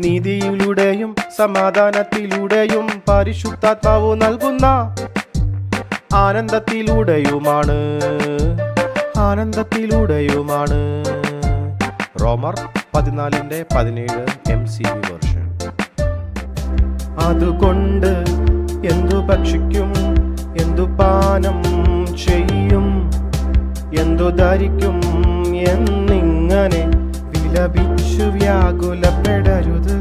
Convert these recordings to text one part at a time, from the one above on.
നീതിയിലൂടെയും സമാധാനത്തിലൂടെയും പരിശുദ്ധാത്മാവ് നൽകുന്ന ആനന്ദത്തിലൂടെയുമാണ്. റോമർ 14:17 MCV വേർഷൻ. അതുകൊണ്ട് എന്തു ഭക്ഷിക്കും, എന്തു പാനം ചെയ്യും, എന്തു ധരിക്കും എന്നിങ്ങനെ വിലപിച്ചു വ്യാകുലപ്പെടരുത്.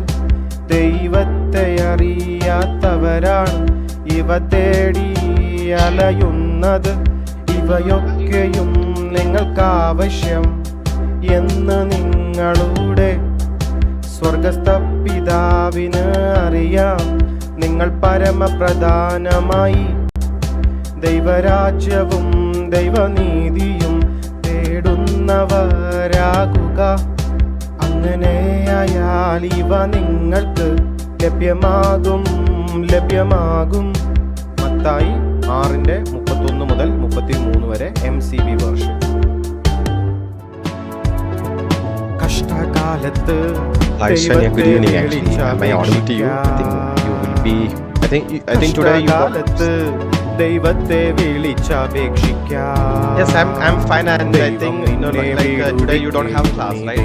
ദൈവത്തെ അറിയാത്തവരാണ് ഇവ തേടി അലയുന്നത്. ഇവയൊക്കെയും നിങ്ങൾക്കാവശ്യം എന്ന് നിങ്ങളുടെ സ്വർഗസ്ഥ പിതാവിന് അറിയാം. നിങ്ങൾ പരമപ്രധാനമായി ദൈവരാജ്യവും ദൈവനീതിയും തേടുന്നവരാകുക. അങ്ങനെയായാൽ ഇവ നിങ്ങൾക്ക് ലഭ്യമാകും. മത്തായി 6:31 മുതൽ 33 വരെ MCV വേർഷൻ. കഷ്ടകാലത്ത് ദൈവത്തെ വിളിച്ചപേക്ഷിക്കാം. Yes, I'm fine, and I think today you don't have class, right?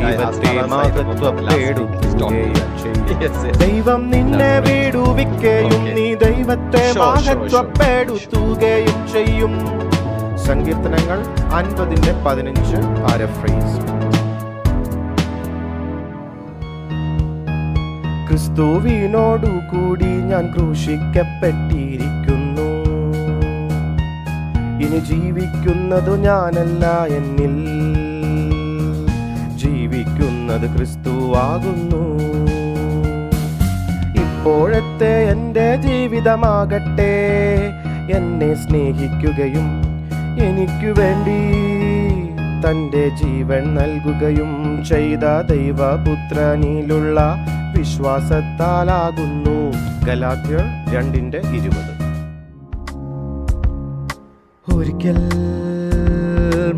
ദൈവം നിന്നെ വിടുവിക്കുകയും നീ ദൈവത്തെ മഹത്വപ്പെടുത്തുകയും ചെയ്യും. സങ്കീർത്തനങ്ങൾ 50:15 പാരഫ്രേസ്. ക്രിസ്തുവിനോടു കൂടി ഞാൻ ക്രൂശിക്കപ്പെട്ടിരിക്കുന്നു. ഇനി ജീവിക്കുന്നതു ഞാനല്ല, എന്നിൽ ജീവിക്കുന്നത് ക്രിസ്തുവാകുന്നു. ഇപ്പോഴത്തെ എൻ്റെ ജീവിതമാകട്ടെ എന്നെ സ്നേഹിക്കുകയും എനിക്കു വേണ്ടി തൻ്റെ ജീവൻ നൽകുകയും ചെയ്ത ദൈവപുത്രനിലുള്ള വിശ്വാസത്താലാകുന്നു. ഗലാത്യർ 2:20. ഒരിക്കൽ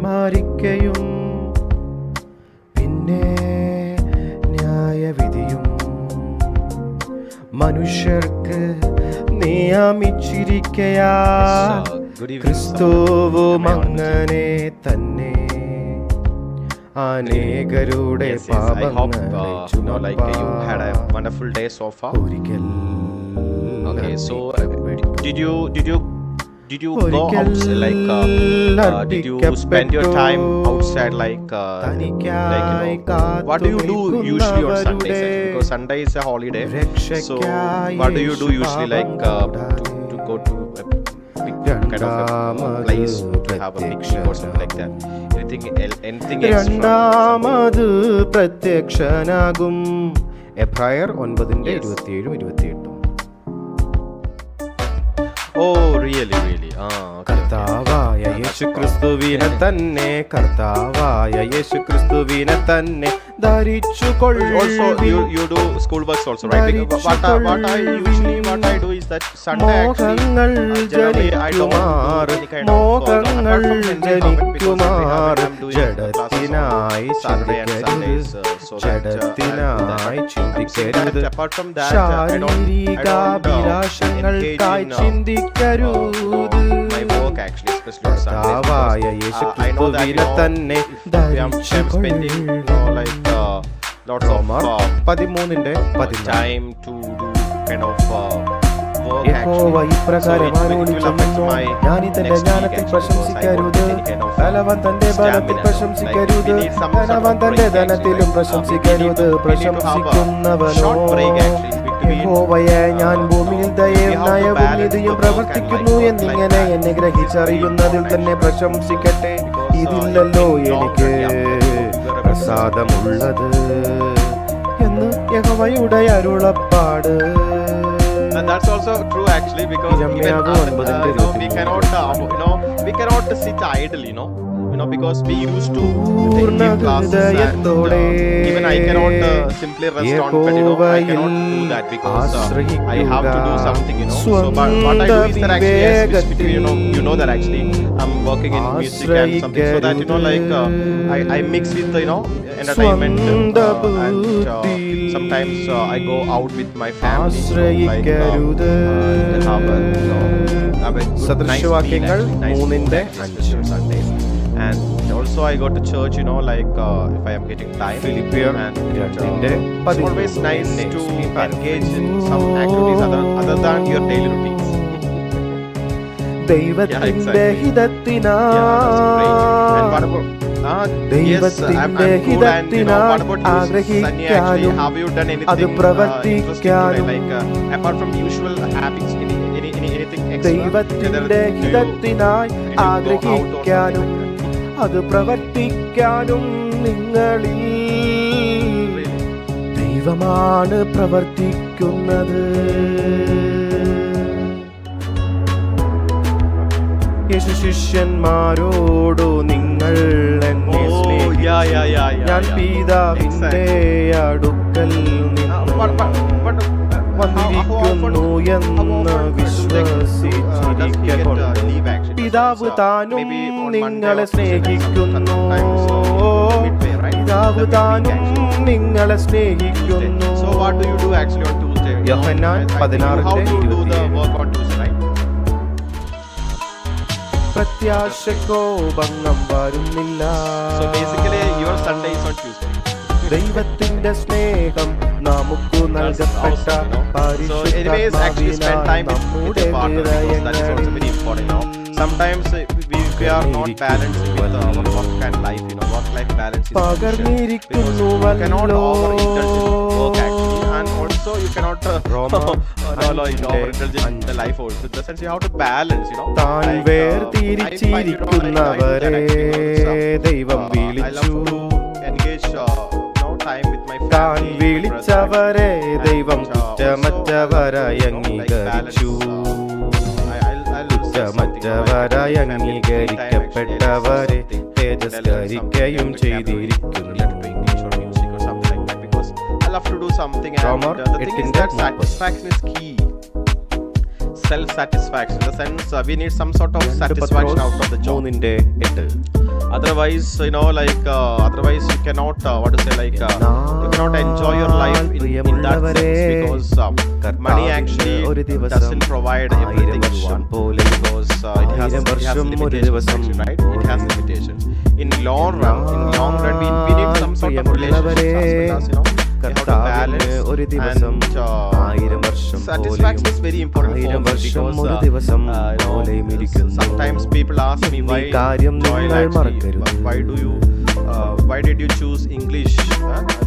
മരിക്കയും പിന്നെ ന്യായവിധിയും മനുഷ്യർക്ക് നിയമിച്ചിരിക്കയാൽ ക്രിസ്തുവും അങ്ങനെ തന്നെ അനേകരുടെ പാപങ്ങളെ you had a wonderful day so far. Okay, so did you go outside, did you spend your time outside, what do you do usually on Sundays? Because Sunday is a holiday, so what do you do usually, to go to a big kind of a place to have a picnic or something like that? Anything else? രണ്ടാമത് പ്രത്യക്ഷനാകും. എബ്രായർ 9:27-28. Oh, really? കർത്താവായ യേശുക്രിസ്തുവിനെ തന്നെ ധരിച്ചുകൊള്ളുവിൻ. Also you do school works also, right? What I do is that Sunday actually generally I don't do any kind of ജഡത്തിനായി ചിന്തിക്കരുത്. apart from that ശാരീരികാഭിലാഷങ്ങൾക്കായി ചിന്തിക്കരുത്. my work actually, especially on Sundays, I know that I'm spending lots of 13:13 time to do kind of work യഹോവ ഇപ്രകാരമാരോട് ചൊല്ലുന്നു, ഞാനിതെന്റെ ജ്ഞാനത്തിൽ പ്രശംസിക്കരുത്, ബലവാൻ തന്റെ ബലത്തിൽ പ്രശംസിക്കരുത്, ധനവാൻ തന്റെ ധനത്തിലും പ്രശംസിക്കരുത്. പ്രശംസിക്കുന്നവനോ യഹോവയെ ഞാൻ ഭൂമിയിൽ ദയയും നയവും നീതിയും പ്രവർത്തിക്കുന്നു എന്നിങ്ങനെ എന്നെ ഗ്രഹിച്ചറിയുന്നതിൽ തന്നെ പ്രശംസിക്കട്ടെ. ഇതില്ലല്ലോ എനിക്ക് പ്രസാദമുള്ളത് എന്ന് യഹോവയുടെ അരുളപ്പാട്. And that's also true actually, because even we cannot sit idle, because we used to take classes, and even I cannot simply rest on bed, I cannot do that because I have to do something, So but what I do is that actually, as you know that actually I'm working in music and something, so that like I mix with entertainment and sometimes I go out with my family, like have a have a good nice meal, actually, nice special Sundays. And also I go to church, like if I am getting time. And it's always nice to engage in some activities other than your daily routines. ദൈവത്തിന്റെ And what about yes, I'm good. And what about you, Sunny? Actually, have you done anything interesting today? Like apart from usual habits, anything extra? ദൈവത്തിന്റെ ഹിതത്തിനായി ആഗ്രഹിക്കാനും അത് പ്രവർത്തിക്കാനും നിങ്ങളിൽ ദൈവമാണ് പ്രവർത്തിക്കുന്നത്. യേശു ശിഷ്യന്മാരോടു നിങ്ങൾ എന്നെ ഞാൻ പിതാവിന്റെ അടുക്കൽ വന്നിരിക്കുന്നു എന്ന് വിശ്വസിച്ചിരിക്കൊണ്ട് പിതാവ് താനും നിങ്ങളെ സ്നേഹിക്കുന്നു. പിതാവ് താനും നിങ്ങളെ സ്നേഹിക്കുന്നു. യോഹന്നാൻ 16:27. പ്രത്യാശക്കോ ഭംഗം വരുന്നില്ല. ദൈവത്തിന്റെ സ്നേഹം നമുക്ക് നൽകപ്പെട്ട sometimes we are not balancing with our work and life, work-life balance is cannot overindulge in work actually, and also you cannot overindulge in the life also. In the sense you have to balance, താൻ വേർതിരിച്ചിരിക്കുന്നവരെ ദൈവം വിളിച്ചു. താൻ വിളിച്ചവരെ ദൈവം കുറ്റമറ്റവരായി അംഗീകരിച്ചു. കുറ്റമറ്റവരായി അംഗീകരിക്കപ്പെട്ടവരെ തേജസ്കരിക്കുകയും ചെയ്തിരിക്കുന്നു. Satisfaction is key. Self-satisfaction, in the sense we need some sort of satisfaction out of the job. Otherwise, otherwise you cannot, you cannot enjoy your life in that sense, because money actually doesn't provide everything you want, because it has limitations, right? It has limitations. In long run, we need some sort of relationships as well as, you have to balance, and satisfaction is very important for me, because sometimes people ask me why why did you choose English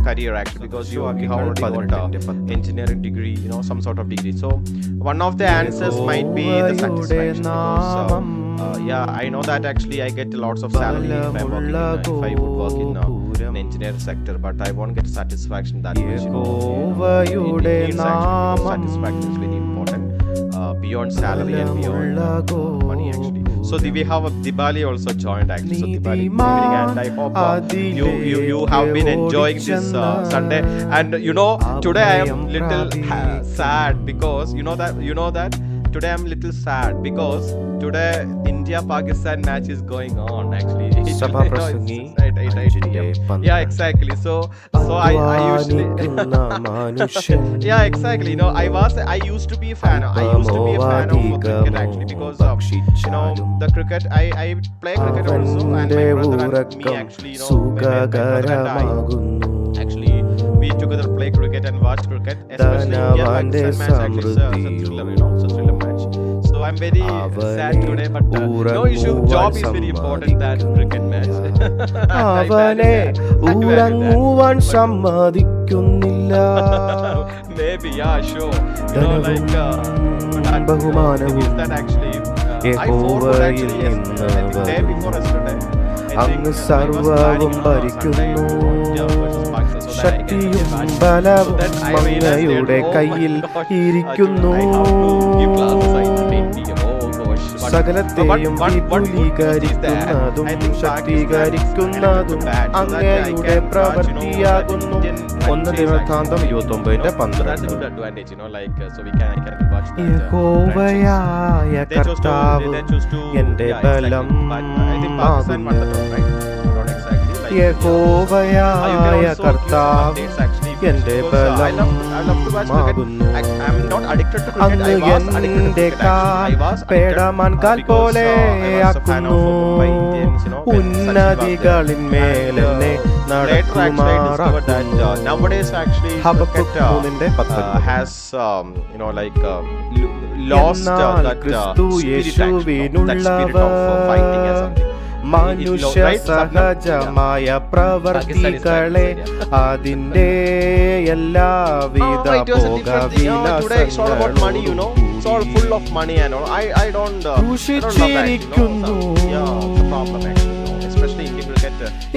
career actually, because you already got engineering degree, some sort of degree. So one of the answers might be the satisfaction, because I know that actually I get lots of salary if I would work in an engineering sector, but I won't get satisfaction that much. Satisfaction is very important, beyond salary and beyond money actually. So we have Diwali also joined actually. So Diwali evening, and I hope you have been enjoying this Sunday. And today I am little sad, because you know that today I'm little sad because today India-Pakistan match is going on actually. Yeah, exactly. So I usually yeah, exactly. I used to be a fan. I used to be a fan of cricket actually, because the cricket I play cricket also, and my brother and me actually, my brother and I actually we together play cricket and watch cricket, especially India-Pakistan match actually. It's a thriller, it's a thriller match. So I'm very sad today, but no issue. Job is very important than cricket match. അവനെ ഉറങ്ങുവാൻ സമ്മതിക്കുന്നില്ല. Maybe, yeah, sure. ബഹുമാനവും യഹോവയിൽ നിന്ന് അങ്ങ് സർവ്വവും ഭരിക്കുന്നു. ശക്തിയും ബലവും അങ്ങയുടെ കയ്യിൽ ഇരിക്കുന്നു. സകലത്തെയും വിപുലീകരിക്കുന്നതും ശക്തീകരിക്കുന്നതും അങ്ങയുടെ പ്രവൃത്തിയാകുന്നു. 1 ദിനവൃത്താന്തം 29:12. യഹോവയായ കർത്താവ് എന്റെ ബലം ആകുന്നു. യഹോവയായ കർത്താവ് എന്റെ ബലമാകുന്നു. അങ്ങ് എന്റെ കാൽ പേടമാൻ കാൽ പോലെ ആക്കുന്നു. ഉന്നതികളിന്മേലെന്നെ നടത്തുമാറാക്കുന്നു. ഹബക്കൂക്ക് 3:10. എന്നാൽ ക്രിസ്തു യേശുവിനുള്ളവർ മനുഷ്യ സഹജമായ പ്രവർത്തികളെ അതിന്റെ എല്ലാവിധ ഭോഗവിലാസങ്ങളും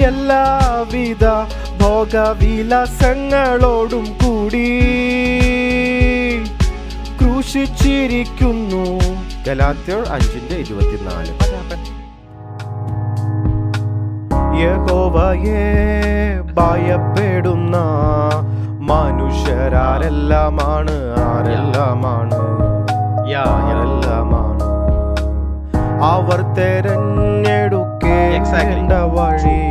എല്ലാവിധ ഭോഗവിലാസങ്ങളോടും കൂടി ക്രൂശിച്ചിരിക്കുന്നു. ഗലാത്യർ 5:24. യഹോവയെ ഭയപ്പെടുന്ന മനുഷ്യരാരെല്ലാമാണ് അവർ തെരഞ്ഞെടുക്കേണ്ട വഴി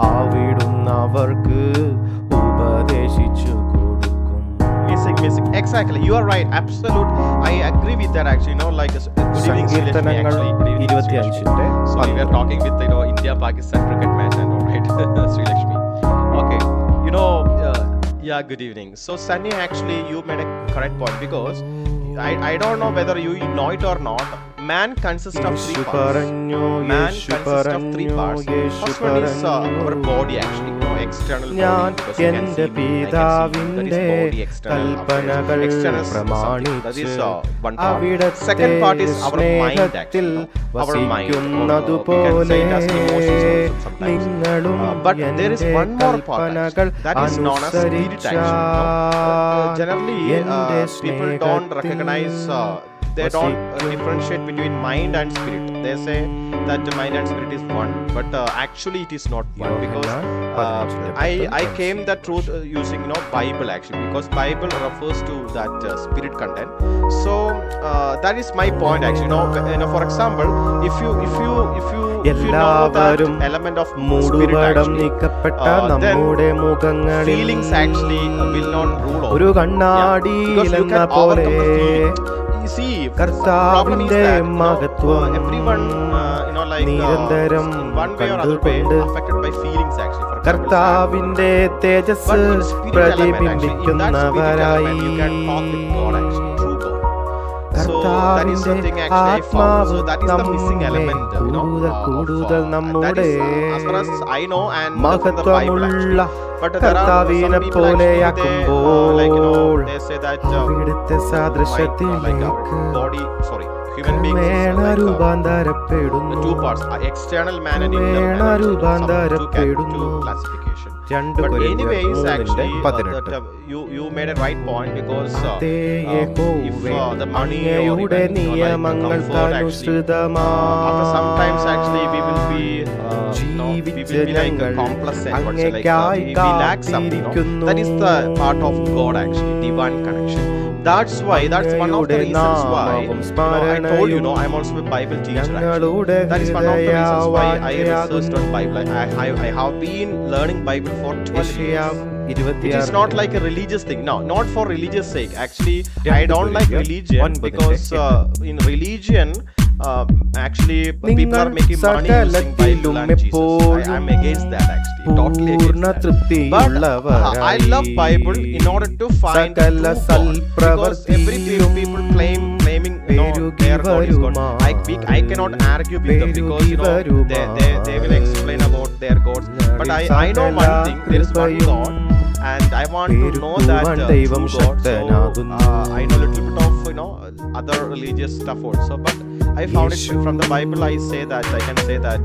അവിടുന്ന് അവർക്ക് ഉപദേശിച്ചു കൊടുക്കും. Exactly, you are right, absolute. I agree with that actually. Good evening, സങ്കീർത്തനങ്ങൾ 25:12. So we were talking with India Pakistan cricket match and all, right? Sri Lakshmi. Okay, good evening. So Sunny, actually you made a correct point, because I don't know whether you know it or not. Man consists of 3 parts. First one is our body actually, external ഞാൻ body, because you can എന്റെ see me, I can see you. That പിതാവിന്റെ is body, external കൽപ്പനകൾ external something. That പ്രമാണിച്ച് is one part. അവിടുത്തെ Second part is our mind സ്നേഹത്തിൽ actually, our mind, or we can വസിക്കുന്നതുപോലെ say it as emotions also sometimes. നിങ്ങളും But there is എന്റെ one more part കൽപ്പനകൾ actually, that is known as spirit actually. Generally എന്റെ people don't സ്നേഹത്തിൽ recognize they don't differentiate between mind and spirit. They say that mind and spirit is one, but actually it is not one, because I came that truth using Bible actually, because Bible refers to that spirit content. So that is my point actually. For example, if you know that element of spirit actually, then feelings actually will not rule over. ഒരു കണ്ണാടിയിലെന്ന പോലെ കർത്താവിന്റെ മഹത്വം നിരന്തരം കണ്ടുകൊണ്ട് കർത്താവിന്റെ തേജസ് പ്രതിബിംബിക്കുന്നവരായി കർത്താവിന്റെ ആത്മാവ് കൂടുതൽ നമ്മുടെ മഹത്വമുള്ള കർത്താവിനെ പോലെയാക്കുമ്പോൾ അവിടുത്തെ സാദൃശ്യത്തിലേക്ക് രൂപാന്തരപ്പെടുന്നു. But anyways, actually, you made a right point, because if the money or even comfort actually, after sometimes actually we will be like complacent, we lack something. That is the part of God actually, divine connection. That's one of the reasons why I told you, I'm also a Bible teacher actually. That is one of the reasons why I researched on Bible. I have been learning Bible for 12 years. It is not like a religious thing. No, not for religious sake. Actually, I don't like religion, because in religion actually people are making money using Bible and Jesus. I am against that actually, totally against that. But I love Bible in order to find true God, because every people claiming their God is God. I cannot argue with them, because they will explain about their gods. But I know one thing, there is one God, and I want to know that true God. So I know a little bit of other religious stuff also, but I found it from the Bible. I can say that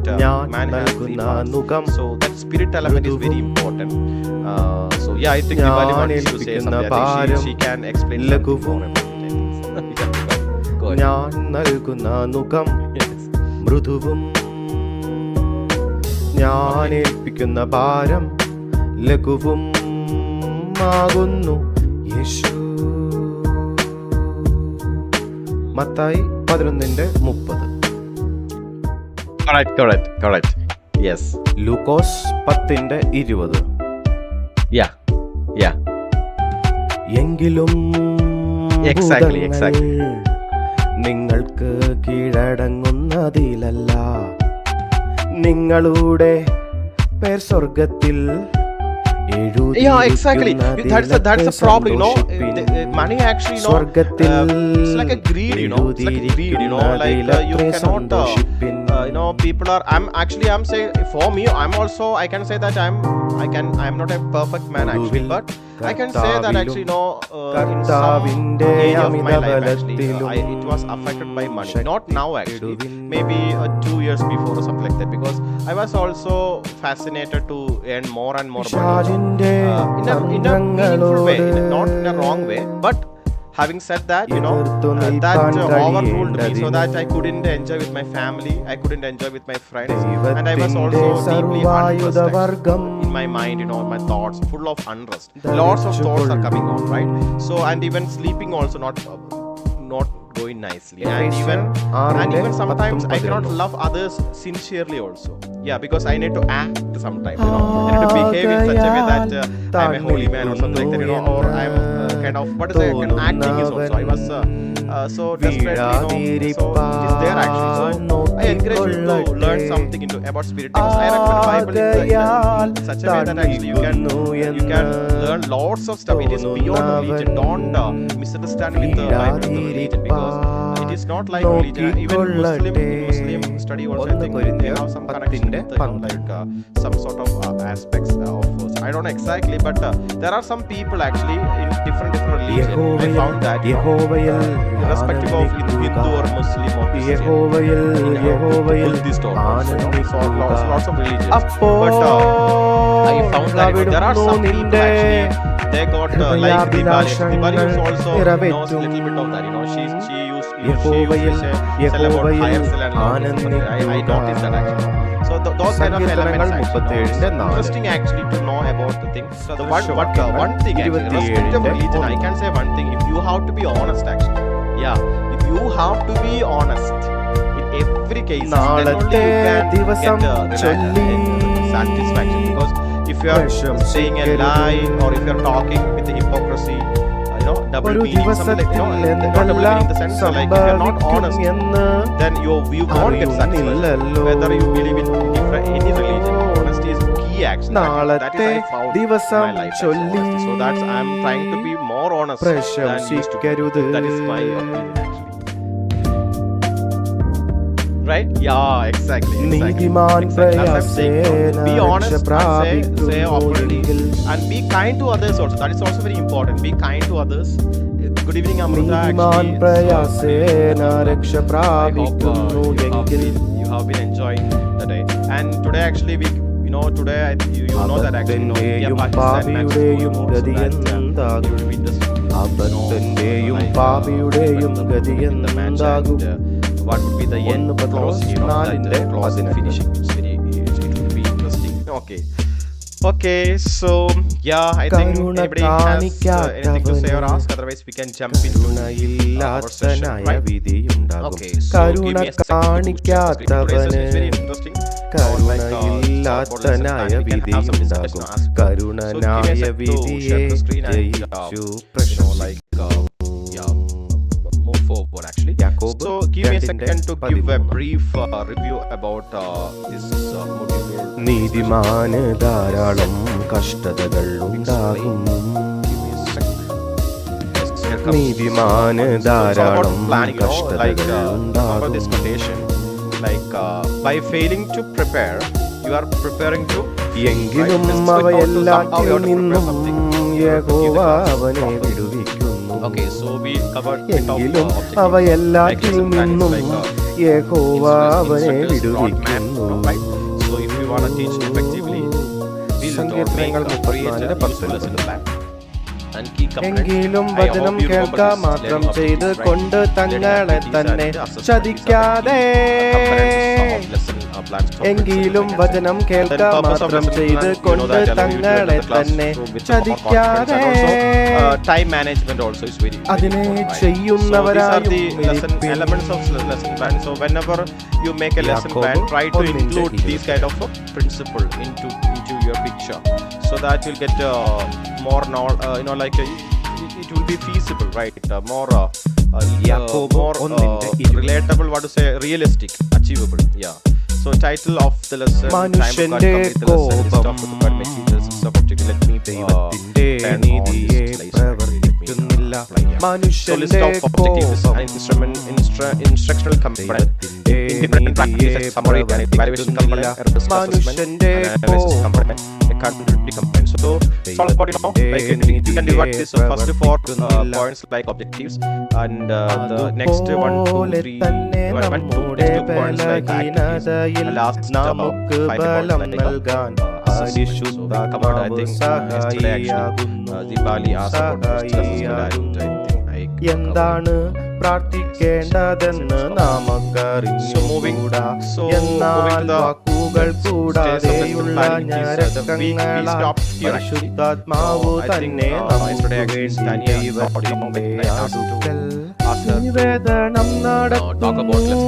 man has 3 parts. So that spirit element is very important. So I think Diwali wants to say something. I think she can explain something more about it. word. ഞാൻ നൽകുന്ന നുകം Yes. മൃദുവും ഞാൻ ഏൽപ്പിക്കുന്ന ഭാരം ലഘുവും ആകുന്നു യേശു. Mathai 11:30. Correct. Yes. ലൂക്കോസ് 10:20. Yeah. എങ്കിലും Exactly. നിങ്ങൾക്ക് കീഴടങ്ങുന്നതിലല്ല, നിങ്ങളുടെ പേർ സ്വർഗത്തിൽ Yeah, exactly. That's the problem, money actually, സ്വർഗത്തിൽ it's like a greed, it's like a greed, you cannot, people are, I'm saying, for me, I can say that I'm not a perfect man actually, but I can say that actually, in some age of my life actually, it was affected by money. Not now actually, maybe 2 years before or something like that, because I was also fascinated to earn more and more money. In a meaningful way, not in a wrong way, but having said that, that overruled me, so that I couldn't enjoy with my family, I couldn't enjoy with my friends, and I was also deeply unrest in my mind, my thoughts full of unrest. Lots of thoughts are coming on, right? So, and even sleeping also not going nicely, and even sometimes I cannot love others sincerely also. Yeah, because I need to act sometimes, I need to behave in such a way that I'm a holy man or something like that, or I'm kind of, what is it, acting is also, I was so desperately, so it is there actually. So I encourage you to learn something about spirit, because I recommend Bible in such a way that actually you can learn lots of stuff. It is beyond religion. Don't misunderstand with the Bible and the religion, because it is not like religion. Even Muslim study also, I think they have some connection with some sort of aspects of, I don't know exactly, but there are some people actually in different religions. I found that irrespective of Hindu or Muslim or Christian, Buddhist or lots of religions, but I found that there are some people actually, they got like Diwali is also knows a little bit of that, she used to sell about higher sell and I noticed that actually. So those kind of elements actually, it's interesting actually to know about the things. So one thing actually, irrespective of religion, I can say one thing: if you have to be honest actually, if you have to be honest in every case, then only you can get satisfaction. Because if you are saying a lie, or if you are talking with the hypocrisy, double meaning, something like, not double meaning in the sense, like if you are not honest, then you won't get satisfaction. Whether you believe in any religion, honesty is key actually. That is I found in my life actually, honesty. So that's I'm trying to be more honest than used to be. That is my opinion actually. Right? Yeah, exactly. As I'm saying, be honest and say openly, and be kind to others also. That is also very important. Be kind to others. Good evening, Amrita. Actually, you have been enjoying the day. And today, actually, today you know that actually, India Pakistan match is going on, so that you will witness the match, and what would be the end close, the close in finishing. It will be interesting. Okay, so I think everybody has anything to say or ask, otherwise we can jump into our session, right? Okay, so give me a second to share the screen. Today's session is very interesting. We can have some discussion, ask. So give me a second to share the screen and move forward actually. So give me a second to give a brief review about this module. നീതിമാന് ധാരാളം കഷ്ടതകൾ ഉണ്ടാകും, നീതിമാന് ധാരാളം കഷ്ടതകൾ ഉണ്ടാകും. By failing to prepare, you are preparing to. എങ്കിലും അവയെല്ലാറ്റിൽ നിന്നും യഹോവ അവനെ വിടുവിക്കുന്നു. Okay, so we covered എങ്കിലും അവയെല്ലാറ്റിൽ നിന്നും യഹോവ അവനെ വിടുവിക്കുന്നു. So if you want to teach effectively, build or make or create a useful lesson plan. and key components. എങ്കിലും I വചനം hope you remember കേൾക്കുക this മാത്രം learning ചെയ്ത് objectives, right? കൊണ്ട് തങ്ങളെ തന്നെ ചതിക്കാതെ. എങ്കിലും വചനം കേൾക്കുക മാത്രം ചെയ്ത് കൊണ്ട് തങ്ങളെ തന്നെ ചതിക്കാതെ. Time management also is very അതിനെ important. ചെയ്യുന്നവരായും So these are the lesson elements of lesson plan. So whenever you make a lesson plan, try to include these kind of principle into your picture, so that you'll get more like it will be feasible, right? More relatable, what to say, realistic, achievable. Yeah. So title of the lesson, മനുഷ്യന്റെ കോപം ദൈവത്തിന്റെ നീതിയെ പ്രവർത്തിക്കുന്നില്ല. മനുഷ്യന്റെ കോപം instructional component, independent practice, summary and evaluation component, മനുഷ്യന്റെ component, accountability component. So it's all about, like you can divide this first 4 points like objectives, and the next 1, 2, 3 നമ്മുടെ ബലഹീനതയിൽ നമുക്ക് ബലം നൽകാൻ പരിശുദ്ധാത്മാവ് സഹായിയാകുന്നു. എന്താണ് പ്രാർത്ഥിക്കേണ്ടതെന്ന് നാമക്കറിഞ്ഞുകൂടാ. എന്നാൽ വാക്കുകൾ കൂടാതെയുള്ള ഞരക്കങ്ങളാൽ പരിശുദ്ധാത്മാവ് തന്നെ നമുക്ക് വേണ്ടി ദൈവത്തിന്റെ അടുക്കൽ നിവേദനം നടത്തുന്നു.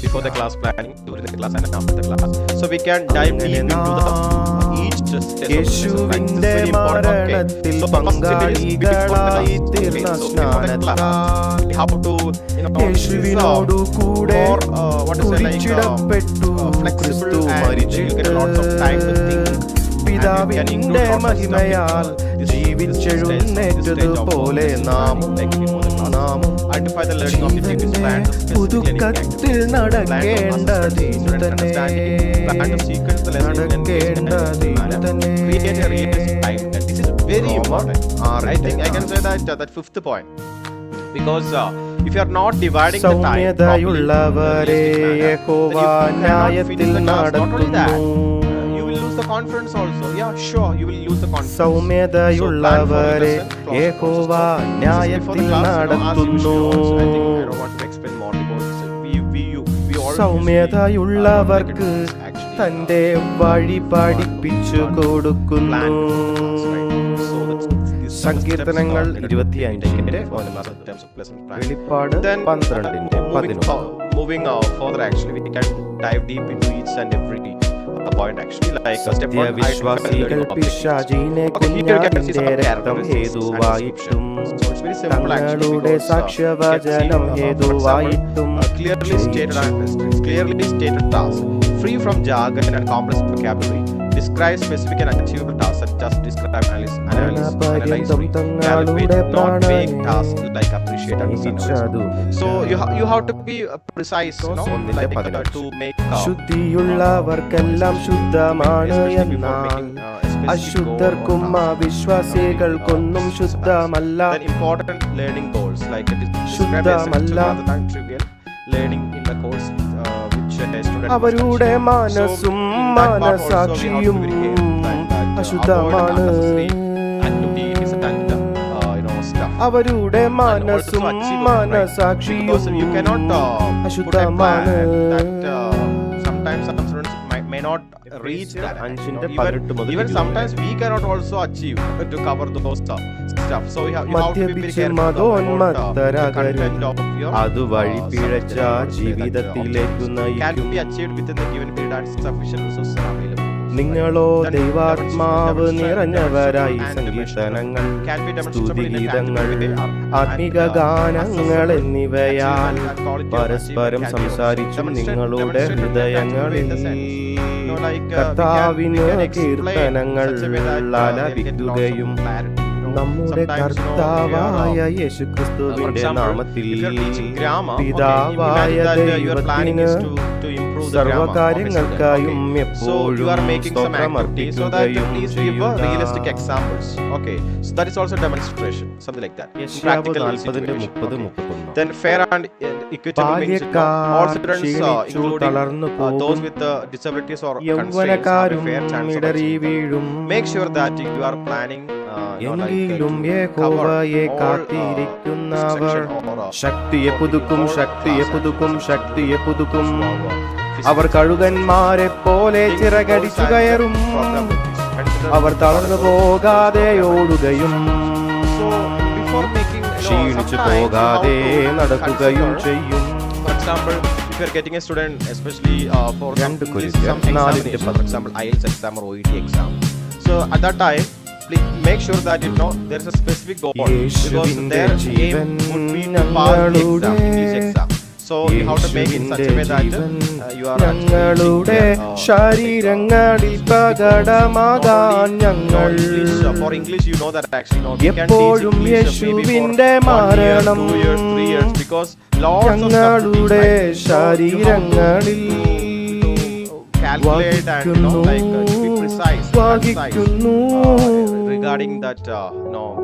before the class planning, during the class and after the class. So we can dive deep into each step. യേശുവിന്റെ മരണത്തിൽ പങ്കാളികളായി തീർന്ന സ്നാനത്താൽ യേശുവിനോടു കൂടെ കുഴിച്ചിടപ്പെട്ടു ക്രിസ്തു മരിച്ചിട്ട് പിതാവിന്റെ മഹിമയാൽ ജീവിച്ചെഴുന്നേറ്റതുപോലെ നാമും പുതുക്കത്തിൽ നടക്കേണ്ടതിനു തന്നെ very important. I think I can say that fifth point, because if you are not dividing the time സൗമ്യതയുള്ളവരെ യഹോവ ന്യായത്തിൽ നടത്തുന്നു. you will lose the confidence also. Yeah, sure, you will lose the confidence. സൗമ്യതയുള്ളവരെ യഹോവ ന്യായത്തിൽ നടത്തുന്നു. സൗമ്യതയുള്ളവർക്ക് തന്റെ വഴി പഠിപ്പിച്ചു കൊടുക്കുന്നു. സങ്കീർത്തനങ്ങൾ 25-ന്റെ 9, വെളിപ്പാട് 12-ന്റെ 11. Moving further, actually, we can dive deep into each and every point, actually. Like സത്യവിശ്വാസികൾ പിശാചിനെ കുഞ്ഞാടിന്റെ രക്തം ഹേതുവായിട്ടും തങ്ങളുടെ സാക്ഷ്യവചനം ഹേതുവായിട്ടും clearly stated task, free from jargon and complex vocabulary, describe specific and achievable tasks such as describe, analyze, evaluate, not vague tasks like appreciate and understand. So you have to be precise, like to make ശുദ്ധിയുള്ളവർക്കെല്ലാം ശുദ്ധമാണ് എന്നാൽ അശുദ്ധർക്കും അവിശ്വാസികൾക്കൊന്നും ശുദ്ധമല്ല. important learning goals, like ശുദ്ധമല്ല. learning in the course which a student അവരുടെ മനസ്സും മനസാക്ഷിയും അശുദ്ധമാണ്. അവരുടെ മനസ്സും മനസാക്ഷിയും അശുദ്ധമാണ്. sometimes some students may not reach that. Even sometimes we cannot also achieve to cover those stuff. So you have to be very careful about the content of your അതുവഴി പിഴച്ച ജീവിതത്തിലേക്കു can നയിക്കും. be achieved within the given period and sufficient resources are available. നിങ്ങളോ ദൈവാത്മാവ് നിറഞ്ഞവരായി സങ്കീർത്തനങ്ങൾ, സ്തുതിഗീതങ്ങൾ, ആത്മിക ഗാനങ്ങൾ എന്നിവയാൽ പരസ്പരം സംസാരിച്ചും നിങ്ങളുടെ ഹൃദയങ്ങളിൽ കർത്താവിന് കീർത്തനങ്ങൾ ആലപിക്കുകയും നമ്മുടെ കർത്താവായ യേശുക്രിസ്തുവിന്റെ നാമത്തിൽ പിതാവായ ദൈവത്തിന് സർവകാര്യങ്ങൾക്കായും എപ്പോഴും സ്തോത്രമർപ്പിക്കുകയും ചെയ്യുക. Then fair and equitable means all students including those with disabilities or constraints have a fair chance of achieving. Make sure that you are planning എങ്കിലും യഹോവയെ കാത്തിരിക്കുന്നവർ ശക്തിയെ പുതുക്കും, ശക്തിയെ പുതുക്കും, ശക്തിയെ പുതുക്കും. അവർ കഴുകന്മാരെ പോലെ ചിറകടിച്ചു കയറും, അവർ തളർന്നു പോകാതെ ഓടുകയും ക്ഷീണിച്ചു പോകാതെ നടക്കുകയും ചെയ്യും. For example, if you are getting a student, especially for some examination, for example, IELTS exam or OET exam. So at that time, please make sure that you know there is a specific goal because their aim would be to pass the exam, English exam. So you have to make it in such a way that you are ഞങ്ങളുടെ ശരീരങ്ങളിൽ പ്രകടമാകാൻ ഞങ്ങൾ for English you know that actually no, you can എപ്പോഴും teach English യേശുവിന്റെ maybe for 1 year, മരണം 2 years, 3 years because lots of stuff to ഞങ്ങളുടെ ശരീരങ്ങളിൽ calculate and you know like to be precise regarding that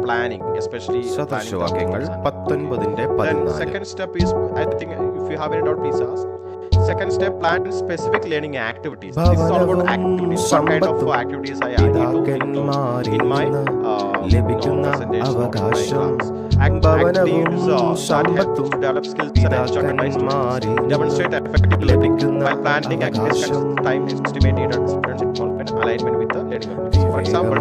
planning, especially സദൃശവാക്യങ്ങൾ 19:14. Then second step is, I think if you have any doubt please ask. Second step, plan specific learning activities. This is all about activities. What kind of activities I need to include in my presentation or my class. Activities that help to develop skills and instruct my students. Demonstrate effective learning while planning activities. Time estimate needed students involvement alignment with the learning objectives. For example,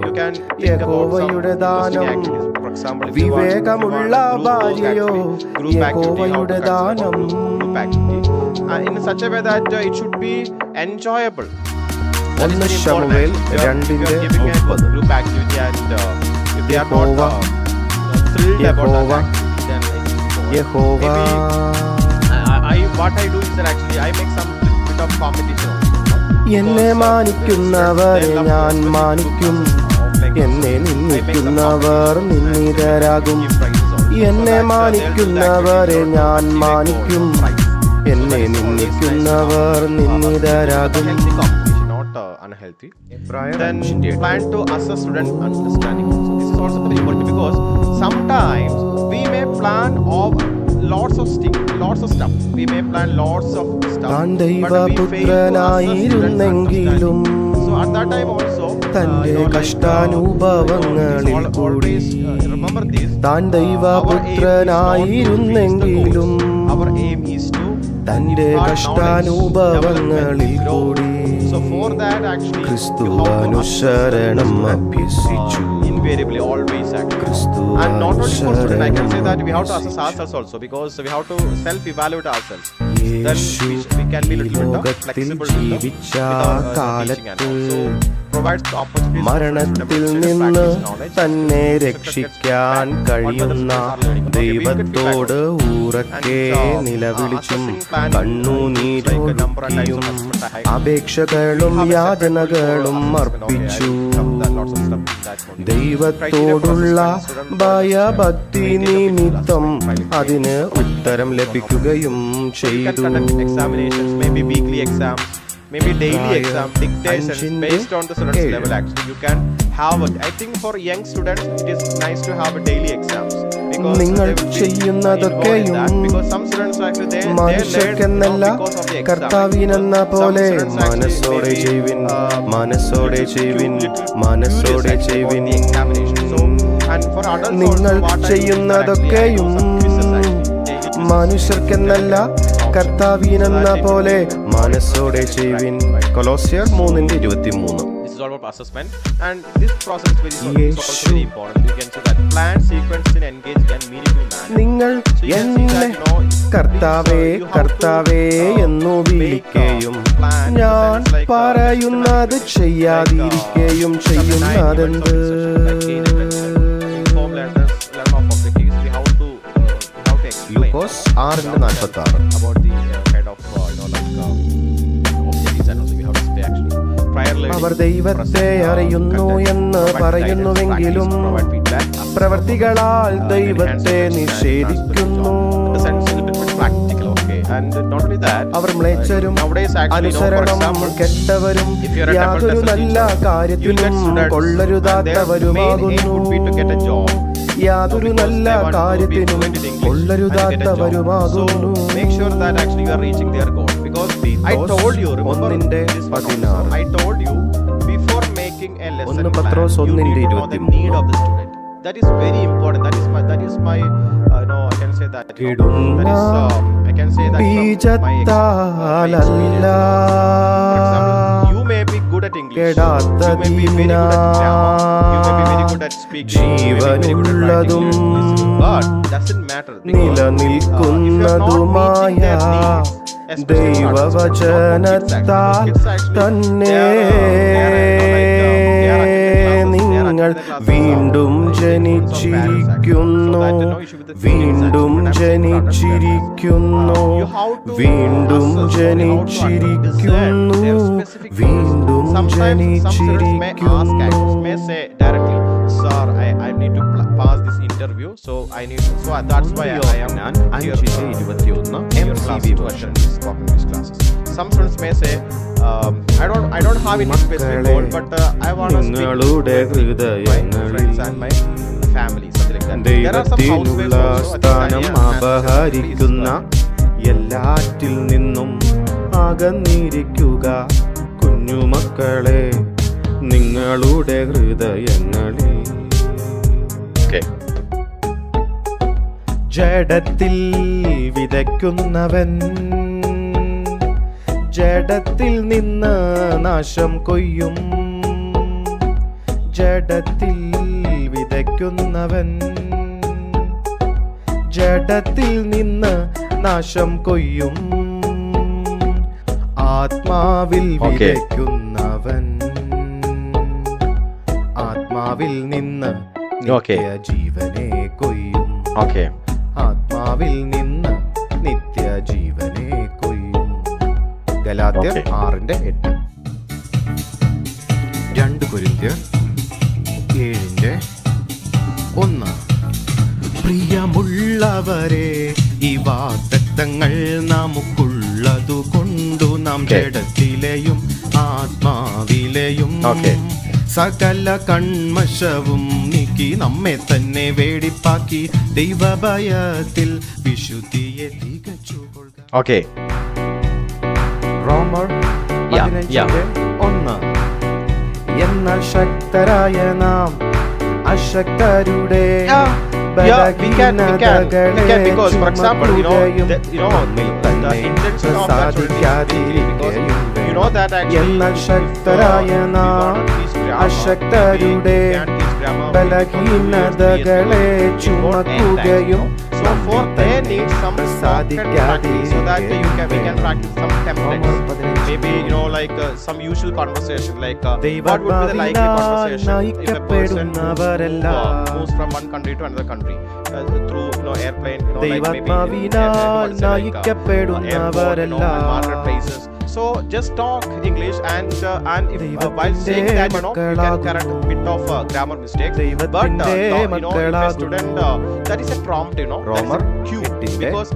you can think about some interesting activities. For example, if you want group activity, group activity in such a way that it should be enjoyable. That is very important. If you are giving a group activity and if they are not thrilled about that activity, then യഹോവ what I do is that actually I make some bit of competition. എന്നെ മാനിക്കുന്നവരെ ഞാൻ മാനിക്കും, എന്നെ നിന്ദിക്കുന്നവർ നിന്ദിതരാകും. എന്നെ മാനിക്കുന്നവരെ ഞാൻ മാനിക്കും, എന്നെ നിന്ദിക്കുന്നവർ നിന്ദിതരാകും. Unhealthy. Then plan to assess student understanding. So this is also very important because sometimes we may plan of lots of stuff. We may plan lots of stuff. താൻ ദൈവപുത്രനായിരുന്നെങ്കിലും So at that time also തന്റെ കഷ്ടാനുഭവങ്ങളിൽ കൂടി remember this. താൻ ദൈവപുത്രനായിരുന്നെങ്കിലും Our aim is to തന്റെ കഷ്ടാനുഭവങ്ങളിൽ കൂടി so for that actually ക്രിസ്തു അനുസരണം അഭ്യസിച്ചു. invariably always actually. And not only for students, I can say that we have to assess ourselves also because we have to self-evaluate ourselves. Then we can be a little bit flexible with ജീവിച്ച കാലത്ത് provides opportunities മരണത്തിൽ നിന്ന് തന്നെ രക്ഷിക്കാൻ കഴിയുന്ന ദൈവത്തോട് ഉറക്കെ നിലവിളിച്ചും കണ്ണുനീരൊഴുക്കിയും അപേക്ഷകളും യാചനകളും അർപ്പിച്ചു. ദൈവത്തോടുള്ള ഭയഭക്തി നിമിത്തം അതിന് ഉത്തരം ലഭിക്കുകയും ചെയ്തു. maybe weekly exams, maybe daily exam dictations based on the student's level. Actually you can have it. I think for young students it is nice to have a daily exams because നിങ്ങൾ ചെയ്യുന്നതൊക്കെയും മനുഷ്യർക്കെന്നല്ല കർത്താവിനെന്ന പോലെ മനസ്സോടെ ചെയ്യുവിൻ, മനസ്സോടെ ചെയ്യുവിൻ, മനസ്സോടെ ചെയ്യുവിൻ. നിങ്ങൾ ചെയ്യുന്നതൊക്കെയും മനുഷ്യർക്കെന്നല്ല കർത്താവിനെന്ന പോലെ മനസ്സോടെ ചെയ്യുവിൻ. കൊലോസ്യർ 3:23. This is all about assessment and this process is very important. You can see that plan sequence in engaged and meaningful manner. നിങ്ങൾ എന്നെ കർത്താവേ കർത്താവേ എന്നു വിളിക്കുകയും ഞാൻ പറയുന്നത് ചെയ്യാതിരിക്കുകയും ചെയ്യുന്നതെന്ത്? ലൂക്കോസ് 6:46. about the kind of objectives and also we have to stay actually prior learning. അവർ ദൈവത്തെ അറിയുന്നു എന്ന് പറയുന്നുവെങ്കിലും പ്രവർത്തികളാൽ ദൈവത്തെ നിഷേധിക്കുന്നു. And not only that, അവർ മ്ലേച്ഛരും അനുസരണം കെട്ടവരും യാതൊരു നല്ല കാര്യത്തിനും കൊള്ളരുതാത്തവരുമാകുന്നു. യാതൊരു നല്ല കാര്യത്തിനും കൊള്ളരുതാത്തവരുമാകുന്നു. make sure that actually you are reaching their goal because I told you, remember this one also, I told you before making taking a lesson ഒന്ന് plan, പത്രോസ് you need ഒന്നിന്റെ to know the 23. need of the student. That is very important. That is my I can say that, that is I can say that from my experience. For example, you may be good at English, you may be very good at grammar, you may be very good at speaking, you may be very good at writing, listening, but doesn't matter because if you are not meeting their needs, especially not kids actually, നിങ്ങൾ വീണ്ടും ജനിച്ചിരിക്കുന്നു, വീണ്ടും ജനിച്ചിരിക്കുന്നു, വീണ്ടും ജനിച്ചിരിക്കുന്നു, വീണ്ടും ജനിച്ചിരിക്കുന്നു. Sir, I need to pass this interview, so I need to, so that's why I am here your class to attend these spoken English classes. Some students may say, I don't have any specific goal, but I want to speak with my friends and my family, something like that. There are some housewives also സ്ഥാനം അപഹരിക്കുന്ന എല്ലാറ്റിൽ നിന്നും അകന്നിരിക്കുക കുഞ്ഞുമക്കളെ നിങ്ങളുടെ ഹൃദയങ്ങളിൽ. ജഡത്തിൽ വിതയ്ക്കുന്നവൻ ജഡത്തിൽ നിന്ന് നാശം കൊയ്യും. ജഡത്തിൽ വിതയ്ക്കുന്നവൻ ജഡത്തിൽ നിന്ന് നാശം കൊയ്യും. ആത്മാവിൽ വിതയ്ക്കുന്നവൻ ആത്മാവിൽ നിന്ന് നിത്യജീവനെ കൊയ്യും. ആത്മാവിൽ നിന്ന് നിത്യജീവനെ കൊയ്യും. ഗലാത്യർ 6:8, 2 കൊരിന്ത്യർ 7:1. പ്രിയമുള്ളവരെ, ഈ വാഗ്ദത്തങ്ങൾ നമുക്കുള്ളതു കൊണ്ടു നാം ജഡത്തിലെയും ആത്മാവിലെയും സകല കൺമശവും നീക്കി നമ്മെ തന്നെ വേടിപ്പാക്കി ദൈവഭയത്തിൽ വിശുദ്ധിയെ തികച്ചുകൊള്ളുക. റോമർ 15:1. എന്നാൽ ശക്തരായ നാം അശക്തരുടെ because for example, you know that actually എന്നാൽ ശക്തരായ നാം അശക്തരുടെ ബലഹീനതകളെ ചുമക്കുകയും so for they need some spoken practice so that we can practice some templates, maybe like some usual conversation, like what would be the likely conversation if a person moves from one country to another country through airplane, like maybe marketplaces. So just talk English and if while saying that you can correct a bit of grammar mistakes, but if a student that is a prompt, that is a cue, because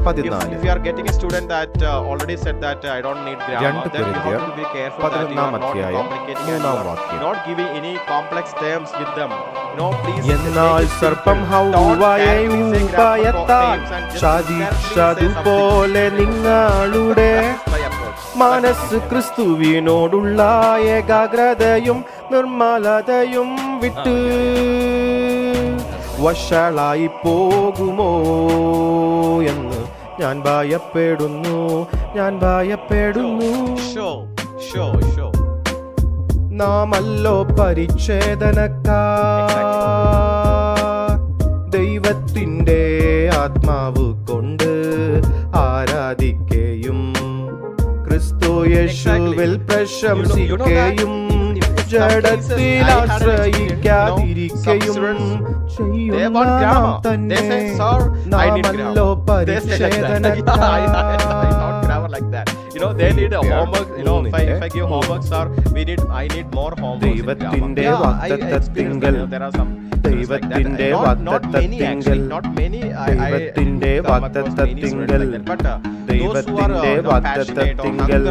if you are getting a student that already said that I don't need grammar, then you have to be careful that you are not complicating and not giving any complex terms with them. Please. എന്നാൽ സർപ്പം ഹൗവയെ ഉപായത്താൽ ചതിച്ചതുപോലെ നിങ്ങളുടെ മനസ്സ് ക്രിസ്തുവിനോടുള്ള ഏകാഗ്രതയും നിർമ്മലതയും വിട്ട് വഷളായി പോകുമോ എന്ന് ഞാൻ ഭയപ്പെടുന്നു. നാമല്ലോ പരിച്ഛേദനക്കാർ, ദൈവത്തിൻ്റെ ആത്മാവ് കൊണ്ട് ആരാധിക്കുകയും ക്രിസ്തു യേശുവിൽ പ്രശംസിക്കുകയും ജഡത്തിൽ ആശ്രയിക്കാതിരിക്കുകയും ചെയ്യുന്ന തന്നെ നാമല്ലോ പരിച്ഛേദനക്കാർ. They need a homework. If I give homework, sir, I need more homework. ദൈവത്തിന്റെ വാഗ്ദത്തത്തിങ്കൽ ദൈവത്തിന്റെ വാഗ്ദത്തത്തിങ്കൽ ദൈവത്തിന്റെ വാഗ്ദത്തത്തിങ്കൽ ദൈവത്തിന്റെ വാഗ്ദത്തത്തിങ്കൽ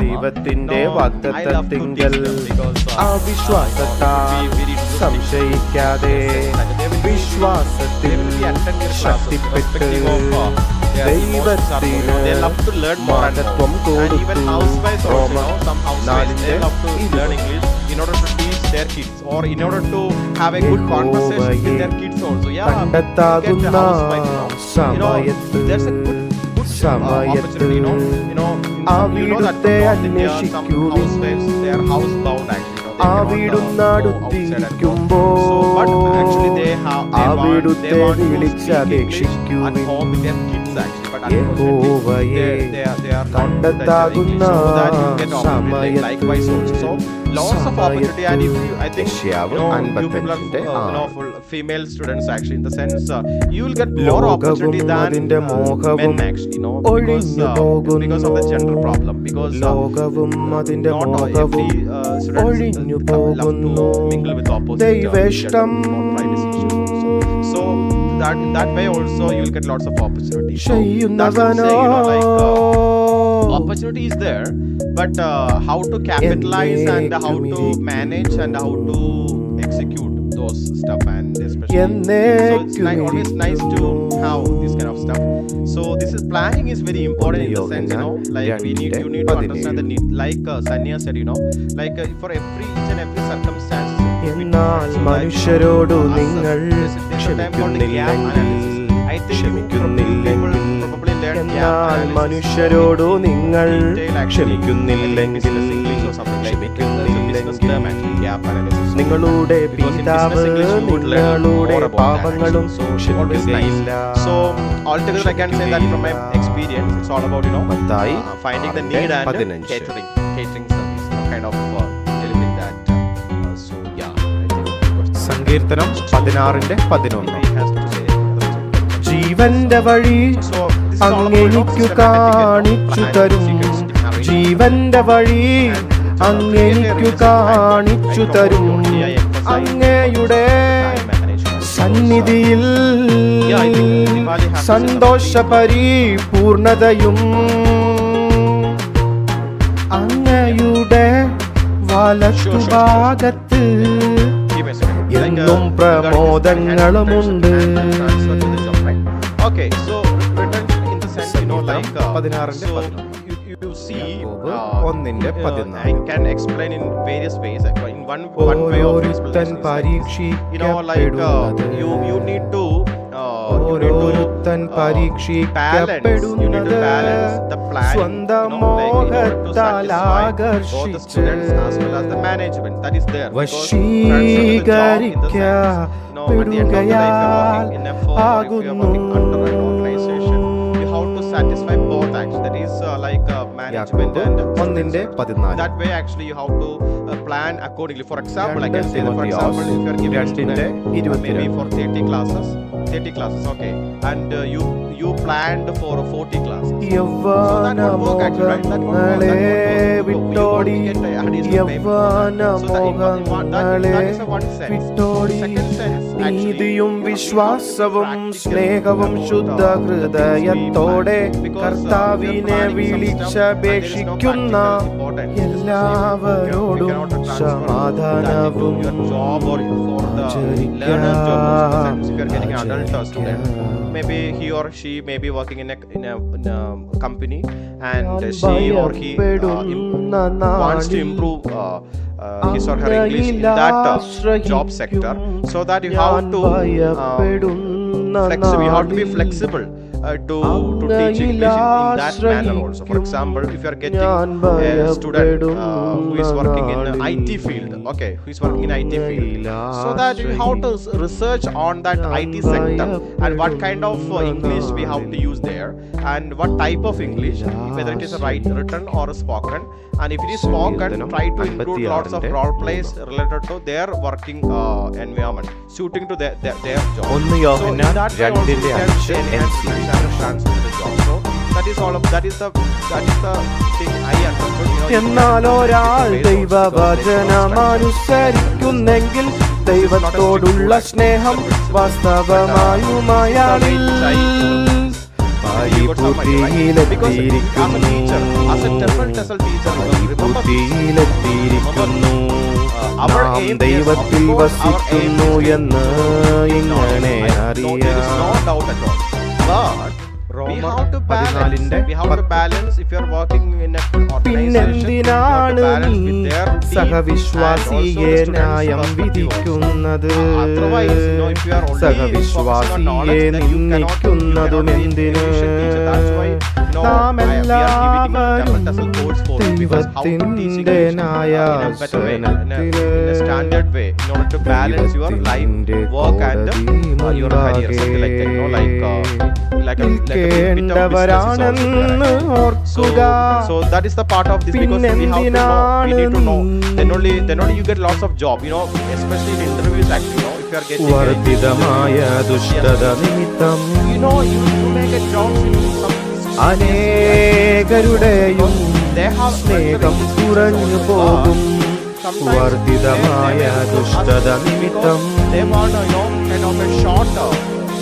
ദൈവത്തിന്റെ വാഗ്ദത്തത്തിങ്കൽ അവിശ്വാസത്താൽ സംശയിക്കാതെ വിശ്വാസത്തിൽ ശക്തിപ്പെട്ട് ദൈവത്തിന് മഹത്വം കൊടുത്തു. റോമർ 4:20. in order to teach their kids, or in order to have a good conversation with their kids also. Yeah, get a housewife, there's a good opportunity, you know, in that North India, some housewives, they are housebound actually. They cannot go outside and go. So, but actually they want to speak English at home with their kids actually. But unfortunately, they are not that English, so that you get opportunity likewise also. So lots of opportunity, and I think you people are full female students actually, in the sense you will get more opportunity than men actually, because of the gender problem, because not every student love to mingle with opposite privacy issues also. So that in that way also you will get lots of opportunity. So that's what I'm saying, opportunity is there, but how to capitalize and how to manage and how to execute those stuff, and especially so it's always nice to have this kind of stuff. So this is planning is very important in the sense, like you need to understand the need, like Sanya said, like for each and every circumstance. എന്നാൽ മനുഷ്യരോടു നിങ്ങൾ ക്ഷമിക്കുന്നില്ലെങ്കിൽ എന്നാൽ മനുഷ്യരോടു നിങ്ങൾ ക്ഷമിക്കുന്നില്ലെങ്കിൽ നിങ്ങളുടെ പിതാവ് നിങ്ങളുടെ പാപങ്ങളും ക്ഷമിക്കുകയില്ല. So altogether I can say that from my experience, it's all about finding the need and catering service, kind of delivering that. So yeah, I think സങ്കീർത്തനം 16:11 ജീവന്റെ വഴി അങ്ങേനിക്കു കാണിച്ചു തരും, ജീവന്റെ വഴി അങ്ങേനിക്കു കാണിച്ചു തരും, അങ്ങയുടെ സന്നിധിയിൽ സന്തോഷ പരിപൂർണതയും അങ്ങയുടെ വലത്തുഭാഗത്ത് എന്നും പ്രമോദങ്ങളുമുണ്ട്. Okay, so written in the sense, like you see, I can explain in various ways. In one way of explanation, like you need to balance the planning, in order to satisfy both the students as well as the management that is there. At the end of the life, you're working in a firm, or if you're working under an organization, you have to satisfy both actually. That is like management and that way actually you have to plan accordingly. For example, I can say that, for example, if you're giving a student maybe for 30 classes, okay, and you planned for 40 classes, so that won't work actually, right? That won't work. You get additional payment. So that is a one sense. Second sense, നീതിയും വിശ്വാസവും സ്നേഹവും ശുദ്ധ ഹൃദയത്തോടെ കർത്താവിനെ വിളിച്ചപേക്ഷിക്കുന്ന എല്ലാവരോടും സമാധാനവും maybe he or she may be working in a company, and she or he wants to improve his or her English in that job sector, so that you have to be flexible to teach English in that manner also. For example, if you are getting a student who is working in IT field, okay, who is working in IT field, so that you have to research on that IT sector and what kind of English we have to use there, and what type of English, whether it is a written or a spoken, and if it is spoken, try to include lots of role plays related to their working environment, suiting to their job. So in that way also you can transfer the job. So that is the thing I understood. എന്നാൽ ഒരാൾ ദൈവവചനമനുസരിക്കുന്നെങ്കിൽ ദൈവത്തോടുള്ള സ്നേഹം വാസ്തവമായും അയാളിൽ പരിപൂർത്തിയിലെത്തിയിരിക്കുന്നു. നാം ദൈവത്തിൽ വസിക്കുന്നു എന്ന് ഇങ്ങനെ അറിയാം. have to balance. We have to balance if you are working in a organization. പിന്നെന്തിനാണ് നീ സഹവിശ്വാസിയെ ന്യായം വിധിക്കുന്നത്? സഹവിശ്വാസിയെ നിന്ദിക്കുന്നതുമെന്തിന്? നാം എല്ലാവരും ദൈവത്തിന്റെ ന്യായാസനത്തില് നിൽക്കേണ്ടവരാണെന്ന് ഓർക്കുക. പിന്നെന്തിനാണ് വർദ്ധിതമായ ദുഷ്ടത നിമിത്തം അനേകരുടെയും സ്നേഹം കുറഞ്ഞു പോകും. വർദ്ധിതമായ ദുഷ്ടത നിമിത്തം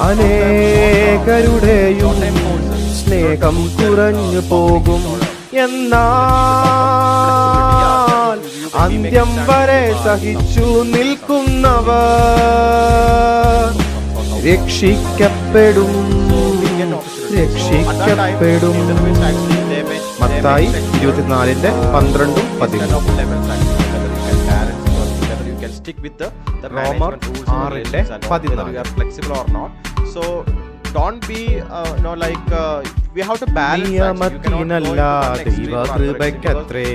അനേകരുടെയും സ്നേഹം കുറഞ്ഞു പോകും. എന്നാൽ അന്ത്യം വരെ സഹിച്ചു നിൽക്കുന്നവർ രക്ഷിക്കപ്പെടും. മത്തായി 24:12-13. റോമർ 6:14. So don't be we have to balance that. നിയമത്തിനല്ല ദൈവകൃപയ്ക്കത്രേ.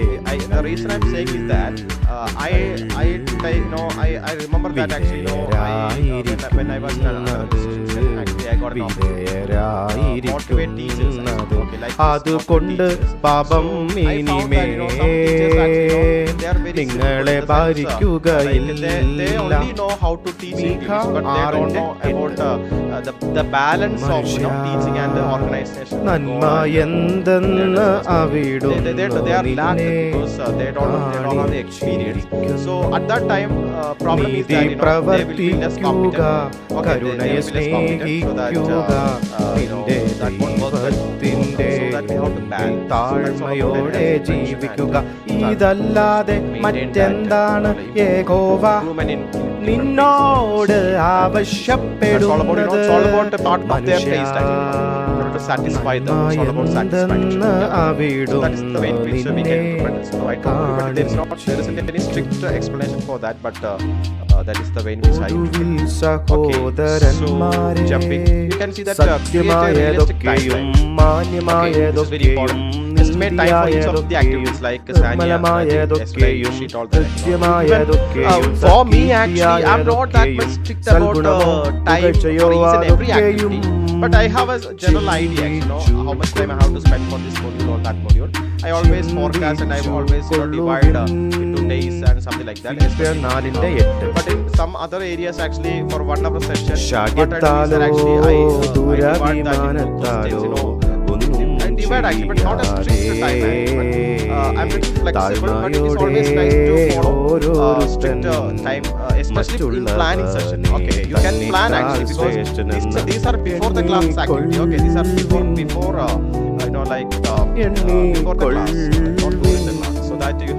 The reason I'm saying is that I remember that actually when I was in actually I got an opportunity to motivate teachers. അതുകൊണ്ട് പാപം ഇനിമേ നിങ്ങളെ ഭരിക്കുകയില്ല. They only know how to teach English, but they don't know about the balance of teaching and the organization. നന്മ എന്തെന്ന് അവിടും they are lacked because they don't have the experience. So at that time problem is that they will be less competent. കരുണയെ സ്നേഹിക്കുക. താഴ്മയോടെ ജീവിക്കുക. ഇതല്ലാതെ മറ്റെന്താണ് യഹോവ നിന്നോട് ആവശ്യപ്പെടുന്നത്? Satisfy them. It's all about satisfaction. That is the way in which we can interpret it. So I can't remember. There isn't any strict explanation for that, but that is the way in which I interpret it. Okay, so jumping, you can see that create a realistic timeline. Okay, this is very important. Estimate time for each of the activities like Sanya, sheet, all that. For me, actually, I'm not that much strict about time for each and every activity. But I have a general idea, how much time I have to spend for this module or that module. I always forecast and I always divide into days and something like that. But in some other areas, actually, for 1 hour session, what I do is that actually I divide that into questions, and divide actually, but not a strict time. I'm little flexible, but it is always nice to follow strict time, especially in planning session. Okay, you can plan actually because these are before the class activity. Okay, these are before before the class. Don't do it in the class. So that you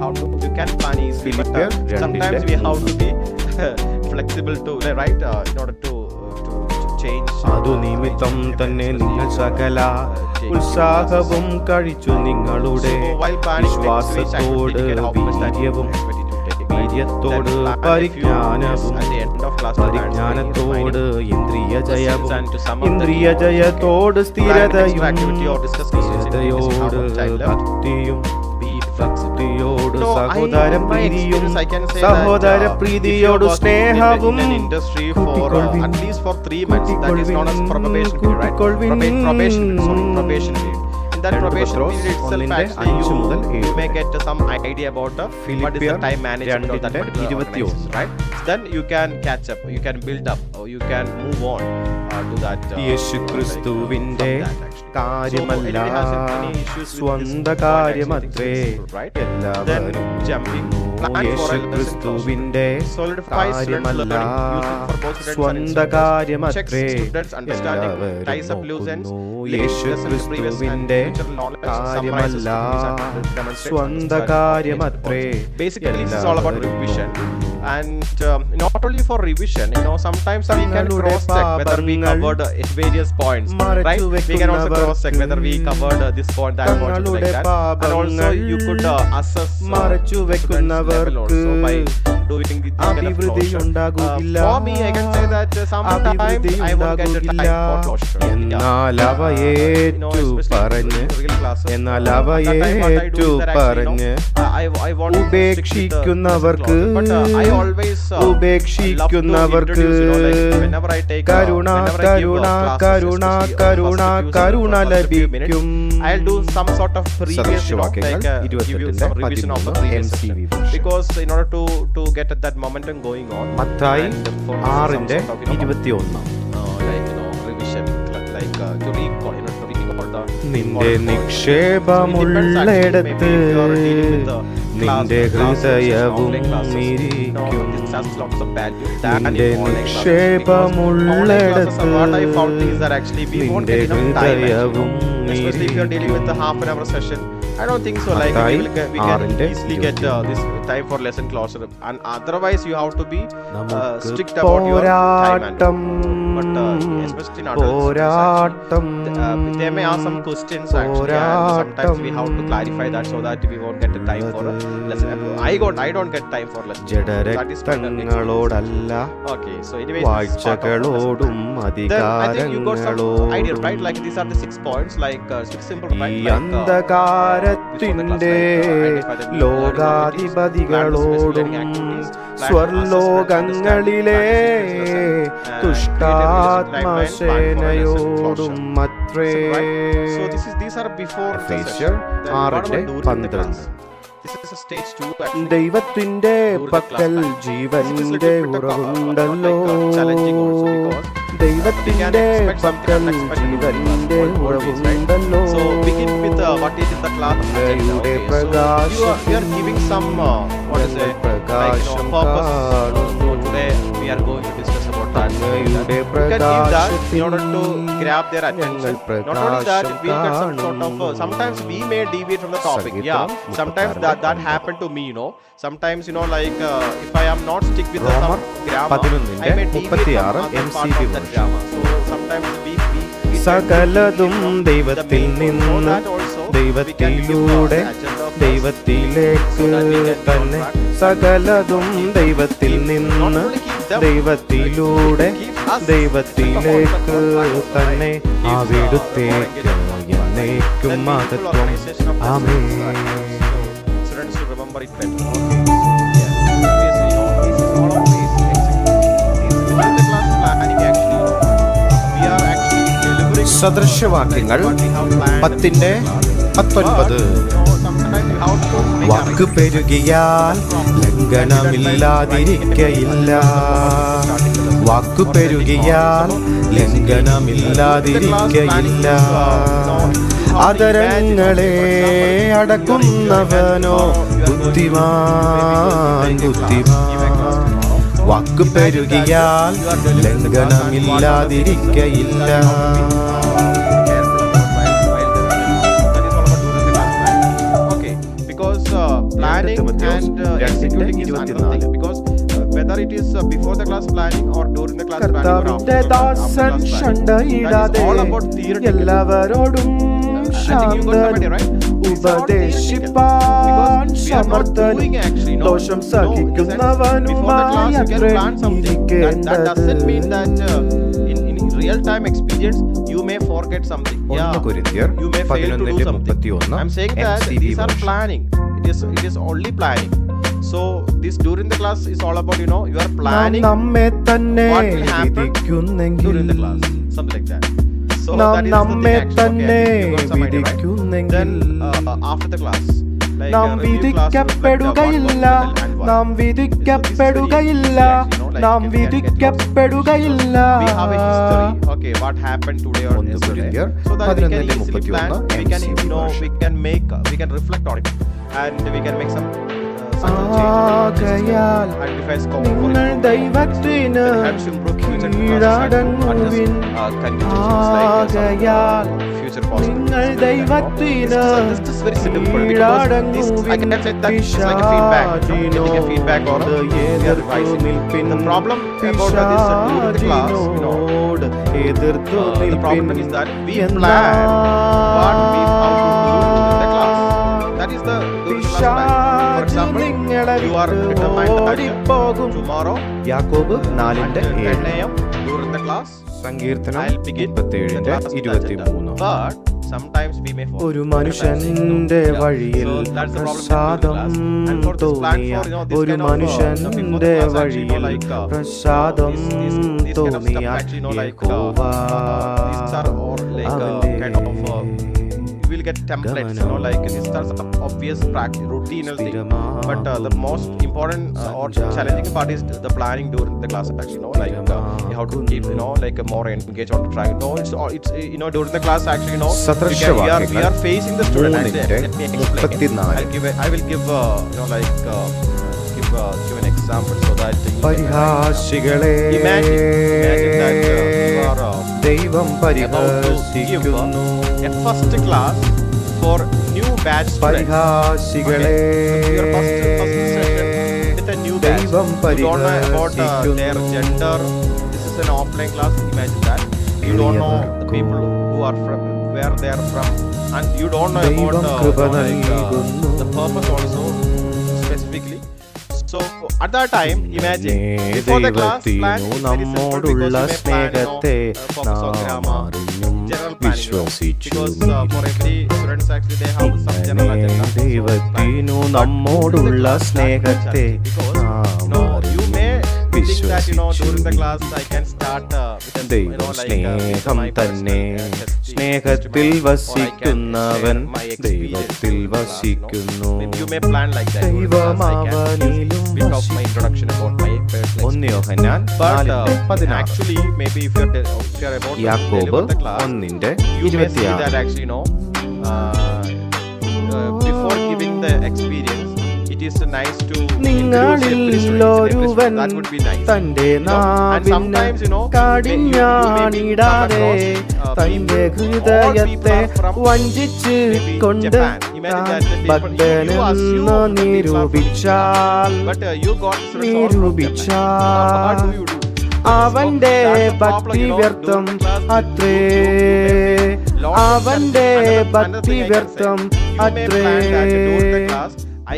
can plan easily. But sometimes we have to be flexible to right in order to change. അതു നിമിത്തം തന്നെ നിങ്ങൾ സകല ഉത്സാഹവും കഴിച്ചു നിങ്ങളുടെ വിശ്വാസത്തോട് വീര്യത്തോട് പരിജ്ഞാനവും പരിജ്ഞാനത്തോട് ഇന്ദ്രിയജയത്തോട് സ്ഥിരതയും സ്ഥിരതയോട് ഭക്തിയും ഭക്തിയോട് സഹോദരപ്രീതിയോട് സ്നേഹവും that probation period itself actually you may get some idea about what is the time management of that particular organization, right? Then you can catch up, you can build up, or you can move on to that. യേശുക്രിസ്തുവിന്റെ കാര്യമല്ല സ്വന്ത കാര്യമത്രേ എല്ലാവരും. യേശുക്രിസ്തുവിന്റെ കാര്യമല്ല സ്വന്ത കാര്യമത്രേ എല്ലാവരും. യേശുക്രിസ്തുവിന്റെ കാര്യമല്ല സ്വന്ത കാര്യമത്രേ എല്ലാവരും. And not only for revision, sometimes we can cross check whether we covered various points, right? We can also cross check whether we covered this point, that point, something like that. And also you could assess students' level also by doing this kind of closure. For me, I can say that sometimes I won't get the time for closure. എന്നാൽ അവയേറ്റു പറഞ്ഞ് ഉപേക്ഷിക്കുന്നവർക്ക് കരുണ കരുണ കരുണ കരുണ കരുണ ലഭിക്കും. I'll do some sort of previous, give you some revision of the previous session, because in order to get that momentum going on. Mathai 6:21 revision, to recall, to recall the നിന്റെ നിക്ഷേപമുള്ളിടത്ത് നിന്റെ ഹൃദയവും ഇരിക്കും. നിന്റെ നിക്ഷേപമുള്ളിടത്ത് നിന്റെ ഹൃദയവും especially if you are dealing with a half an hour session. I don't think so. Like we can easily get this time for lesson closure, and otherwise you have to be strict about your time management. But especially in adults, they may ask some questions actually, and sometimes we have to clarify that so that we won't get the time for a lesson. I don't get time for lesson. That is my okay. So anyway, വാഴ്ചകളോടും അധികാരങ്ങളോടും idea, right? Like these are the 6 points, like 6 simple, right? ഈ അന്ധകാരത്തിന്റെ ലോകാധിപതികളോടും സ്വർലോകങ്ങളിലെ ദുഷ്ടാത്മസേനയോടും അത്രേ. So these are before എഫേസ്യർ 6:12. ദൈവത്തിന്റെ പക്കൽ ജീവന്റെ ഉറവുണ്ടല്ലോ. ദൈവത്തിന്റെ പക്കൽ ജീവന്റെ ഉറവുണ്ടല്ലോ. So begin with what is in the class. അങ്ങയുടെ പ്രകാശം you are giving some what is it, പ്രകാശം purpose. So today we are going to discuss about that. അങ്ങയുടെ You can give that in order to പ്രകാശത്തിൽ grab their attention. Not only that, we get some sort of sometimes we may deviate from the topic. Yeah, sometimes that happened to me, sometimes like if I am not stick with the some grammar, I may deviate from other part of that grammar. So sometimes we സകലതും ദൈവത്തിൽ നിന്ന് ദൈവത്തിലൂടെ ദൈവത്തിലേക്ക് തന്നെ. സകലതും ദൈവത്തിൽ നിന്ന് ദൈവത്തിലൂടെ ദൈവത്തിലേക്ക് തന്നെ. അവിടുത്തേക്ക് എന്നേക്കും മഹത്വം. ആമേൻ. Students to remember it better. സദൃശവാക്യങ്ങൾ 10:19. വാക്ക് പെരുകിയാൽ ലംഘനമില്ലാതിരിക്കയില്ല. വാക്കു പെരുകിയാൽ ലംഘനമില്ലാതിരിക്കയില്ല. അതരങ്ങളെ അടക്കുന്നവനോ ബുദ്ധിമാൻ ബുദ്ധിമാൻ. വാക്കു പെരുകിയാൽ ലംഘനമില്ലാതിരിക്കയില്ല. Planning and executing is another thing, because whether it is before the class planning or during the class planning or after the class planning, that is all about theoretical. എല്ലാവരോടും ഉപദേശിപ്പാൻ സമർത്ഥനും ദോഷം സഹിക്കുന്നവനുമായി അത്രേ ഇരിക്കേണ്ടത്. Real time experience, you may forget something. Yeah, you may fail to do something. I'm saying that these are planning. It is only planning. So this during the class is all about you are planning what will happen during the class, something like that. So that is the thing actually. Okay, you got some idea, right? Then after the class, നാം വിധിക്കപ്പെടുകയില്ല, നാം വിധിക്കപ്പെടുകയില്ല, നാം വിധിക്കപ്പെടുകയില്ല. We have a history. Okay, what happened today or yesterday, so that we can easily plan. We can reflect on it, and we can make some ആകയാൽ നിങ്ങൾ ദൈവത്തിന് കീഴടങ്ങുവിൻ. ആകയാൽ നിങ്ങൾ ദൈവത്തിന് കീഴടങ്ങുവിൻ. പിശാചിനോട് എതിർത്തു നിൽപ്പിൻ. പിശാചിനോട് എതിർത്തു നിൽപ്പിൻ. യാക്കോബ് 4:7. സങ്കീർത്തനം 37:23. ഒരു മനുഷ്യന്റെ വഴിയിൽ പ്രസാദം തോന്നിയ ഒരു മനുഷ്യന്റെ വഴിയിൽ പ്രസാദം തോന്നിയ യഹോവ you will get templates, like this are some obvious practice, routinal thing. But the most important or challenging part is the planning during the class. Actually, you have to keep, like more engaged on the track. It's during the class. Actually, we are facing the student. Let me explain. I will give give an example so that പരിഹാസികളെ imagine that you are ദൈവം പരിഹാസിക്കുന്നു. A first class for new batch students. പരിഹാസികളെ Your first session with a new batch. ദൈവം You don't know about their gender. This is an offline class. Imagine that. You don't know the people who are from, where they are from, and you don't know about the purpose also specifically. So at that time, imagine before the class plan, നമ്മോടുള്ള സ്നേഹത്തെ നാം വിശ്വസിച്ചു. ദൈവത്തിനു നമ്മോടുള്ള സ്നേഹത്തെ ദൈവം സ്നേഹം തന്നെ. സ്നേഹത്തിൽ വസിക്കുന്നവൻ ദൈവത്തിൽ വസിക്കുന്നു. ദൈവമാവനിലും യാക്കോബ് 1:26. Before giving the experience, it is nice to നിങ്ങളിൽ ഒരുവൻ തന്റെ നാവിന് കാടിഞ്ഞാണിടാതെ തന്റെ ഹൃദയത്തെ വഞ്ചിച്ച് കൊണ്ട് ഭക്തനെന്ന് നിരൂപിച്ചാൽ അവന്റെ ഭക്തി വ്യർത്ഥം അത്രേ. അവന്റെ ഭക്തി വ്യർത്ഥം അത്രേ. I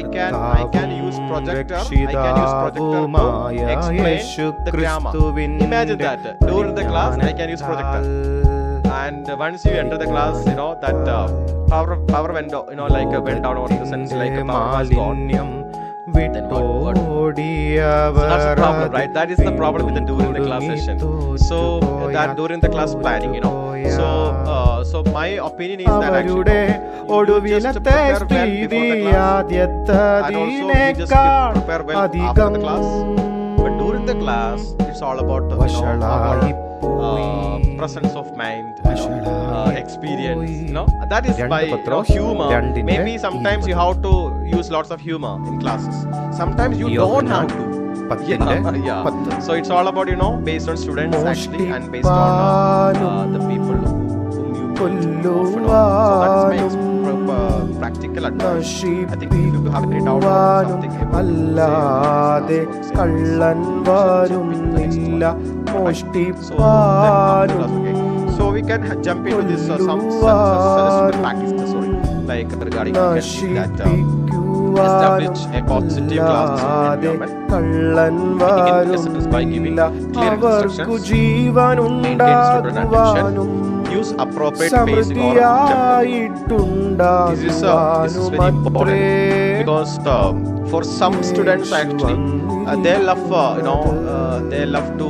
can use projector. I can use projector to explain the grammar. Imagine that during the class I can use projector. And once you enter the class, that power went down, went down, or in the sense like power was gone. Then what? So that's the problem, right? That is the problem with the during the class session. So that during the class planning, so my opinion is that actually just prepare well before the class, and also we just prepare well after the class. But during the class, it's all about our presence of mind, experience. That is by humor. Maybe sometimes you have to use lots of humor in classes. Sometimes you don't have to. Yeah. So it's all about based on students actually, and based on the people whom you often know. So that is my practical advice. I think if you have a great outcome, something അല്ലാതെ കള്ളൻ വരുന്നില്ല മോഷ്ടിപ്പാനും. So we can jump into this some practice, like regarding that establish a positive class environment, by giving clear instructions, maintain student attention, use appropriate pacing or tempo. This is very important because for some students actually they love to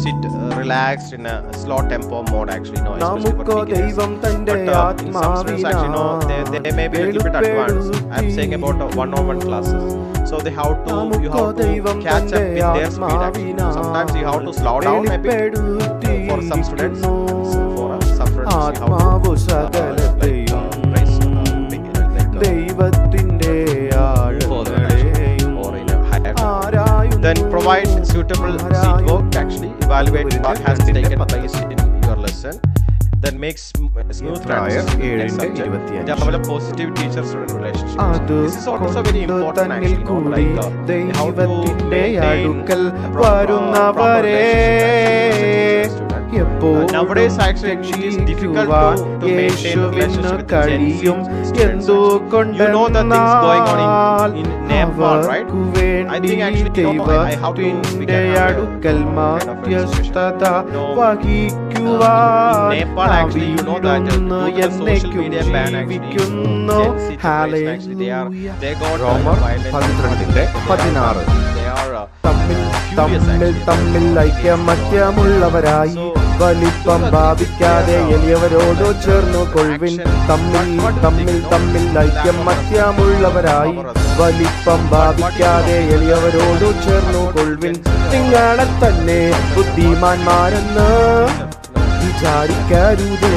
sit relaxed in a slow tempo mode actually, especially for beginners. But in some students actually they may be a little bit advanced. I'm saying about one-on-one classes, so you have to catch up with their speed actually. Sometimes you have to slow down a bit for some students. For some students you have to ദൈവത്തിന്റെ ആഴങ്ങളെ Then provide suitable seat work. Actually, evaluate what has taken place in your lesson. Then make smooth transition in next subject. Develop positive teacher-student relationship. This is also very important actually. How to maintain a proper relationship. Nowadays actually it is difficult to maintain a relationship with the Gen Z students. You know the things going on in Nepal, right? I think actually I have to we can have a kind of a situation. In Nepal actually you know that due to the social media ban actually Gen Z generation actually they got violent. They are തമ്മിൽ ഐക്യമത്യമുള്ളവരായി വലിപ്പം ഭാവിക്കാതെ എളിയവരോട് ചേർന്നു കൊൾവിൻ. തമ്മിൽ ഐക്യമത്യമുള്ളവരായി വലിപ്പം ഭാവിക്കാതെ എളിയവരോട് ചേർന്നു കൊൾവിൻ. നിങ്ങളെ തന്നെ ബുദ്ധിമാന്മാരെന്ന് വിചാരിക്കരുത്.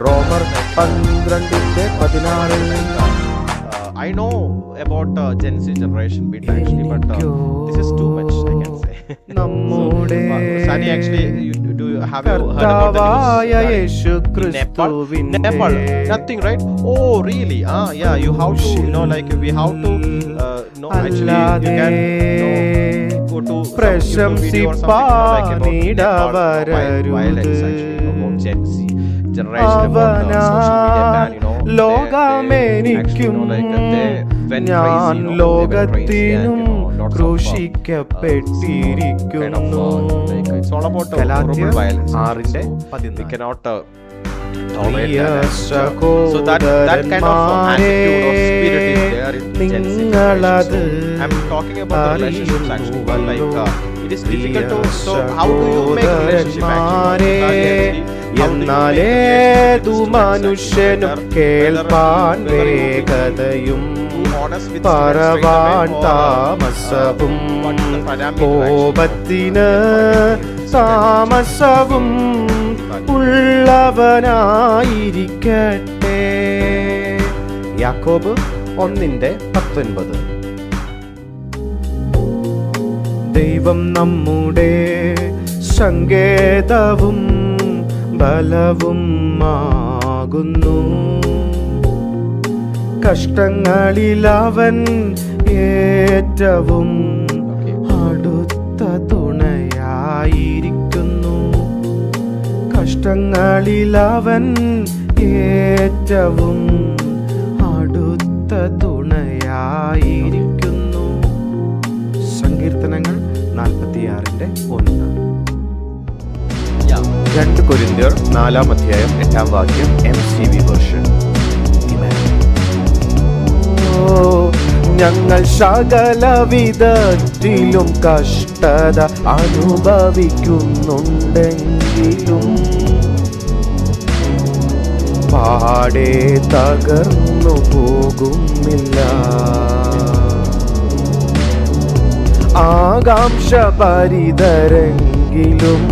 റോമർ 12:16. I know about Gen Z generation bit actually, but this is too much I can say. So, Sani actually, do you have you heard about the news in Nepal? Nothing, right? Oh, really? Yeah. You have to, like we have to know. Actually, you can go to some YouTube video or something like about Nepal violence actually about Gen Z generation about social media ban. ലോകമെനിക്കും ഞാൻ ലോകത്തിനും ക്രൂശിക്കപ്പെട്ടിരിക്കുന്നു. ഗലാത്യർ 6:11. So that kind of attitude or spirit is there in Gen Z generation. I'm talking about the relationships actually, but like it is difficult to. So how do you make a relationship actually? എന്നാലേതു മനുഷ്യനും കേൾപ്പാൻ വേഗതയും പറവാൻ താമസവും കോപത്തിന് താമസവും ഉള്ളവനായിരിക്കട്ടെ. യാക്കോബ് 1:19. ദൈവം നമ്മുടെ സങ്കേതവും ബലവും ആകുന്നു. കഷ്ടങ്ങളിൽ അവൻ ഏറ്റവും അടുത്ത തുണയായിരിക്കുന്നു. കഷ്ടങ്ങളിൽ അവൻ ഏറ്റവും അടുത്ത തുണയായിരിക്കുന്നു. സങ്കീർത്തനങ്ങൾ 46:1. 2 കൊരിന്ത്യർ 4:8 MCV വേർഷൻ. ഞങ്ങൾ സകലവിധത്തിലും കഷ്ടത അനുഭവിക്കുന്നുണ്ടെങ്കിലും പാടെ തകർന്നു പോകുന്നില്ല. ആകാംക്ഷ പരിതരെങ്കിലും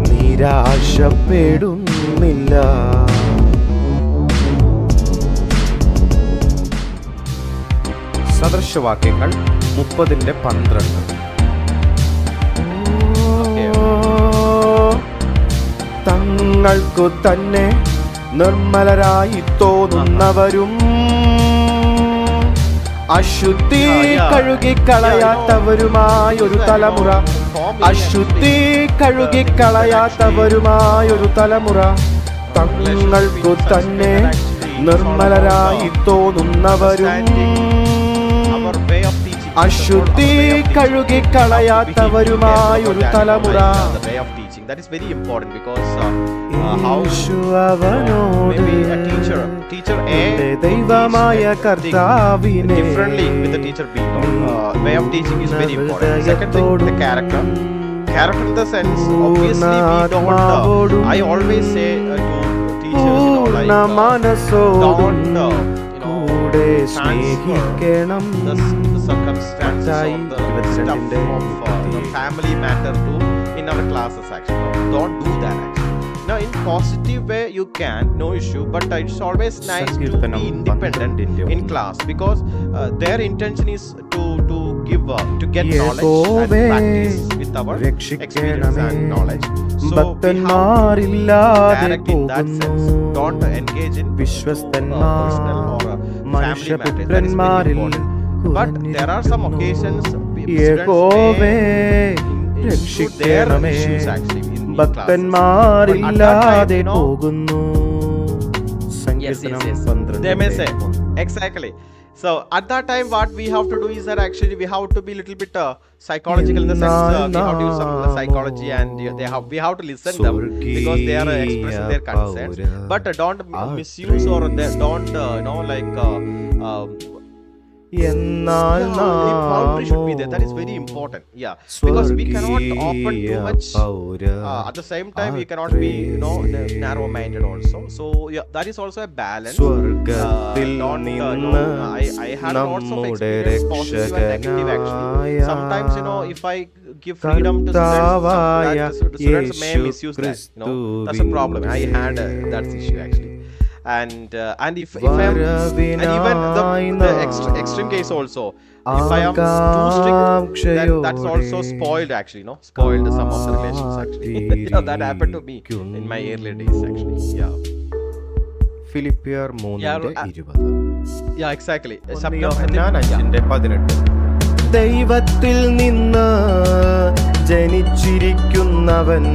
നിരാശപ്പെടുന്നില്ല. സദൃശവാക്യങ്ങൾ 30:12. തങ്ങൾക്കു തന്നെ നിർമ്മലരായി തോന്നുന്നവരും അശുദ്ധി കഴുകിക്കളയാത്തവരുമായൊരു തലമുറ. അശുദ്ധി കഴുകിക്കളയാത്തവരുമായൊരു തലമുറ. തങ്ങൾക്കു തന്നെ നിർമ്മലരായി തോന്നുന്നവരും അശുദ്ധി കഴുകിക്കളയാത്തവരുമായൊരു തലമുറ. That is very important because how maybe a teacher A ദൈവമായ കർത്താവിനെ differently with the teacher B. Way of teaching is very important. Second thing, the character in the sense obviously we don't I always say to teachers like don't സ്നേഹിക്കണം. The circumstances or the stuff of the family matter to in our classes actually. Don't do that actually. Now in positive way you can, no issue, but it's always nice to be independent in class because their intention is to to get knowledge and practice with our experience and knowledge. So we have to direct in that sense. Don't engage in personal or family matters. That is very important. But there are some occasions students may include their issues actually in classes. ഭക്തന്മാരില്ലാതെ പോകുന്നു. Yes. They may say exactly. So at that time, what we have to do is that actually we have to be a little bit psychological in the sense we have to use some psychology, and we have to listen them because they are expressing their concerns. But don't misuse or don't boundary should be there. That is very important. Yeah, because we cannot open too much. At the same time, we cannot be narrow-minded also. So yeah, that is also a balance. I had lots of experience, positive and negative actually. Sometimes if I give freedom to students, the students may misuse that. That's a problem. I had that issue actually. And if I am, and even the extreme case also, if I am too strict, then that's also spoiled actually, spoiled some of the relations actually. That happened to me in my earlier days actually. Yeah. ഫിലിപ്പിയർ 3:20. Yeah, exactly. യോഹന്നാൻ 5:18. ദൈവത്തിൽ നിന്ന് ജനിച്ചിരിക്കുന്നവൻ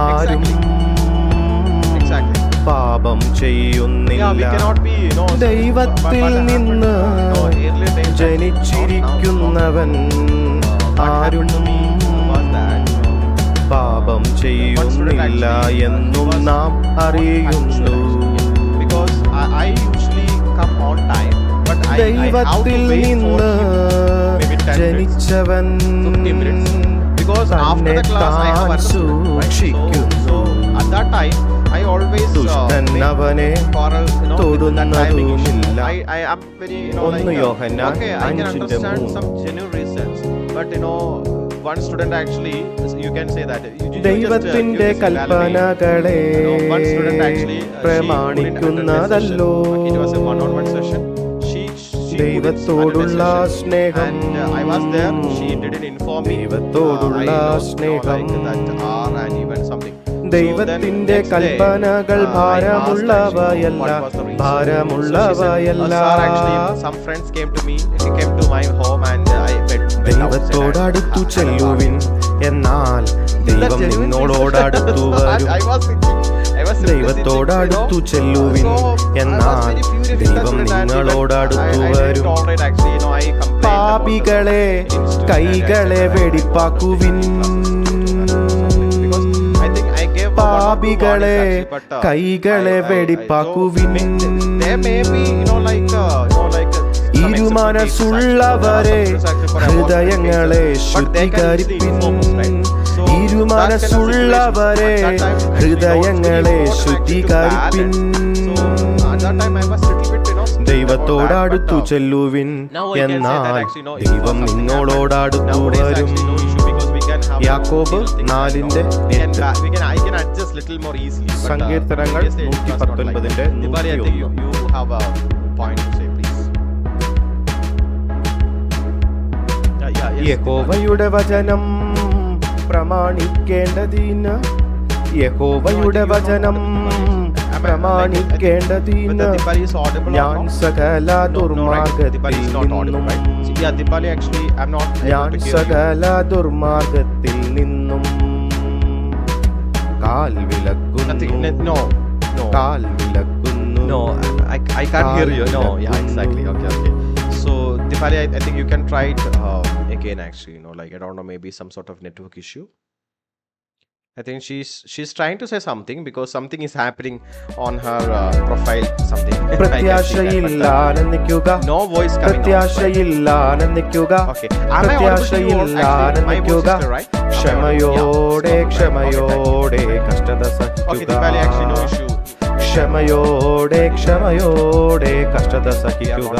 ആരും പാപം ചെയ്യുന്നില്ല. ദൈവത്തിൽ നിന്ന് ജനിച്ചിരിക്കുന്നവൻ ആരും പാപം ചെയ്യുന്നില്ല എന്നും നാം അറിയുന്നു. ദൈവത്തിൽ നിന്ന് ജനിച്ചവൻ തന്നെ താൻ സൂക്ഷിക്കുന്നു. I always ദുഷ്ടനവനെ തൊടുന്നതുമില്ല. I am very Yohannan okay, I can understand some genuine reasons, but one student actually, you can say that ദൈവത്തിന്റെ കൽപ്പനകളെ പ്രമാണിക്കുന്നതല്ലോ ദൈവത്തോടുള്ള സ്നേഹം. ദൈവത്തോടുള്ള സ്നേഹം. ദൈവത്തിന്റെ കൽപ്പനകൾ ഭാരമുള്ളവയല്ല, ഭാരമുള്ളവയല്ല. ദൈവത്തോടടുത്തു ചെല്ലുവിൻ, എന്നാൽ ദൈവം നിങ്ങളോടടുത്തു വരും. ദൈവത്തോടടുത്തു ചെല്ലുവിൻ, എന്നാൽ ദൈവം നിങ്ങളോടടുത്തു വരും. പാപികളെ കൈകളെ വെടിപ്പാക്കുവിൻ. പാപികളെ കൈകളെ വെടിപ്പാക്കുവിൻ. ഇരുമനസ്സുള്ളവരെ ഹൃദയങ്ങളെ ശുദ്ധീകരിപ്പിൻ. ഇരുമനസ്സുള്ളവരെ ഹൃദയങ്ങളെ ശുദ്ധീകരിപ്പിൻ. ദൈവത്തോടടുത്തു ചെല്ലുവിൻ, എന്നാൽ ദൈവം നിങ്ങളോടടുത്തു വരും. യാക്കോബ് 4:8. സങ്കീർത്തനങ്ങൾ 119:101. യഹോവയുടെ വചനം പ്രമാണിക്കേണ്ടതിന്, യഹോവയുടെ വചനം പ്രമാണിക്കേണ്ടതിന് ഞാൻ സകല ദുർമാർഗത്തിൽ നിന്നും, ഞാൻ സകല ദുർമാർഗത്തിൽ നിന്നും കാൽ വിലക്കുന്നു. കാൽ വിലക്കുന്നു. No, I can't hear you. No, yeah, exactly. Okay. So Dipali, I think you can try it again actually, like I don't know, maybe some sort of network issue. I think she's trying to say something because something is happening on her profile, something. പ്രത്യാശയില്ലാനന്ദിക്കുക. No voice coming. പ്രത്യാശയില്ലാനന്ദിക്കുക. Okay. പ്രത്യാശയില്ലാനന്ദിക്കുക. ക്ഷമയോടെ ക്ഷമയോടെ കഷ്ടത സഹിക്കുക. Okay, Dipali, actually no issue. ക്ഷമയോടെ ക്ഷമയോടെ കഷ്ടത സഹിക്കുക.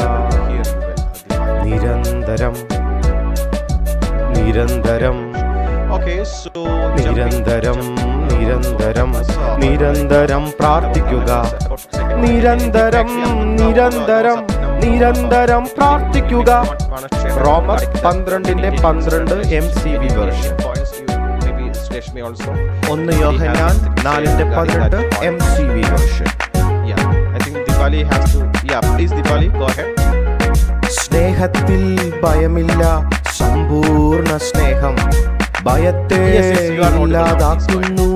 നിരന്തരം നിരന്തരം. Okay, so നിരന്തരം നിരന്തരം നിരന്തരം പ്രാർത്ഥിക്കുക. നിരന്തരം നിരന്തരം നിരന്തരം പ്രാർത്ഥിക്കുക. റോമർ 12:12 MCV version. 1 Yohannan 4:18 MCV version. Dipali has to, please Dipali, go ahead. സ്നേഹത്തിൽ ഭയമില്ല, സമ്പൂർണ്ണ സ്നേഹം ഭയത്തെ ഇല്ലാതാക്കുന്നു.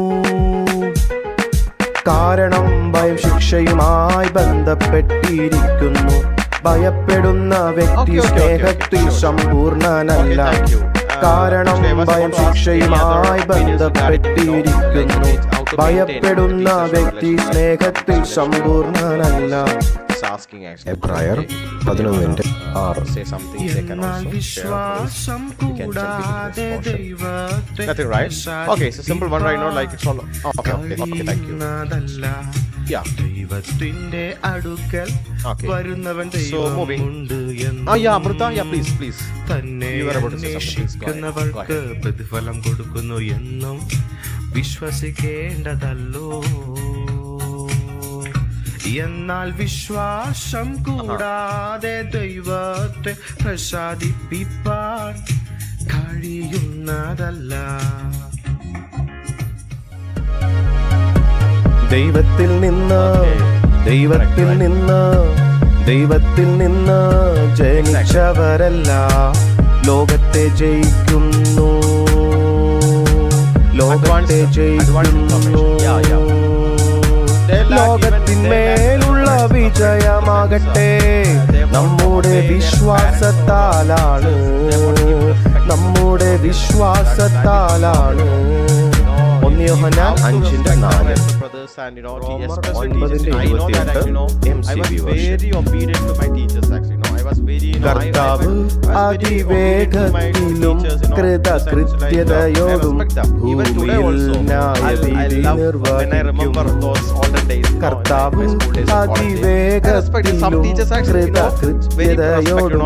കാരണം ഭയം ശിക്ഷയുമായി ബന്ധപ്പെട്ടിരിക്കുന്നു. ഭയപ്പെടുന്ന വ്യക്തി സ്നേഹത്തിൽ സമ്പൂർണ്ണനല്ല. കാരണം ഭയം ശിക്ഷയുമായി ബന്ധപ്പെട്ടിരിക്കുന്നു. ഭയപ്പെടുന്ന വ്യക്തി സ്നേഹത്തിൽ സമ്പൂർണ്ണനല്ല. എബ്രായർ 11:6. എന്നാൽ വിശ്വാസം കൂടാതെ ദൈവത്തെ nothing, right? Okay, it's a simple one right now, like it's all okay, thank you. ദൈവത്തിന്റെ അടുക്കൽ വരുന്നവൻ ദൈവമുണ്ട് എന്ന് Amrita, please. തന്നെ അന്വേഷിക്കുന്നവർക്ക് പ്രതിഫലം കൊടുക്കുന്നു എന്നും വിശ്വസിക്കേണ്ടതല്ലോ. എന്നാൽ വിശ്വാസം കൂടാതെ ദൈവത്തെ പ്രസാദിപ്പിപ്പാൻ കഴിയുന്നതല്ല. ദൈവത്തിൽ നിന്ന് ജനിച്ചവരല്ല ലോകത്തെ ജയിക്കുന്നു. ലോകത്തിന്മേലുള്ള വിജയമാകട്ടെ നമ്മുടെ വിശ്വാസത്താലാണ്. 1 യോഹന്നാൻ 5:4. And I know that I was very obedient to my teachers actually. I was very കർത്താവ് അതിവേഗത്തിലും കൃതകൃത്യതയോടും ഭൂമിയിൽ ന്യായവിധി നിർവഹിക്കും. കർത്താവ് അതിവേഗത്തിലും കൃതകൃത്യതയോടും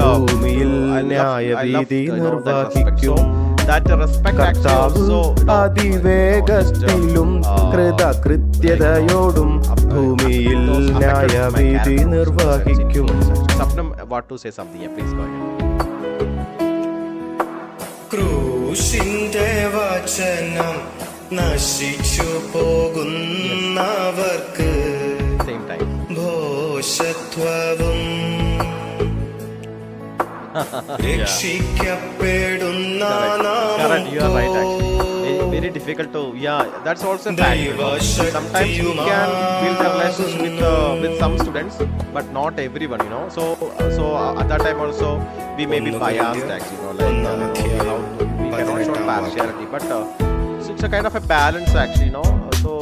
ഭൂമിയിൽ ന്യായവിധി നിർവഹിക്കും. കർത്താവ് അതിവേഗത്തിലും കൃതകൃത്യതയോടും ഭൂമിയിൽ ന്യായവിധി നിർവഹിക്കും. ക്രൂശിന്റെ വചനം നശിച്ചു പോകുന്നവർക്ക് ഭോഷത്വവും രക്ഷിക്കപ്പെടുന്ന very difficult to that's also a fact. Sometimes we can build a relationship with some students but not everyone, so at that time also we may be biased actually, we cannot show partiality, but it's a kind of a balance actually, so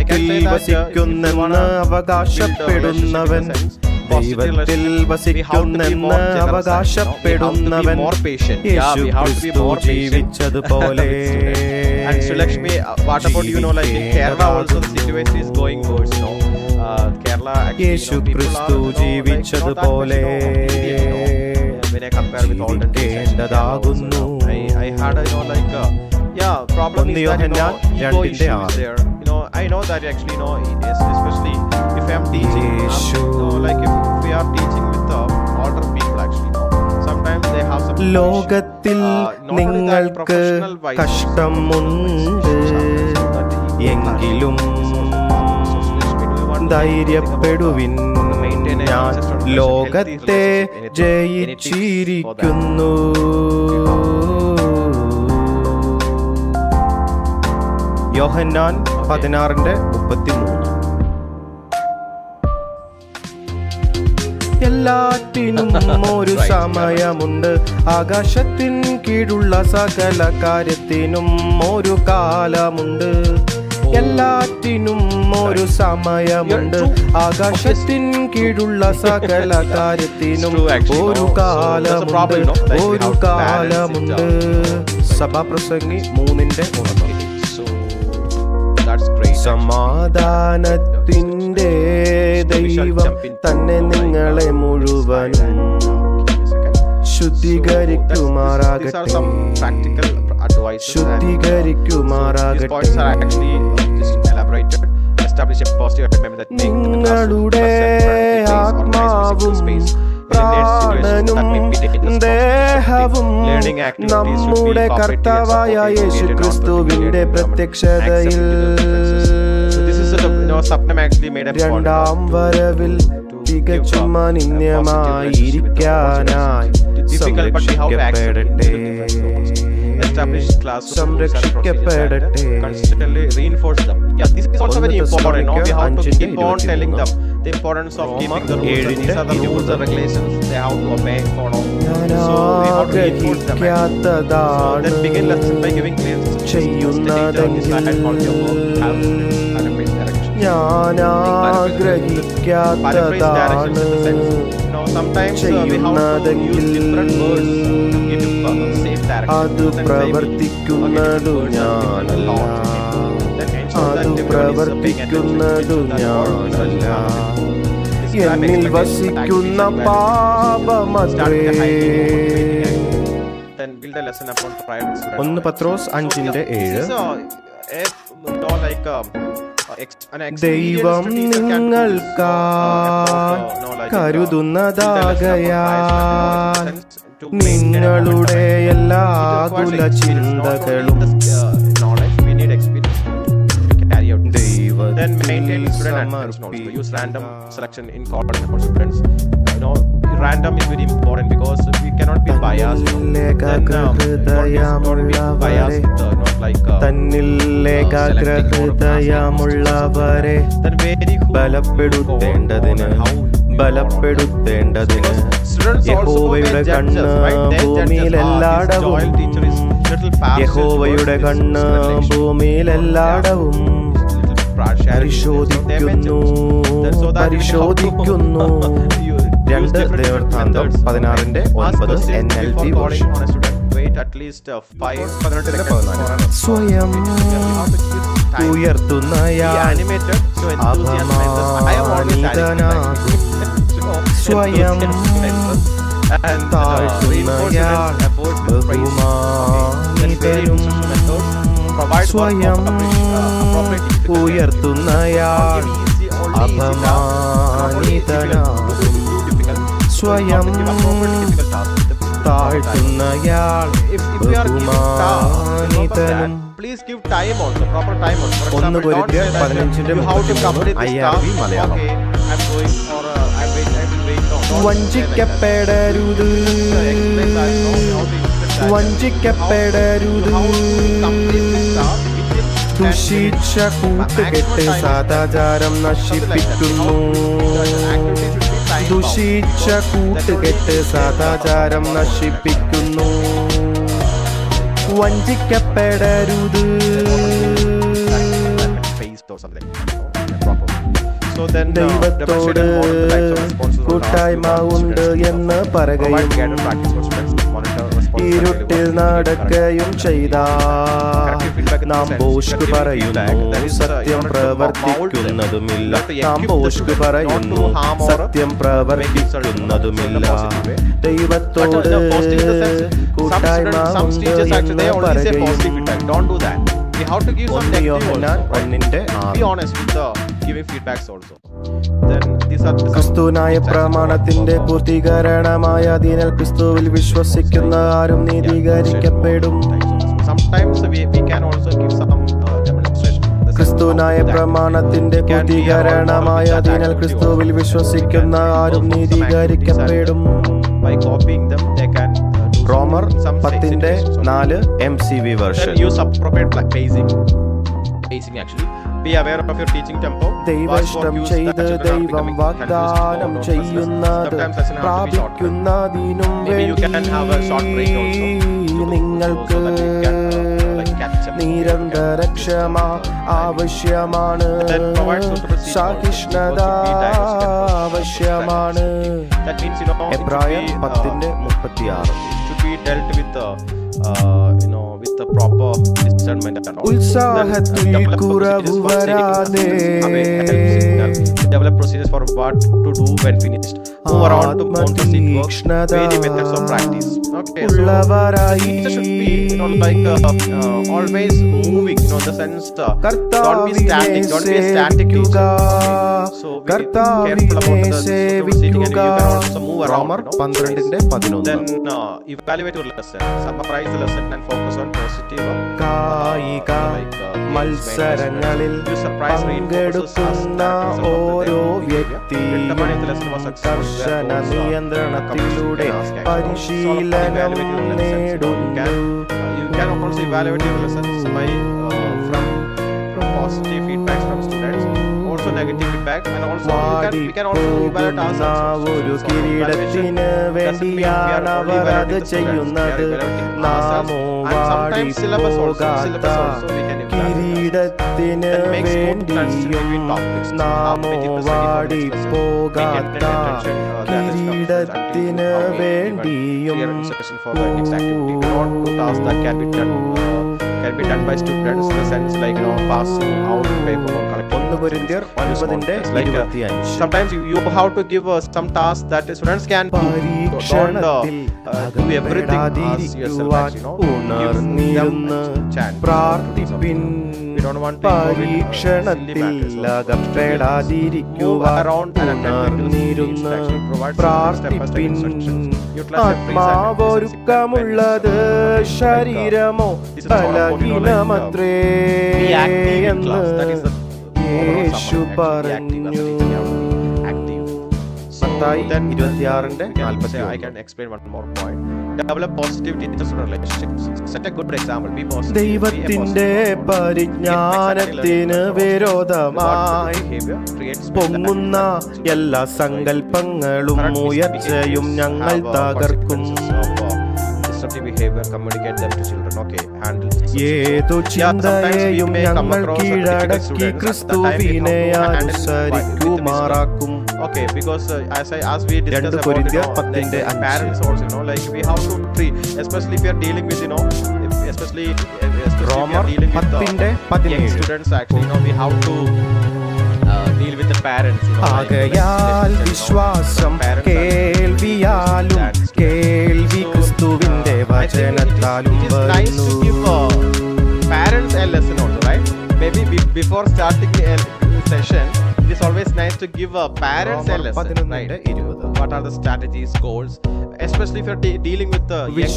I can say that വസിക്കുന്നെന്ന് അവകാശപ്പെടുന്നവൻ ദൈവത്തിൽ വസിക്കുന്നെന്ന് അവകാശപ്പെടുന്നവൻ യേശുക്രിസ്തു ജീവിച്ചതുപോലെ. And Sulakshmi, what about like in Kerala also the situation is going worse, Kerala actually യേശുക്രിസ്തു ജീവിച്ചതുപോലെ when I compare with all the nations, I had like problem is that ego issue is there. I know that actually especially if I am teaching, like if we are teaching with older people actually, sometimes they have some ലോകത്തിൽ നിങ്ങൾക്ക് കഷ്ടമുണ്ട് എങ്കിലും ധൈര്യപ്പെടുവിൻ, ഞാൻ ലോകത്തെ ജയിച്ചിരിക്കുന്നു. യോഹന്നാൻ 16:33. എല്ലാറ്റിനും ഒരു സമയമുണ്ട്, ആകാശത്തിൻ കീഴുള്ള സകല കാര്യത്തിനും ഒരു കാലമുണ്ട്. എല്ലാറ്റിനും ഒരു സമയമുണ്ട്, ആകാശത്തിൻ കീഴുള്ള സകല കാര്യത്തിനും ഒരു കാലമുണ്ട്. സഭാപ്രസംഗി 3:1. സമാധാനത്തിൻ്റെ ദൈവം തന്നെ നിങ്ങളെ മുഴുവനും ശുദ്ധീകരിക്കുമാറാകട്ടെ. establish a positive environment that makes the classroom നിങ്ങളുടെ pleasant, ആത്മാവും space. പ്രാണനും ദേഹവും നമ്മുടെ കർത്താവായ യേശു ക്രിസ്തുവിന്റെ പ്രത്യക്ഷതയിൽ രണ്ടാം വരവിൽ തികച്ചും അനിന്യമായിരിക്കാനായി സംരക്ഷിക്കപ്പെടട്ടെ സംരക്ഷിക്കപ്പെടട്ടെ. Constantly reinforce them. Yeah, this is also very important. No? We have to keep on telling them the importance of keeping the rules. These are the rules and regulations they have to obey, follow. So we have to reinforce them. So then begin lesson by giving clear ഞാനാഗ്രഹിക്കാത്തതാണ് ചെയ്യുന്നതെങ്കിൽ അത് പ്രവർത്തിക്കുന്നതു ഞാനല്ല, അത് പ്രവർത്തിക്കുന്നതു ഞാനല്ല, എന്നിൽ വസിക്കുന്ന പാപമത്രേ. 1 പത്രോസ് 5:7. ദൈവം നിങ്ങൾക്കായി കരുതുന്നതാകയാൽ നിങ്ങളുടെ എല്ലാ കുല ചിന്തകളും Then maintain student attention also. Use random selection in coordination for students. Random is very important because we cannot be biased. തന്നിലേകാഗ്രഹൃദയമുള്ളവരെ ബലപ്പെടുത്തേണ്ടതിന് യഹോവയുടെ കണ്ണ് ഭൂമിയിലെല്ലാടവും യഹോവയുടെ കണ്ണ് ഭൂമിയിലെല്ലാടവും പരിശോധിക്കുന്നു 2 ദേവവൃത്താന്തം 16:9 NLT version. സ്വയം ഉയർത്തുന്നയാൾ അപമാനിതനാകും, സ്വയം താഴ്ത്തുന്നയാൾ ബഹുമാനിതനും, സ്വയം ഉയർത്തുന്നയാൾ അപമാനിതനാകും, സ്വയം താഴ്ത്തുന്നയാൾ ബഹുമാനിതനും. Please give time also, proper time also. For 1 Corinthians 15:33 IRV Malayalam. വഞ്ചിക്കപ്പെടരുത്, വഞ്ചിക്കപ്പെടരുത്, ദുഷിച്ച കൂട്ടുകെട്ട് സദാചാരം നശിപ്പിക്കുന്നു, ദുഷിച്ച കൂട്ടുകെട്ട് സദാചാരം നശിപ്പിക്കുന്നു, വഞ്ചിക്കപ്പെടരുത്. ദൈവത്തോട് കൂട്ടായ്മ ഉണ്ട് എന്ന് പറയുകയും ഇരുട്ടിൽ നടക്കുകയും ചെയ്താൽ നാം ബോഷ്ക് പറയുന്നു, സത്യം പ്രവർത്തിക്കുന്നതുമില്ല. നാം ബോഷ്ക് പറയുന്നു, സത്യം പ്രവർത്തിക്കുന്നതുമില്ല. ദൈവത്തോട് കൂട്ടായ്മ ഉണ്ട് എന്ന് പറയുകയും we have to give some negative also. Be honest with the giving feedbacks also. Then these are ക്രിസ്തുനായ പ്രമാണത്തിന്റെ പൂർത്തീകരണമായ അതിനാൽ ക്രിസ്തുവിൽ വിശ്വസിക്കുന്ന ആരും നീതീകരിക്കപ്പെടും. Sometimes we can also give some demonstration. ക്രിസ്തുനായ പ്രമാണത്തിന്റെ പൂർത്തീകരണമായ അതിനാൽ ക്രിസ്തുവിൽ വിശ്വസിക്കുന്ന ആരും നീതീകരിക്കപ്പെടും. By copying them they can റോമർ 10:4 MCV version. Use appropriate pacing actually. Be aware of your teaching tempo. ദൈവഷ്ടം ചെയ്ത് ദൈവം വാഗ്ദാനം ചെയ്യുന്നത് പ്രാപിക്കുന്നതിനും വേണ്ടി നിങ്ങൾക്ക് നിരന്തര ക്ഷമ ആവശ്യമാണ്, സഹിഷ്ണുത ആവശ്യമാണ്. എബ്രായർ 10:36. Should be dealt with with the proper discernment and all. ഉത്സാഹത്തിൽ കുറവ് വരാതെ develop procedures for what to do when finished. Move around to seek work, vary methods of practice. Okay, so teacher should be always moving, the sense, don't be static teacher. So be careful about the seating, and you can also move around. Then evaluate your lesson, summarize the lesson, and focus on positive. മത്സരങ്ങളിൽ പങ്കെടുക്കുന്ന ഓരോ വ്യക്തിയും കർശന നിയന്ത്രണത്തിലൂടെ പരിശീലനം നേടുന്നു. You can also evaluate your lessons by from positive feedback from students, also negative feedback, and also we can also evaluate ourselves. ഒരു കിരീടത്തിന് വേണ്ടിയാണ് അവർ അത് ചെയ്യുന്നത്. നാമോ വാടിപ്പോകാത്ത കിരീടത്തിന് വേണ്ടിയും നാമോ വാടിപ്പോകാത്ത കിരീടത്തിന് വേണ്ടിയും can be done by students in the sense like passing out paper or collecting. Sometimes you have to give some tasks that students can do. Don't do everything as yourself, പ്രാർത്ഥിപ്പിൻ. പരീക്ഷണത്തിൽ അകപ്പെടാതിരിക്കുവാനിരുന്ന് പ്രാർത്ഥിപ്പിൻ. ആത്മാവൊരുക്കമുള്ളത് ശരീരമോ ബലഹീനമത്രേ എന്ന് യേശു പറഞ്ഞു. I can explain one more point. Develop positive teachers relationships. Set a good example. Be positive. ദൈവത്തിന്റെ പരിജ്ഞാനത്തിന് വിരോധമായി പൊങ്ങുന്ന എല്ലാ സങ്കല്പങ്ങളും ഉയർച്ചയും ഞങ്ങൾ തകർക്കും. Behavior, communicate them to children. Okay, handle. ഏതു ചിന്തയെയും ഞങ്ങൾ കീഴടക്കി ക്രിസ്തുവിനെ അനുസരിക്കുമാറാക്കും. Okay, because as we discussed about parents also, like we have to treat, especially if you are dealing with especially if you are dealing with young students, actually we have to deal with the parents. ആകയാൽ വിശ്വാസം കേൾവിയാലും കേൾവി ക്രിസ്തുവിന്റെ വചനത്താലും വരുന്നു. Parents a lesson also, right? Maybe before starting a session, it is always nice to give parents a lesson, right? What are the strategies, goals, especially if you're dealing with the young kids.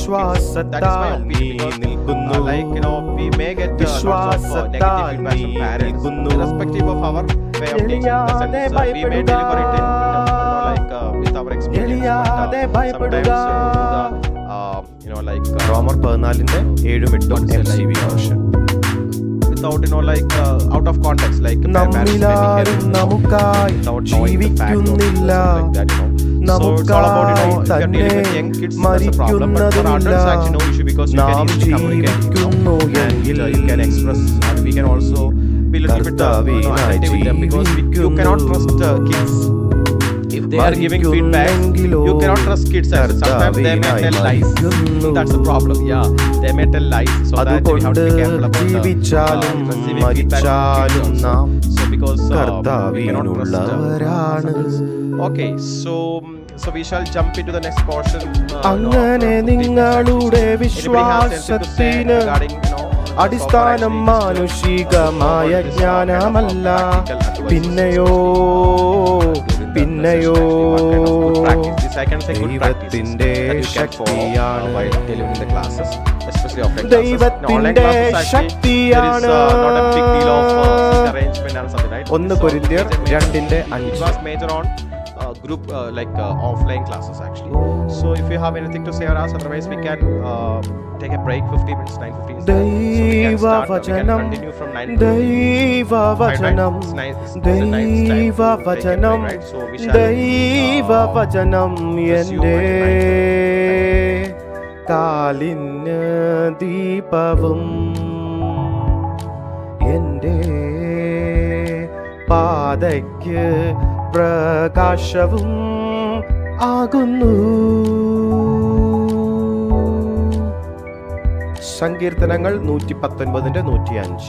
That is my opinion, because like we may get lots of negative feedback from parents, irrespective of our way of teaching. In the sense, we may deliver it in with our experience, but sometimes റോമർ 14:7-8 MCV version. Without out of context, like നമ്മിലാരും നമുക്കായി ജീവിക്കുന്നില്ല, നമുക്കായി തന്നെ മരിക്കുന്നതുമില്ല. നാം ജീവിക്കുന്നു എങ്കിൽ കർത്താവിനായി ജീവിക്കുന്നു. If they are giving feedback, you cannot trust kids. Sometimes they may tell lies. That's the problem. Yeah, they may tell lies. So that we have to be careful about receiving feedback from kids also. So because we cannot trust. Okay, so we shall jump into the next portion. അങ്ങനെ നിങ്ങളുടെ വിശ്വാസത്തിന് അടിസ്ഥാനം മാനുഷികമായ ജ്ഞാനമല്ല, പിന്നെയോ ദൈവത്തിന്റെ ശക്തിയാണ്. ദൈവത്തിന്റെ ശക്തിയാണ്. 1 Corinthians 2:5. Group offline classes actually. So if you have anything to say or ask, otherwise we can take a break 15 minutes, 9:15. So we can continue from 9 to 5. ദൈവവചനം എന്റെ കാലിന് ദീപവും എന്റെ പാതയ്ക്ക് പ്രകാശവും ആകുന്നു. സങ്കീർത്തനങ്ങൾ 119:105.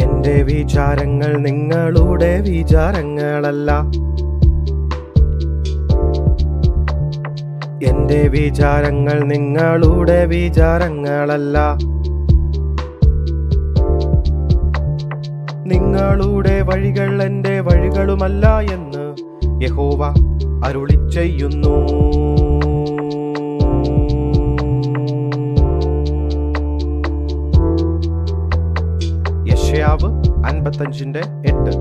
എന്റെ വിചാരങ്ങൾ നിങ്ങളുടെ വിചാരങ്ങളല്ല, എന്റെ വിചാരങ്ങൾ നിങ്ങളുടെ വിചാരങ്ങളല്ല. നിങ്ങളുടെ വഴികൾ എൻ്റെ വഴികളുമല്ല എന്ന് യഹോവ അരുളിച്ചെയ്യുന്നു. യെശയ്യാവ് 55:8.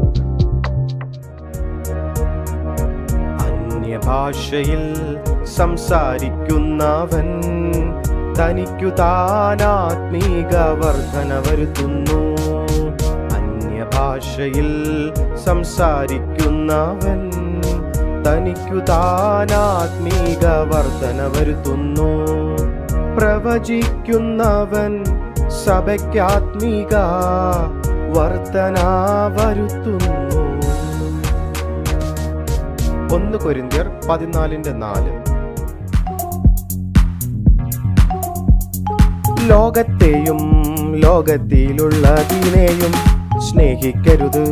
അന്യഭാഷയിൽ സംസാരിക്കുന്നവൻ തനിക്കു താനാത്മീക വർധന വരുത്തുന്നു. അന്യഭാഷയിൽ സംസാരിക്കുന്നവൻ തനിക്കു താനാത്മീക വർധന വരുത്തുന്നു. പ്രവചിക്കുന്നവൻ സഭയ്ക്കാത്മീക വർധന വരുത്തുന്നു. 1 കൊരിന്ത്യർ 14:4. ലോകത്തെയും ലോകത്തിലുള്ളതിനെയും സ്നേഹിക്കരുത്.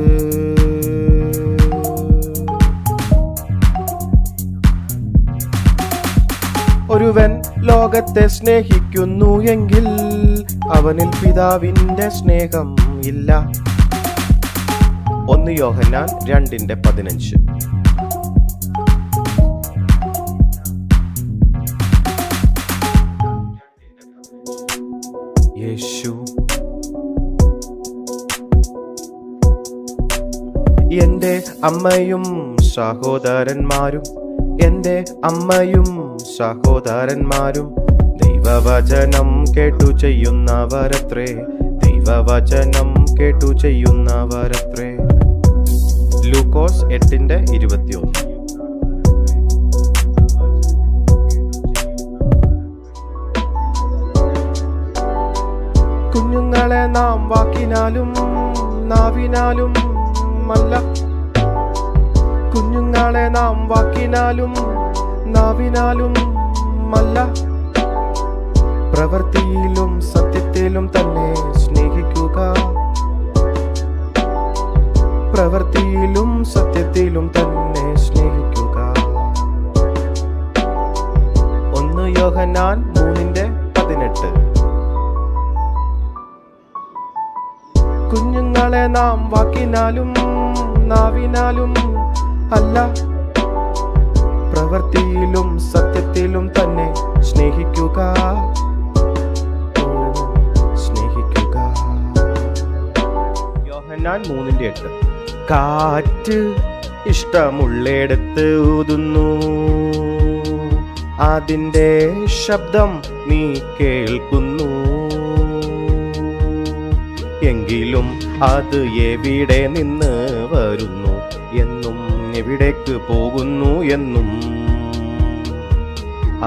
ഒരുവൻ ലോകത്തെ സ്നേഹിക്കുന്നു എങ്കിൽ അവനിൽ പിതാവിന്റെ സ്നേഹം ഇല്ല. 1 യോഹന്നാൻ 2:15. യേശു എൻ്റെ അമ്മയും സഹോദരന്മാരും, എൻ്റെ അമ്മയും സഹോദരന്മാരും ദൈവവചനം കേട്ടു ചെയ്യുന്നവരത്രേ, ദൈവവചനം കേട്ടു ചെയ്യുന്നവരത്രേ. ലൂക്കോസ് 8:21. കുഞ്ഞുങ്ങളെ നാം വാക്കിനാലും നാവിനാലും അല്ല, കുഞ്ഞുങ്ങളെ നാം വാക്കിനാലും നാവിനാലും അല്ല, പ്രവൃത്തിയിലും സത്യത്തിലും തന്നെ സ്നേഹിക്കുക. പ്രവൃത്തിയിലും സത്യത്തിലും തന്നെ സ്നേഹിക്കുക. 1 യോഹന്നാൻ 3:18. കുഞ്ഞുങ്ങളെ നാം വാക്കിനാലും നാവിനാലും അല്ല, പ്രവൃത്തിയിലും സത്യത്തിലും തന്നെ സ്നേഹിക്കുക. സ്നേഹിക്കുക. യോഹന്നാൻ 3:8. കാറ്റ് ഇഷ്ടമുള്ളിടത്ത് ഊതുന്നു, അതിൻ്റെ ശബ്ദം നീ കേൾക്കുന്നു, എങ്കിലും അത് എവിടെ നിന്ന് വരുന്നു എന്നും എവിടേക്ക് പോകുന്നു എന്നും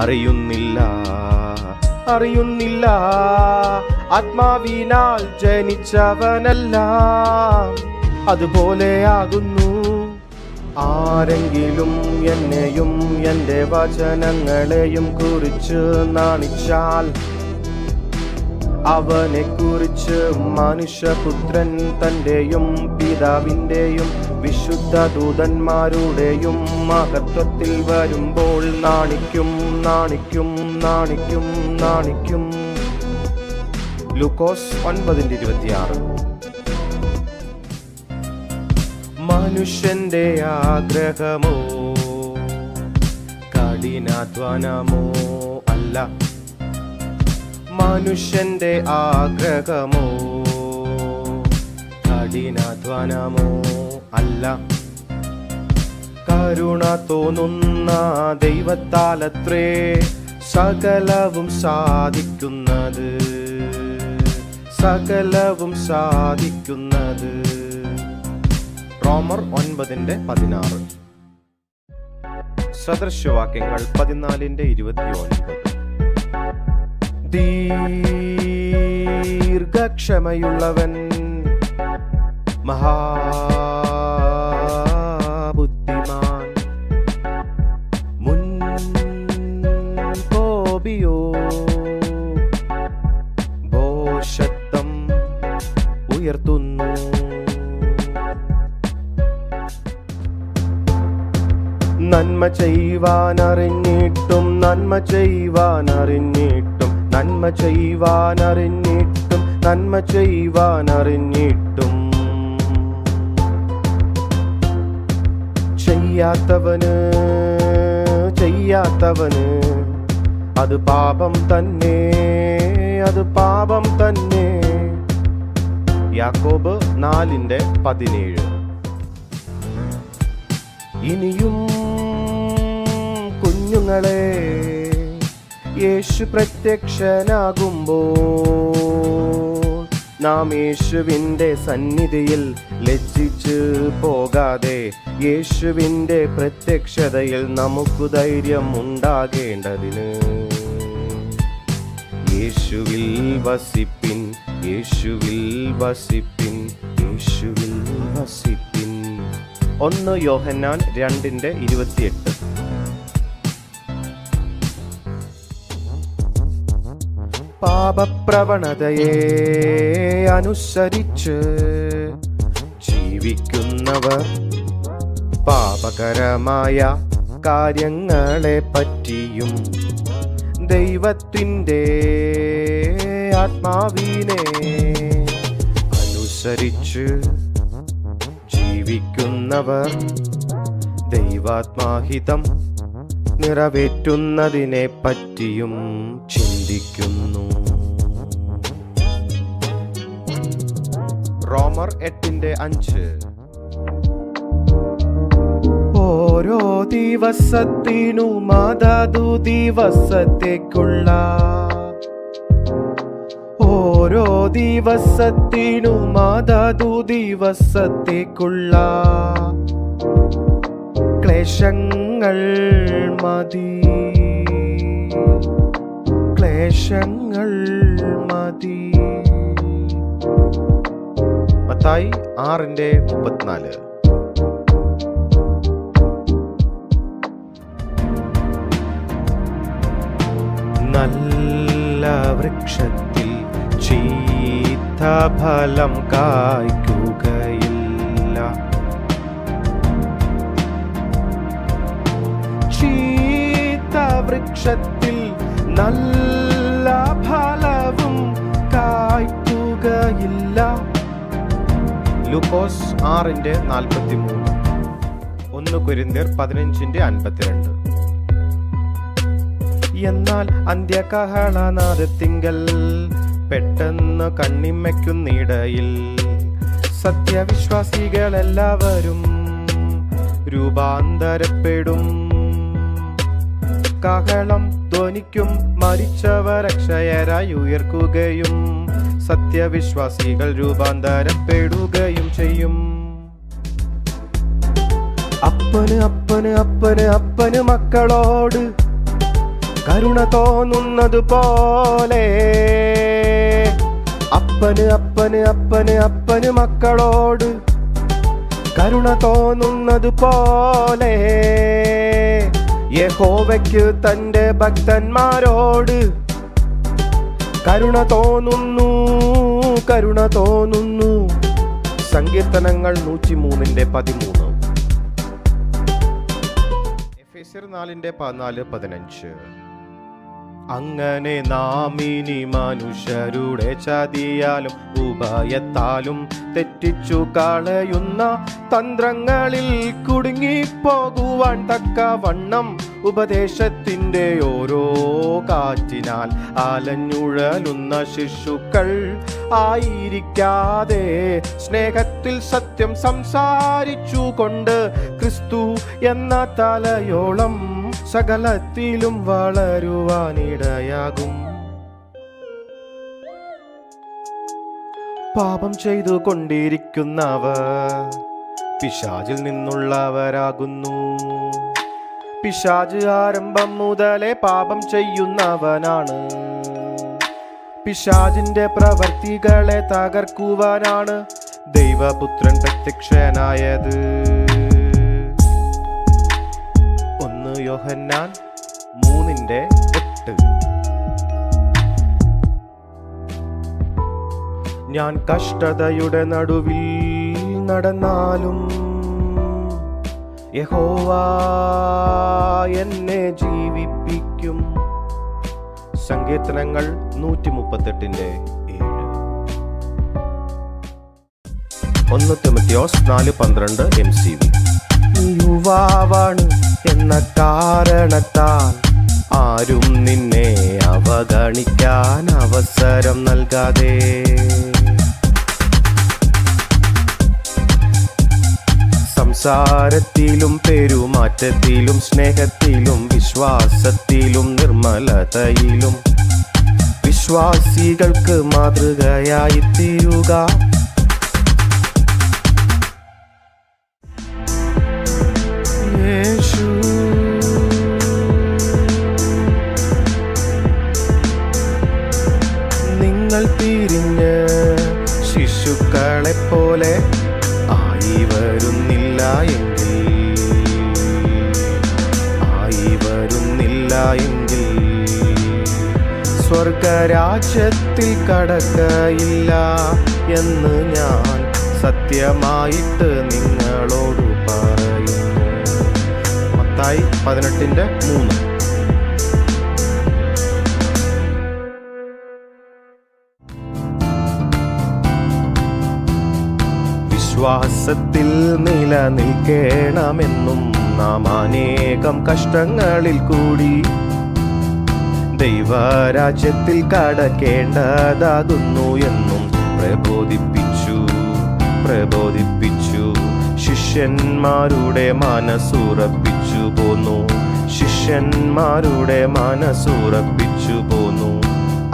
അറിയുന്നില്ല. ആത്മാവിനാൽ ജനിച്ചവനെല്ലാം അതുപോലെയാകുന്നു. ആരെങ്കിലും എന്നെയും എൻ്റെ വചനങ്ങളെയും കുറിച്ച് നാണിച്ചാൽ അവനെ കുറിച്ച് മനുഷ്യപുത്രൻ തന്റെയും പിതാവിന്റെയും വിശുദ്ധ ദൂതന്മാരുടെയും മഹത്വത്തിൽ വരുമ്പോൾ നാണിക്കും. ലൂക്കോസ് 9:26. മനുഷ്യന്റെ ആഗ്രഹമോ കഠിനാധ്വാനമോ അല്ല, മനുഷ്യന്റെ ആഗ്രഹമോ കഠിനാധ്വാനമോ അല്ല, കരുണ തോന്നുന്ന ദൈവത്താലത്രേ സകലവും സാധിക്കുന്നത്. റോമർ 9:16. സദൃശവാക്യങ്ങൾ 14:29. ദീർഘക്ഷമയുള്ളവൻ മഹാബുദ്ധിമാൻ, മുൻകോപിയോ ഭോഷത്വം ഉയർത്തുന്നു. നന്മ ചെയ്യുവാനറിഞ്ഞിട്ടും നന്മ ചെയ്യുവാനറിഞ്ഞിട്ടും നന്മ ചെയ്യുവാനറിഞ്ഞിട്ടും നന്മ ചെയ്യുവാനറിഞ്ഞിട്ടും ചെയ്യാത്തവന് അത് പാപം തന്നെ, അത് പാപം തന്നെ. യാക്കോബ് 4:17. ഇനിയും കുഞ്ഞുങ്ങളെ, യേശു പ്രത്യക്ഷനാകുമ്പോൾ നാം യേശുവിൻ്റെ സന്നിധിയിൽ ലജ്ജിച്ച് പോകാതെ യേശുവിൻ്റെ പ്രത്യക്ഷതയിൽ നമുക്ക് ധൈര്യം ഉണ്ടാകേണ്ടതിന് യേശുവിൽ വസിപ്പിൻ, യേശുവിൽ വസിപ്പിൻ, യേശുവിൽ വസിപ്പിൻ. 1 യോഹന്നാൻ 2:28. പാപപ്രവണതയെ അനുസരിച്ച് ജീവിക്കുന്നവർ പാപകരമായ കാര്യങ്ങളെ പറ്റിയും ദൈവത്തിൻ്റെ ആത്മാവിനെ അനുസരിച്ച് ജീവിക്കുന്നവർ ദൈവാത്മാഹിതം നിറവേറ്റുന്നതിനെ പറ്റിയും ചിന്തിക്കുന്നു. റോമർ 8:5. ഓരോ ദിവസത്തിനും അതതു ദിവസത്തേക്കുള്ള, ഓരോ ദിവസത്തിനും അതതു ദിവസത്തേക്കുള്ള ക്ലേശങ്ങൾ മതി, ക്ലേശങ്ങൾ മതി. മത്തായി 6:34. നല്ല വൃക്ഷത്തിൽ ചീത്ത ഫലം കായ്ക്കുകയില്ല, ചീത്ത വൃക്ഷത്തിൽ നല്ല ഫലവും കായ്ക്കുകയില്ല. ലൂക്കോസ് 6:43. 1 കൊരിന്ത്യർ 15:52. എന്നാൽ അന്ത്യകാഹളനാദത്തിങ്കൽ പെട്ടെന്ന് കണ്ണിമയ്ക്കുന്നിടയിൽ സത്യവിശ്വാസികളെല്ലാവരും രൂപാന്തരപ്പെടും. കാഹളം ധ്വനിക്കും, മരിച്ചവർ അക്ഷയരായി ഉയർക്കുകയും സത്യവിശ്വാസികൾ രൂപാന്തരപ്പെടുകയും ചെയ്യും. അപ്പന് അപ്പന് അപ്പന് അപ്പന് മക്കളോട് കരുണ തോന്നുന്നത് പോലെ, അപ്പന് അപ്പന് അപ്പന് അപ്പന് മക്കളോട് കരുണ തോന്നുന്നത് പോലെ യഹോവയ്ക്ക് തൻ്റെ ഭക്തന്മാരോട് കരുണ തോന്നുന്നു, കരുണ തോന്നുന്നു. സങ്കീർത്തനങ്ങൾ 103:13. എഫേസ്യർ 4:14-15. അങ്ങനെ നാം ഇനി മനുഷ്യരുടെ ചതിയാലും ഉപായത്താലും തെറ്റിച്ചു കളയുന്ന തന്ത്രങ്ങളിൽ കുടുങ്ങിപ്പോകുവാൻ തക്കവണ്ണം ഉപദേശത്തിൻ്റെ ഓരോ കാറ്റിനാൽ അലഞ്ഞുഴലുന്ന ശിശുക്കൾ ആയിരിക്കാതെ സ്നേഹത്തിൽ സത്യം സംസാരിച്ചു കൊണ്ട് ക്രിസ്തു എന്ന തലയോളം സകലത്തിലും വളരുവാനിടയാകും. പാപം ചെയ്തു കൊണ്ടിരിക്കുന്നവർ പിശാചിൽ നിന്നുള്ളവരാകുന്നു. പിശാച് ആരംഭം മുതലേ പാപം ചെയ്യുന്നവനാണ്. പിശാചിന്റെ പ്രവർത്തികളെ തകർക്കുവാനാണ് ദൈവപുത്രൻ പ്രത്യക്ഷനായത്. 1 യോഹന്നാൻ 3:8. ഞാൻ കഷ്ടതയുടെ നടുവിൽ നടന്നാലും യഹോവ എന്നെ ജീവിപ്പിക്കും. സങ്കീർത്തനങ്ങൾ 138:7. 1 തിമോഥെയോസ് 4:12 MCV. യുവാവാണ് എന്ന കാരണത്താൽ ആരും നിന്നെ അവഗണിക്കാൻ അവസരം നൽകാതെ സംസാരത്തിലും പെരുമാറ്റത്തിലും സ്നേഹത്തിലും വിശ്വാസത്തിലും നിർമ്മലതയിലും വിശ്വാസികൾക്ക് മാതൃകയായി തീരുക. യേശു നിങ്ങൾ പിരിഞ്ഞ് ശിശുക്കളെപ്പോലെ ആയി വരുന്നില്ല എങ്കിൽ സ്വർഗരാജ്യത്തിൽ കടക്കയില്ല എന്ന് ഞാൻ സത്യമായിട്ട് നിങ്ങളോട് പറയുന്നു. മത്തായി 18:3. വിശ്വാസത്തിൽ നിലനിൽക്കണമെന്നും നാം അനേകം കഷ്ടങ്ങളിൽ കൂടി ദൈവരാജ്യത്തിൽ കടക്കേണ്ടതാകുന്നു എന്നും പ്രബോധിപ്പിച്ചു ശിഷ്യന്മാരുടെ മനസ്സുറപ്പിച്ചു പോന്നു.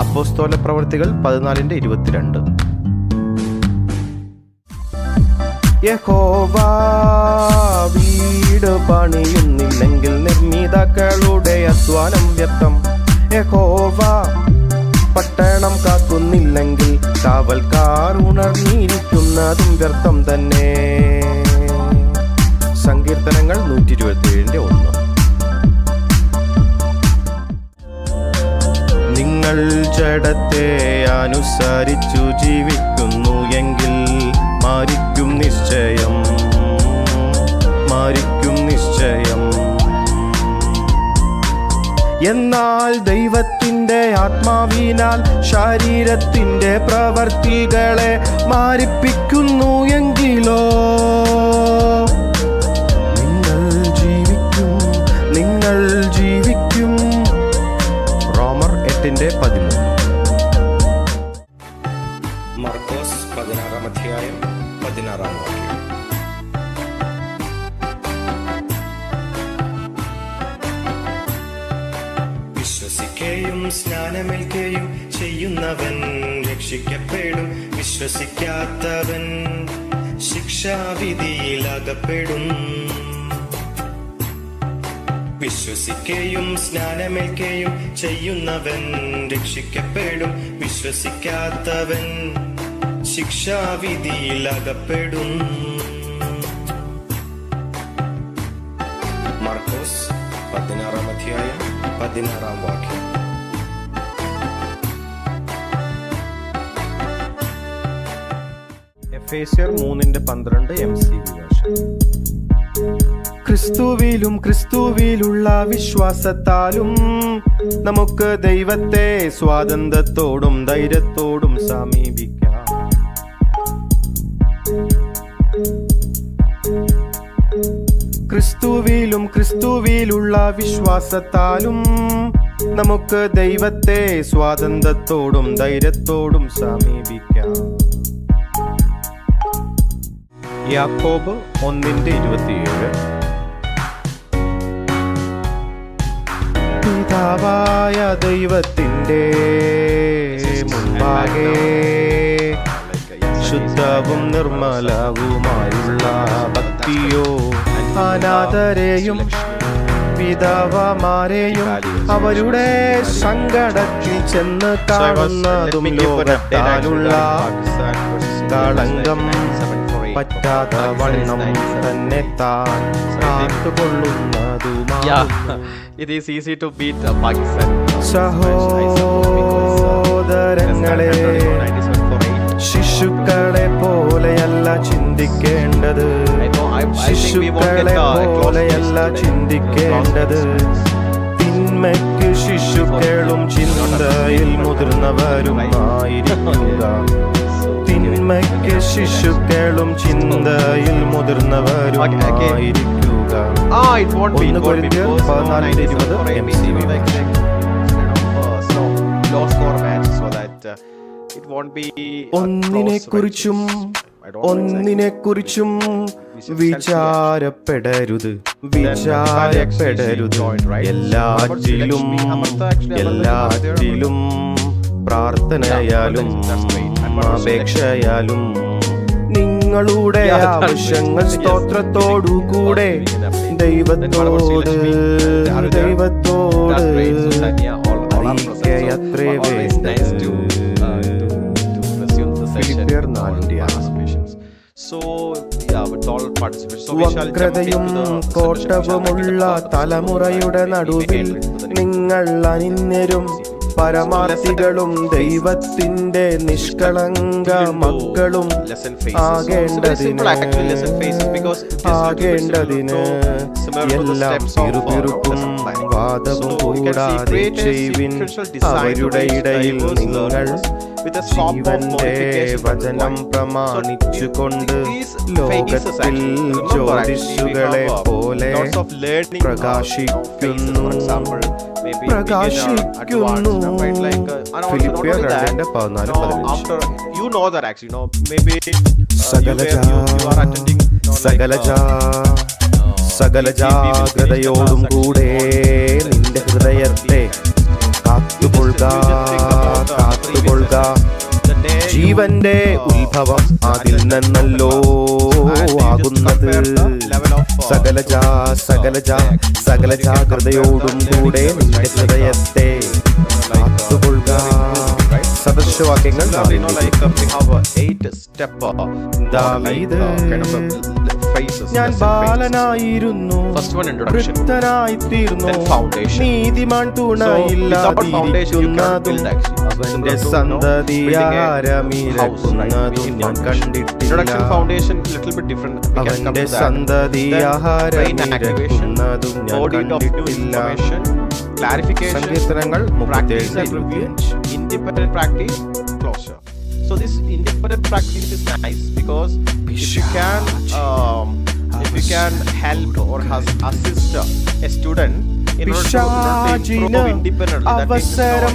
അപ്പോസ്തല പ്രവർത്തികൾ 14:22. യഹോവ വീട് പണിയുന്നില്ലെങ്കിൽ നിർമ്മിതാക്കളുടെ അധ്വാനം വ്യർത്ഥം. യഹോവ പട്ടണം കാക്കുന്നില്ലെങ്കിൽ കാവൽക്കാർ ഉണർന്നിരിക്കുന്നതും വ്യർത്ഥം തന്നെ. സങ്കീർത്തനങ്ങൾ 127:1. നിങ്ങൾ ജഡത്തെ അനുസരിച്ചു ജീവിക്കുന്നു എങ്കിൽ മരിക്കും നിശ്ചയം. എന്നാൽ ദൈവത്തിൻ്റെ ആത്മാവിനാൽ ശരീരത്തിൻ്റെ പ്രവർത്തികളെ മാറിപ്പിക്കുന്നു എങ്കിലോ നിങ്ങൾ ജീവിക്കും. റോമർ 8:13. മർക്കോസ് 16:16. വിശ്വസിക്കുകയും സ്നാനമേൽക്കുകയും ചെയ്യുന്നവൻ രക്ഷിക്കപ്പെടും, വിശ്വസിക്കാത്തവൻ ശിക്ഷാവിധിയിലകപ്പെടും. വിശ്വസിക്കുകയും സ്നാനമേൽക്കുകയും ചെയ്യുന്നവൻ രക്ഷിക്കപ്പെടും, വിശ്വസിക്കാത്തവൻ ശിക്ഷാവിധിയിലകപ്പെടും. മർക്കോസ് 16:16. എഫേസ്യർ 3:12 MCV വേർഷൻ. ക്രിസ്തുവിലുള്ള വിശ്വാസത്താലും നമുക്ക് ദൈവത്തെ സ്വാതന്ത്ര്യത്തോടും ധൈര്യത്തോടും സമീപിക്കാം. ക്രിസ്തുവിലുള്ള വിശ്വാസത്താലും നമുക്ക് ദൈവത്തെ സ്വാതന്ത്ര്യത്തോടും ധൈര്യത്തോടും സമീപിക്കാം. യാക്കോബ് 1:27. പിതാവായ ദൈവത്തിൻ്റെ മുമ്പാകെ ശുദ്ധവും നിർമ്മലവുമായുള്ള ഭക്തിയോ അനാഥരെയും പിതാവമാരെയും അവരുടെ സങ്കടത്തിൽ ചെന്ന് കാണുന്നതും ലോകത്താലുള്ള കളങ്കം പറ്റാത്ത വണ്ണം തന്നെ താൻ കാത്തുകൊള്ളുന്നതുമാണ്. It is easy to beat Pakistan. സഹോദരങ്ങളെ, ശിശുക്കളെ പോലെയല്ല ചിന്തിക്കേണ്ടത്, തിന്മയ്ക്ക് ശിശുക്കളും ചിന്തയിൽ മുതിർന്നവരുമായിരിക്കുക. തിന്മയ്ക്ക് ശിശുക്കളും ചിന്തയിൽ മുതിർന്നവരുമായിരിക്കുക. വരിക? It won't be. 1 Corinthians 14:20 MCV. Low score match, so that it won't be ഒന്നിനെക്കുറിച്ചും വിചാരപ്പെടരുത് എല്ലാറ്റിലും പ്രാർത്ഥനയാലും അപേക്ഷയാലും നിങ്ങളുടെ ആവശ്യങ്ങൾ സ്തോത്രത്തോടുകൂടെ ദൈവത്തോട് അറിയിക്കയത്രേ വേണ്ടത്. ഫിലിപ്പിയർ 4:6. വക്രതയും കോട്ടവുമുള്ള തലമുറയുടെ നടുവിൽ നിങ്ങൾ അനിന്യരും പരമാർത്ഥികളും ദൈവത്തിന്റെ നിഷ്കളങ്ക മക്കളും ആകേണ്ടതിന് എല്ലാം പിറുപിറുപ്പും വാദവും കൂടാതെ ചെയ്വിൻ. അവരുടെ ഇടയിൽ നിങ്ങൾ ജീവന്റെ വചനം പ്രമാണിച്ചുകൊണ്ട് ലോകത്തിൽ ജ്യോതിഷുകളെ പോലെ പ്രകാശിക്കുന്നു. ഫിലിപ്പിയർ 2:14-15. സകല ജാഗ്രതയോടും കൂടെ നിന്റെ ഹൃദയത്തെ കാത്തുകൊള്ളുക. ജീവന്റെ ഉത്ഭവം അതിൽ നിന്നല്ലോ ആകുന്നത്. സകല ജാഗ്രതയോടും കൂടെ നിന്റെ ഹൃദയത്തെ കാത്തുകൊള്ളുക. സദൃശവാക്യങ്ങൾ ഞാൻ ബാലനായിരുന്നു വൃദ്ധനായി തീർന്നു, നീതിമാൻ തുണയില്ലാതിരിക്കുന്നതും അവന്റെ സന്തതിയാഹാരമിരക്കുന്നതും ഞാൻ കണ്ടിട്ടില്ല. അവന്റെ സന്തതിയാഹാരമിരക്കുന്നതും ഞാൻ കണ്ടിട്ടില്ല. സങ്കീർത്തനങ്ങൾ 37:25. Independent practice, closure. So this independent practice is nice because if you can help or assist a student in order to improve independently, that means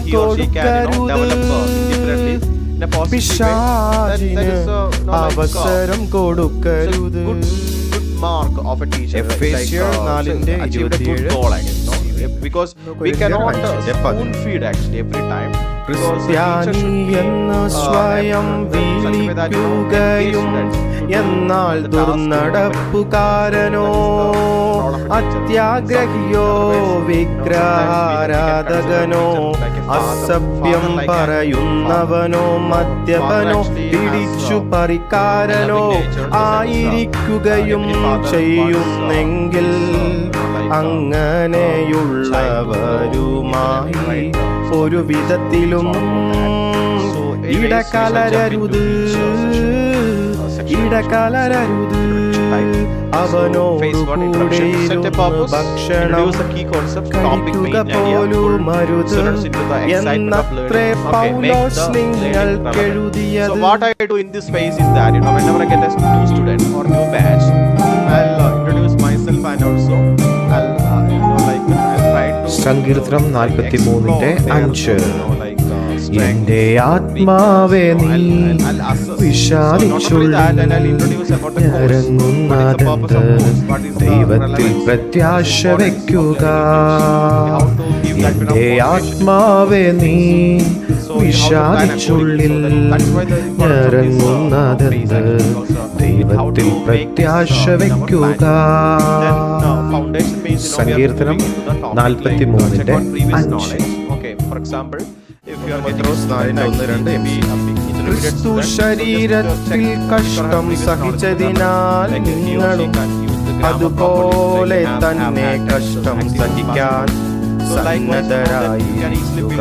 he or she can develop independently in a positive way. That is അവസരം കൊടുക്കരുത്. good mark of a teacher. Ephesians 4:27. A good goal, I guess. Because we cannot spoon feed actually every time. ക്രിസ്ത്യാനി എന്ന് സ്വയം വിളിക്കുകയും എന്നാൽ ദുർനടപ്പുകാരനോ അത്യാഗ്രഹിയോ വിഗ്രഹാരാധകനോ അസഭ്യം പറയുന്നവനോ മദ്യപനോ പിടിച്ചു പറിക്കാരനോ ആയിരിക്കുകയും ചെയ്യുന്നെങ്കിൽ അങ്ങനെയുള്ളവരുമായി ഒരു വിധത്തിലും ഇടകലരരുത്. അവനോടുകൂടെ ഭക്ഷണം കഴിക്കുക പോലും അരുത് എന്നത്രേ പൗലോസ് നിങ്ങൾക്കെഴുതിയത്. So what I do in this phase is that whenever I get a new student or new batch, I'll introduce myself and also I'll try to സങ്കീർത്തനം 43:5. എന്റെ ആത്മാവേ നീ വിഷാദിച്ചുള്ളറങ്ങുന്നതെന്ത് ദൈവത്തിൽ പ്രത്യാശ വയ്ക്കുക. എന്റെ ആത്മാവേ നീ വിഷാദിച്ചുള്ളിൽ ഇറങ്ങുന്നതെന്ത് ദൈവത്തിൽ പ്രത്യാശ വയ്ക്കുക. സങ്കീർത്തനം 43:5. ക്രിസ്തു ശരീരത്തിൽ കഷ്ടം സഹിച്ചതിനാൽ നിങ്ങളും അതുപോലെ തന്നെ കഷ്ടം സഹിക്കാൻ സന്നദ്ധരായിരിക്കുക.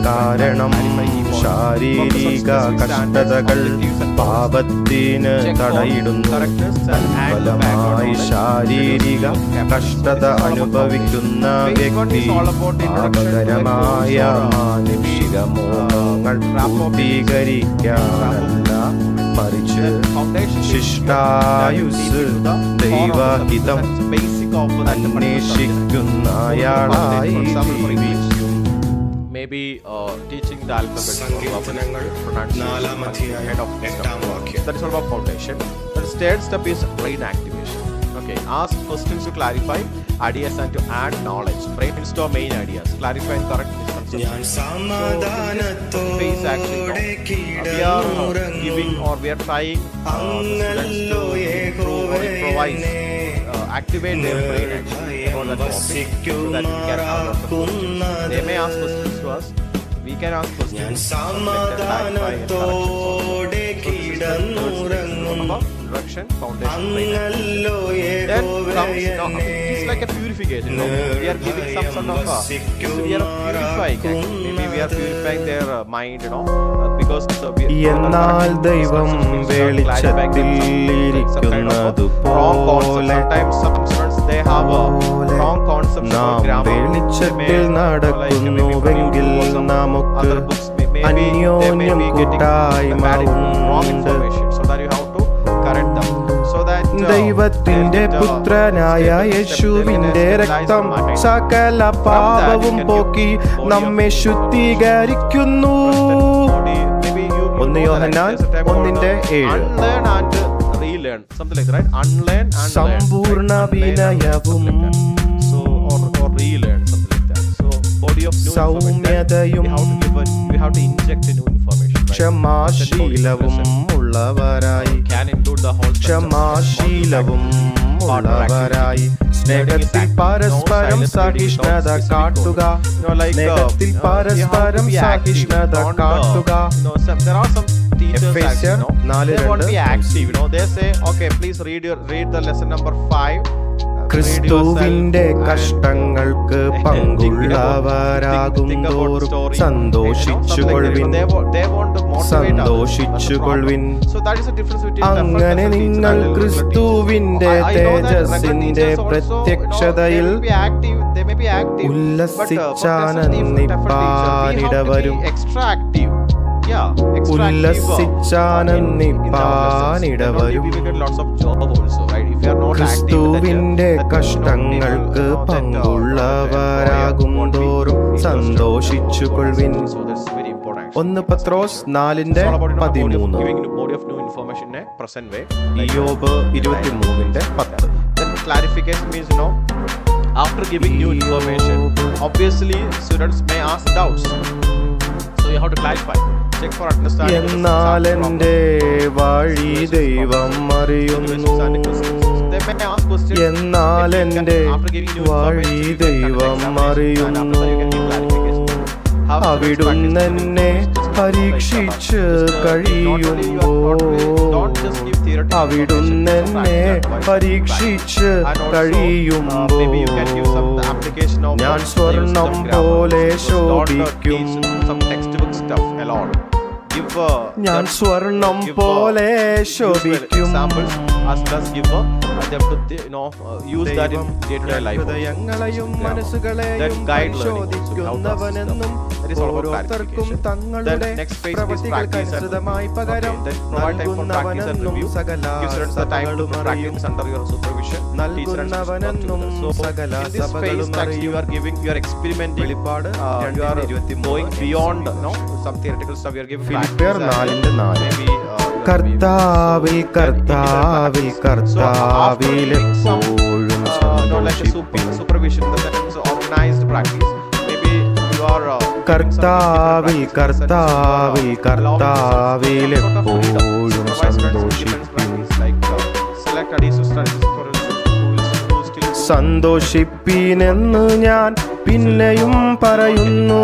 കാരണം ശാരീരിക കഷ്ടതകൾ പാപത്തിന് തടയിടുന്നു. ഫലമായി ശാരീരിക കഷ്ടത അനുഭവിക്കുന്ന വ്യക്തി പാപകരമായ മാനുഷിക മോഹങ്ങൾ പൂർത്തീകരിക്കാനല്ല മറിച്ച് foundation is ശിഷ്ടായുസ് ദൈവഹിതം basic of that അന്വേഷിക്കുന്നയാളായി ജീവിക്കും. maybe teaching the alphabet, സങ്കീർത്തനങ്ങൾ നാലാം അധ്യായം 8-ാം വാക്യം. that is all about foundation. The third step is brain activation. Okay, ask questions to clarify ideas and to add knowledge. Brainstorm main ideas, clarify and correct misconceptions. ഞാൻ സമാധാനത്തോടെ we are giving or we are trying students to improve or improvise, activate their brain actually for that topic, so that we can have lots of questions. They may ask questions to us, we can ask questions, സമാധാനത്തോടെ കിടന്നുറങ്ങും introduction, foundation, brain activation. Then comes, it's like a purification. We are giving some sort of we are purifying actually. Maybe we are purifying their mind, because എന്നാൽ ദൈവം വെളിച്ചത്തിൽ ഇരിക്കുന്നത് പോലെ നാം വെളിച്ചത്തിൽ നടക്കുന്നുവെങ്കിൽ നമുക്ക് അന്യോന്യം കൂട്ടായ്മ ഉണ്ട്. ദൈവത്തിന്റെ പുത്രനായ യേശുവിന്റെ രക്തം സകല പാപവും പോക്കി നമ്മെ ശുദ്ധീകരിക്കുന്നു. 1 യോഹന്നാൻ 1:7. സമ്പൂർണ്ണ വിനയവും സൗമ്യതയും ക്ഷമാശീലവും ഉള്ളവരായി സ്നേഹത്തിൽ പരസ്പരം സഹിഷ്ണുത കാട്ടുക. സ്നേഹത്തിൽ പരസ്പരം സഹിഷ്ണുത കാട്ടുക. Ephesians 4:2. ക്രിസ്തുവിന്റെ കഷ്ടങ്ങൾക്ക് പങ്കുള്ളവരാകുന്തോറും സന്തോഷിച്ചുകൊള്ളുവിൻ. അങ്ങനെ നിങ്ങൾ ക്രിസ്തുവിന്റെ തേജസ്സിന്റെ പ്രത്യക്ഷതയിൽ ഉല്ലസിച്ചാനന്ദിപ്പാനിടവരും. ക്രിസ്തുവിന്റെ കഷ്ടങ്ങൾക്ക് പങ്കുള്ളവരാകുന്തോറും സന്തോഷിച്ചുകൊള്ളുവിൻ. 1 പത്രോസ് 4:13. ഇയ്യോബ് 23:10. Clarification means, after giving new information, obviously students may ask doubts, so you have to clarify. എന്നാൽ എന്റെ വഴി ദൈവം അറിയുന്നു. എന്നാൽ എന്റെ വഴി ദൈവം അറിയുന്നു. അവിടുന്നെന്നെ പരീക്ഷിച്ച് കഴിയുമ്പോൾ ഞാൻ സ്വർണം പോലെ ശോഭിക്കും. ഞാൻ സ്വർണം പോലെ ശോഭിക്കും. ഹൃദയങ്ങളെയും മനസ്സുകളെയും പരിശോധിക്കുന്നവനെന്നും ഓരോരുത്തർക്കും തങ്ങളുടെ പ്രവൃത്തികൾക്കനുസൃതമായി പകരം നൽകുന്നവനെന്നും സകല സഭകളും അറിയും. നൽകുന്നവനെന്നും സകല സഭകളും അറിയും. വെളിപ്പാട് 2:23. ഫിലിപ്പിയർ 4:4. കർത്താവിൽ എപ്പോഴും സന്തോഷിപ്പിൻ. കർത്താവിൽ എപ്പോഴും സന്തോഷിപ്പിൻ. സന്തോഷിപ്പിനെന്ന് ഞാൻ പിന്നെയും പറയുന്നു.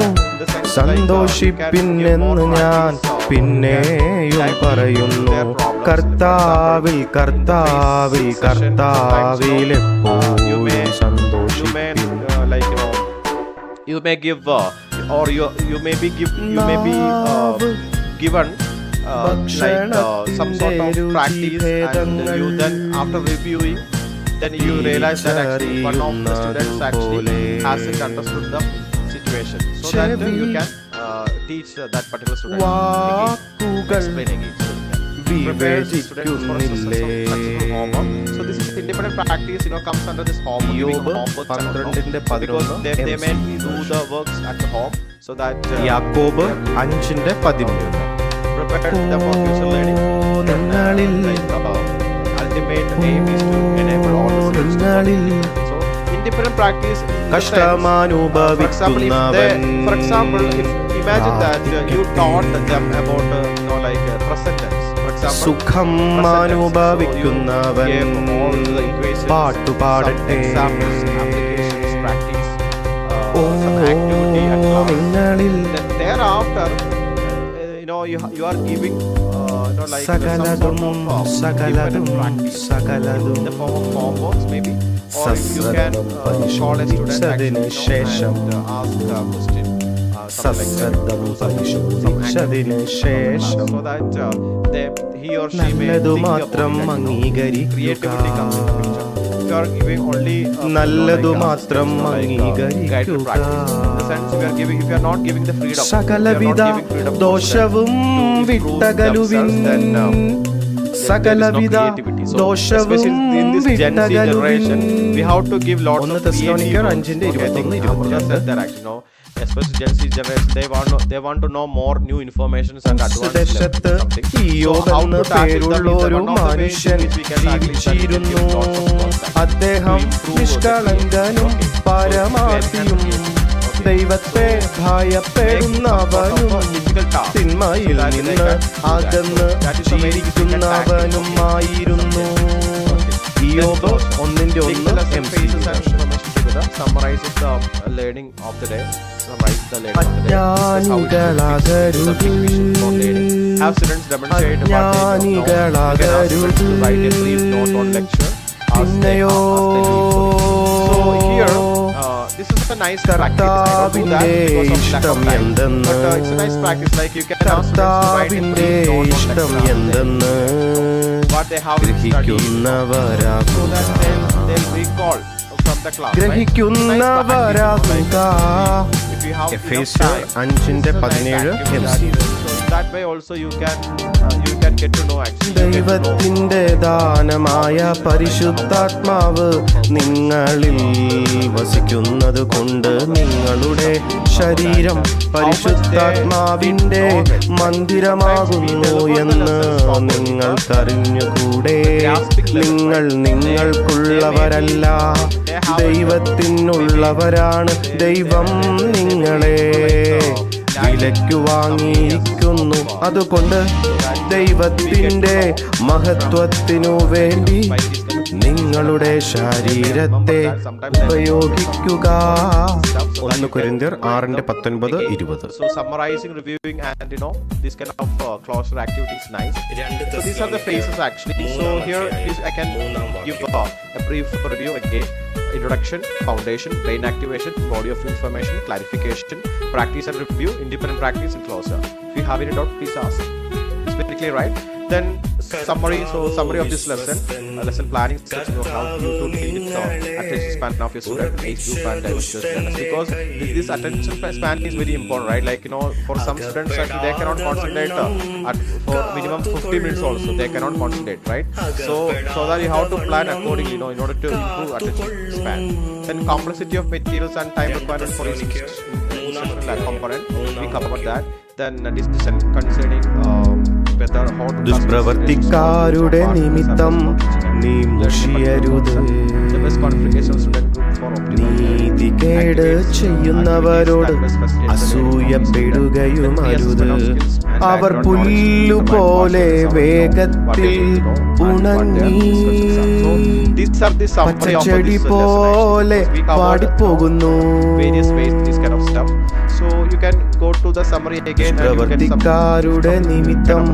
സന്തോഷിപ്പിനെന്ന് ഞാൻ പിന്നെയും പറയുന്നു. കർത്താവിൽ എപ്പോഴും സന്തോഷിപ്പിൻ. You may give or you may be given some sort of practice, and you then after reviewing, then you realize that actually one of the students actually hasn't understood the situation, so that you can teach that particular student again, explain again. prepares the students for successful homework. So this is independent practice, comes under this homework, giving യോബ് homework and all, 12:11 because they may do the works at the home so that യാക്കോബ് 5:13 prepare them for future learning. Ultimate aim is to enable all the students to work. So independent practice in the sense, for example, if imagine that you taught them about present tense, for example, സുഖം അനുഭവിക്കുന്നവൻ പാട്ടുപാടട്ടെ. applications, practice, some activity at class. Then thereafter, you are giving സകലതും സകലതും സകലതും in the form of homeworks maybe, or you can call a student പരിശോധിച്ചതിന് ശേഷം and ask a question, സശ്രദ്ധം പരിശോധിച്ചതിന് ശേഷം so that he or she may നല്ലതു think മാത്രം about that, അംഗീകരിക്കുക. creativity comes in the picture. If you are giving only നല്ലതു മാത്രം guided അംഗീകരിക്കുക. practice, in the sense if you are not giving the freedom, സകലവിധ ദോഷവും വിട്ടകലുവിൻ. സകലവിധ ദോഷവും വിട്ടകലുവിൻ. we have to give lots ഒന്ന് of തെസ്സലോനിക്കർ creative 5:21-22. especially Gen Z generation, they want to know more new information and advanced ദേശത്ത് something. ഇയ്യോബ് how എന്ന to tackle them is പേരുള്ളൊരു one of the ways in മനുഷ്യൻ which we can tackle it, that we can give ജീവിച്ചിരുന്നു. lots of content അദ്ദേഹം to improve നിഷ്കളങ്കനും the creativity. പരമാർത്ഥിയും ദൈവത്തെ ഭയപ്പെടുന്നവനും തിന്മയിൽ നിന്ന് അകന്ന് ജീവിക്കുന്നവനുമായിരുന്നു. ഇയ്യോബ് 1:1 summarizes the learning of the day. അജ്ഞാനികളാകരുത്. Have students demonstrate what they know. You can ask students to write a brief note on lecture. പിന്നെയോ So here, this is a nice practice. I don't do that because of lack of time. But it's a nice practice. Like you can ask students to write a കർത്താവിന്റെ brief note on ഇഷ്ടം lecture. എന്തെന്ന് What they have studied, so ഗ്രഹിക്കുന്നവരാകുക. that they'll recall from the class. ഗ്രഹിക്കുന്നവരാകുക. If you have എഫേസ്യർ 5:17 that way also you can get to know actually. ദൈവത്തിന്റെ ദാനമായ പരിശുദ്ധാത്മാവ് നിങ്ങളിൽ വസിക്കുന്നത് കൊണ്ട് നിങ്ങളുടെ ശരീരം പരിശുദ്ധാത്മാവിന്റെ മന്ദിരമാകുന്നു എന്ന് നിങ്ങൾക്കറിഞ്ഞുകൂടെ. നിങ്ങൾ നിങ്ങൾക്കുള്ളവരല്ല, ദൈവത്തിനുള്ളവരാണ്. ദൈവം നിങ്ങളെ വിലയ്ക്കു വാങ്ങിയിരിക്കുന്നു. അതുകൊണ്ട് ദൈവത്തിന്റെ മഹത്വത്തിനു വേണ്ടി നിങ്ങളുടെ ശരീരത്തെ ഉപയോഗിക്കുക. 1 കൊരിന്ത്യർ 6:19-20. So summarizing, reviewing, and this kind of closer activity is nice. So these are the phases actually. So here I can give a brief review again. Introduction, foundation, brain activation, body of information, clarification, practice and review, independent practice, and closure. If you have any doubt, please ask. It's very clear, right? Then summary. So summary of this lesson, lesson planning, how you to deal with the attention span of your student, age group and diversity students. Because this attention span is very important, right? Like for some students actually they cannot concentrate for minimum 50 minutes also they cannot concentrate, right? So that you have to plan accordingly, in order to improve attention span. Then complexity of materials and time requirement for each component, we covered that. Then discussion concerning whether how to ദുഷ്പ്രവർത്തിക്കാരുടെ നിമിത്തം നീ മുഷിയരുത്. the best qualification student group for നീതികേട് ചെയ്യുന്നവരോട് അസൂയപ്പെടുകയുമരുത്. അവർ പുല്ലുപോലെ വേഗത്തിൽ ഉണങ്ങി പച്ചച്ചെടി പോലെ വാടിപ്പോകുന്നു. various ways, this kind of stuff. So you can go to the summary again and you can പ്രവർത്തിക്കാരുടെ നിമിത്തം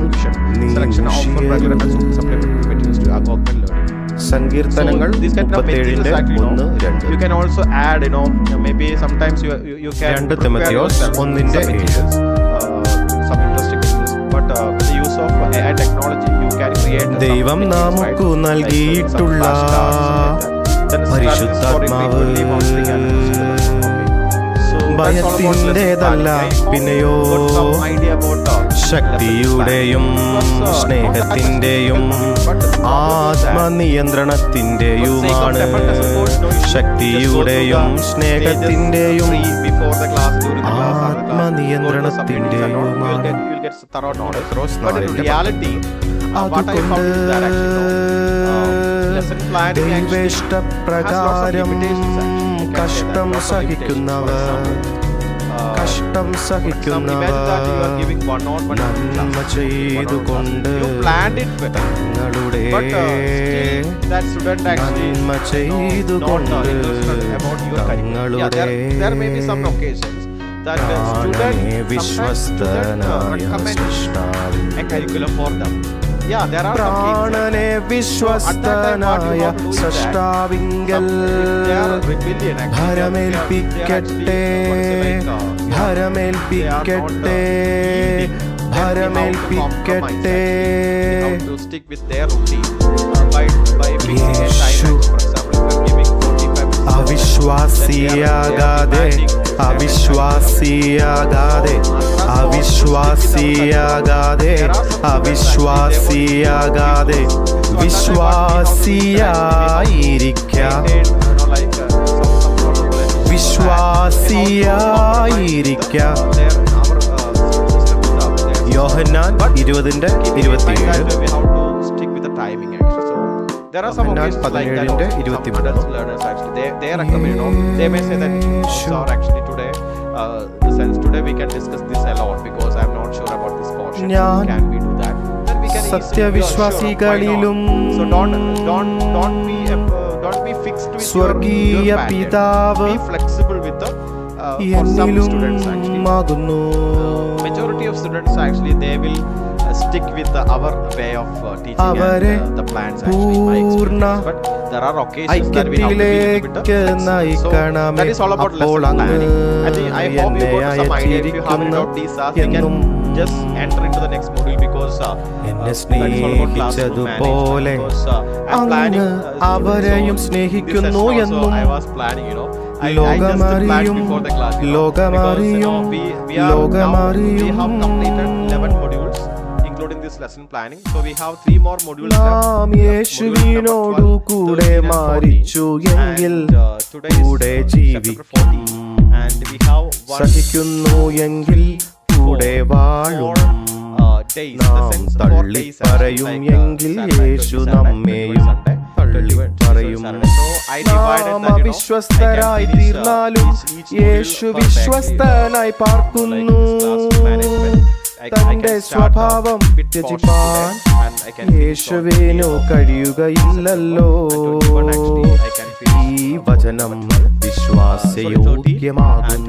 നീ selection of regular and മുഷിയരുത്. supplementary materials to augment learning. സങ്കീർത്തനങ്ങൾ So this kind of materials actually, 37:1-2. you can also add, maybe sometimes you can 2 prepare തിമോഥെയോസ് yourself some 1:7. materials, some interesting business. But with the use of AI technology, you can create some ദൈവം materials, നമുക്കു right? നൽകിയിട്ടുള്ള Like some flashcards, then പരിശുദ്ധാത്മാവ് ഭയത്തിൻ്റെതല്ല പിന്നെയോ ശക്തിയുടെയും സ്നേഹത്തിൻ്റെയും ആത്മനിയന്ത്രണത്തിൻ്റെയുമാണ്. ശക്തിയുടെയും സ്നേഹത്തിൻ്റെയും ആത്മനിയന്ത്രണത്തിൻ്റെയുമാണ്. ദൈവേഷ്ടപ്രകാരം കഷ്ടം സഹിക്കുന്നവർ നന്മ ചെയ്തുകൊണ്ട് തങ്ങളുടെ നന്മ ചെയ്തുകൊണ്ട് തങ്ങളുടെ വിശ്വസ്തനായ പ്രാണനെ വിശ്വസ്തനായ സൃഷ്ടാവിങ്കൽ ഭരമേൽപ്പിക്കട്ടെ ഭരമേൽപ്പിക്കട്ടെ ഭരമേൽപ്പിക്കട്ടെ. അവിശ്വാസിയാകാതെ അവിശ്വാസിയാകാതെ അവിശ്വാസിയാകാതെ അവിശ്വാസിയാകാതെ വിശ്വാസിയായിരിക്കാം വിശ്വാസിയായിരിക്കാം. യോഹന്നാൻ 20:27. There are some occasions like that adult learners actually they recommend, they may say that so actually today the sense today we can discuss this a lot because I'm not sure about this portion. Can we do that? Then we can സത്യവിശ്വാസികളിലും so don't be fixed with സ്വർഗീയ പിതാവ് be flexible with the for some students actually majority of students actually they will stick with our way of teaching and the plans actually my experience. But there are occasions that we have to be a bit flexible. So that is all about lesson planning. I hope you got some idea. If you have out these you can just enter into the next module because that is all about classroom management because I'm planning അവരെയും സ്നേഹിക്കുന്നു എന്നും I was planning I just planned before the class ലോകമറിയും we have completed 11 modules including this lesson planning. So we have 3 more modules നാം യേശുവിനോടു കൂടെ മരിച്ചു എങ്കിൽ കൂടെ ജീവിക്കും സഹിക്കുന്നു എങ്കിൽ കൂടെ വാഴും നാം തള്ളിപ്പറയും എങ്കിൽ യേശു നമ്മെയും തള്ളിപ്പറയും. നാം അവിശ്വസ്തരായി തീർന്നാലും യേശു വിശ്വസ്തനായി പാർക്കുന്നു. തന്റെ സ്വഭാവം ത്യജിപ്പാൻ യേശുവിനു കഴിയുകയില്ലല്ലോ. ഈ വചനം വിശ്വാസയോഗ്യമാകും.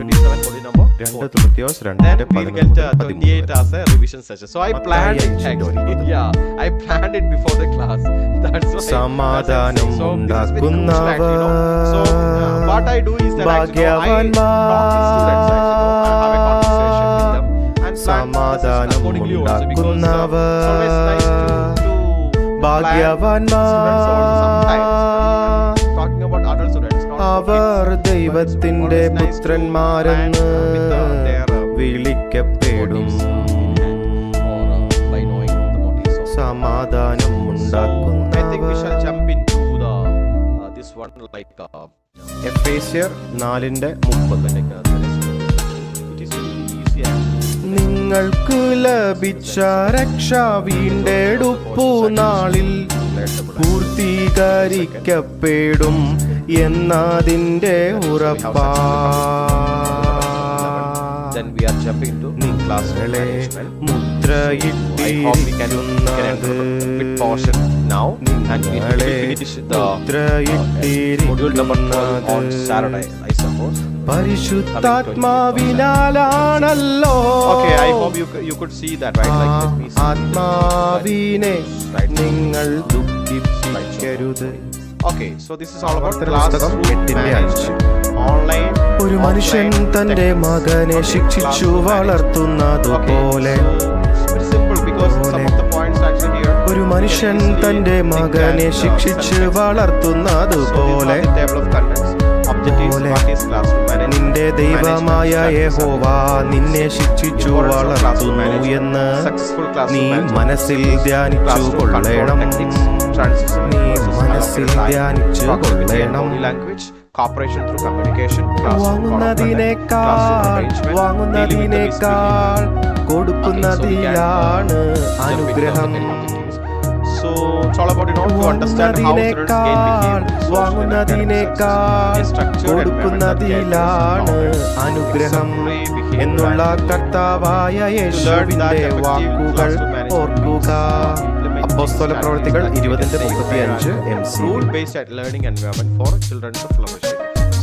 2 തിമോഥെയോസ് 2:13. So I planned it actually. I planned it before the class. That's why സമാധാനം ഉണ്ടാക്കുന്നവർ so what I do is that actually, I talk with students actually, I have a conversation with them and സമാധാനം ഉണ്ടാക്കുന്നവർ അവർ ദൈവത്തിന്റെ പുത്രന്മാരെന്ന് വിളിക്കപ്പെടും. സമാധാനം ഉണ്ടാക്കുന്നവർ. എഫേസ്യർ 4:30. നിങ്ങൾക്ക് ലഭിച്ച രക്ഷ വീണ്ടെടുപ്പു നാളിൽ പൂർത്തീകരിക്കപ്പെടും എന്നതിന്റെ ഉറപ്പാ. നിങ്ങളെ മുദ്രയിട്ടിരിക്കുന്നത് പരിശുദ്ധാത്മാവിനാലാണല്ലോ. ആത്മാവിനെ നിങ്ങൾ ദുഃഖിപ്പിക്കരുത്. ഒരു മനുഷ്യൻ തന്റെ മകനെ ശിക്ഷിച്ചു വളർത്തുന്നതുപോലെ ഒരു മനുഷ്യൻ തന്റെ മകനെ ശിക്ഷിച്ച് വളർത്തുന്നതുപോലെ നിന്റെ ദൈവമായ യഹോവ നിന്നെ ശിക്ഷിച്ചു വളർത്തുന്നു എന്ന് നീ മനസ്സിൽ ധ്യാനിച്ചു കൊള്ളണം. നീ മനസ്സിൽ ധ്യാനിച്ചു കൊള്ളണം. വാങ്ങുന്നതിനേക്കാൾ കൊടുക്കുന്നതിലാണ് അനുഗ്രഹം. വാങ്ങുന്നതിനേക്കാൾ കൊടുക്കുന്നതിലാണ് അനുഗ്രഹം എന്നുള്ള കർത്താവായ യേശുവിന്റെ വാക്കുകൾ ഓർക്കുക. അപ്പോസ്തല പ്രവൃത്തികൾ 20:35 MC.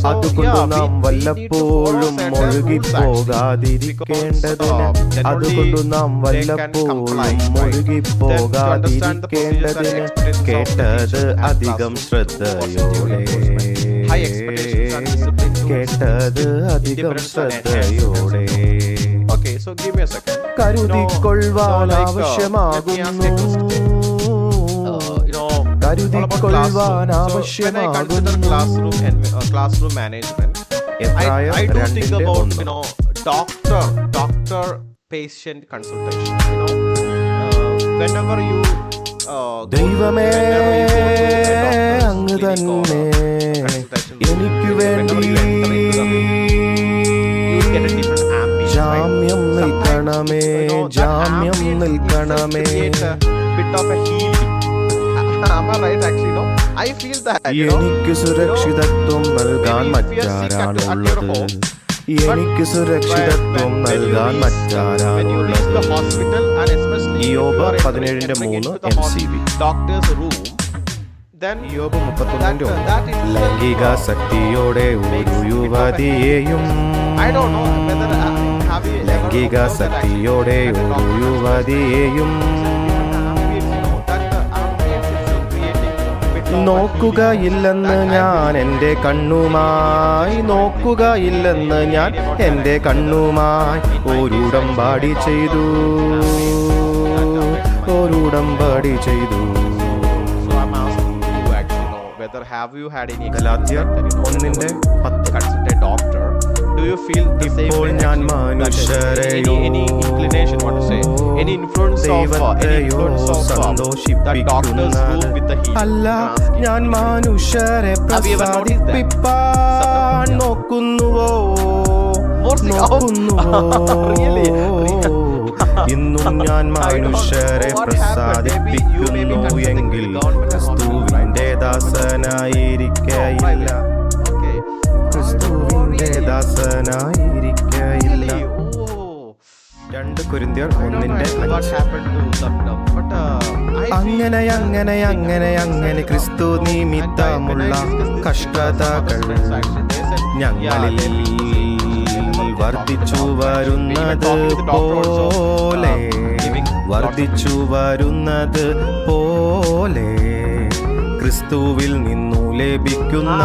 അതുകൊണ്ട് നാം വല്ലപ്പോഴും മുഴുകിപ്പോകാതിരിക്കേണ്ടതിന് കേട്ടത് അധികം ശ്രദ്ധയോടെ കരുതിക്കൊള്ളുവാൻ ആവശ്യമാകുന്നു. classroom management. I do think about doctor patient consultation. Whenever you ദൈവമേ അങ്ങ് തന്നെ എനിക്ക് വേണ്ടി ജാമ്യം നിൽക്കണമേ. bit of a healing. Am I right? Actually, no. I feel that. എനിക്ക് സുരക്ഷിതത്വം നൽകാൻ മറ്റാരാണുള്ളത്? എനിക്ക് സുരക്ഷിതത്വം നൽകാൻ മറ്റാരാണുള്ളത്? യോബ് 17:3 MCV. Doctor's room. Then യോബ് 31:1. ലൈംഗിക ശക്തിയോടെ ഒരു യുവതിയെയും ലൈംഗിക ശക്തിയോടെ ഒരു നോക്കുകയില്ലെന്ന് ഞാൻ എൻ്റെ കണ്ണുമായി ഒരുടമ്പാടി ചെയ്തു. ഗലാത്യർ 1:10. doctor. Do you feel the same way? ഞാൻ മനുഷ്യരെയോ any inclination, what to say, any influence of that doctor's room with the healing? അല്ല, ഞാൻ മനുഷ്യരെ പ്രസാദിപ്പിപ്പാൻ നോക്കുന്നുവോ? ഇന്നും ഞാൻ മനുഷ്യരെ പ്രസാദിപ്പിക്കുന്നു എങ്കിൽ ക്രിസ്തുവിന്റെ ദാസനായിരിക്കയില്ല. 2 കൊരിന്ത്യർ 1:5. അങ്ങനെ ക്രിസ്തു നിമിത്തമുള്ള കഷ്ടതകൾ ഞങ്ങളിൽ വർദ്ധിച്ചു വരുന്നത് പോലെ ക്രിസ്തുവിൽ നിന്നു ലഭിക്കുന്ന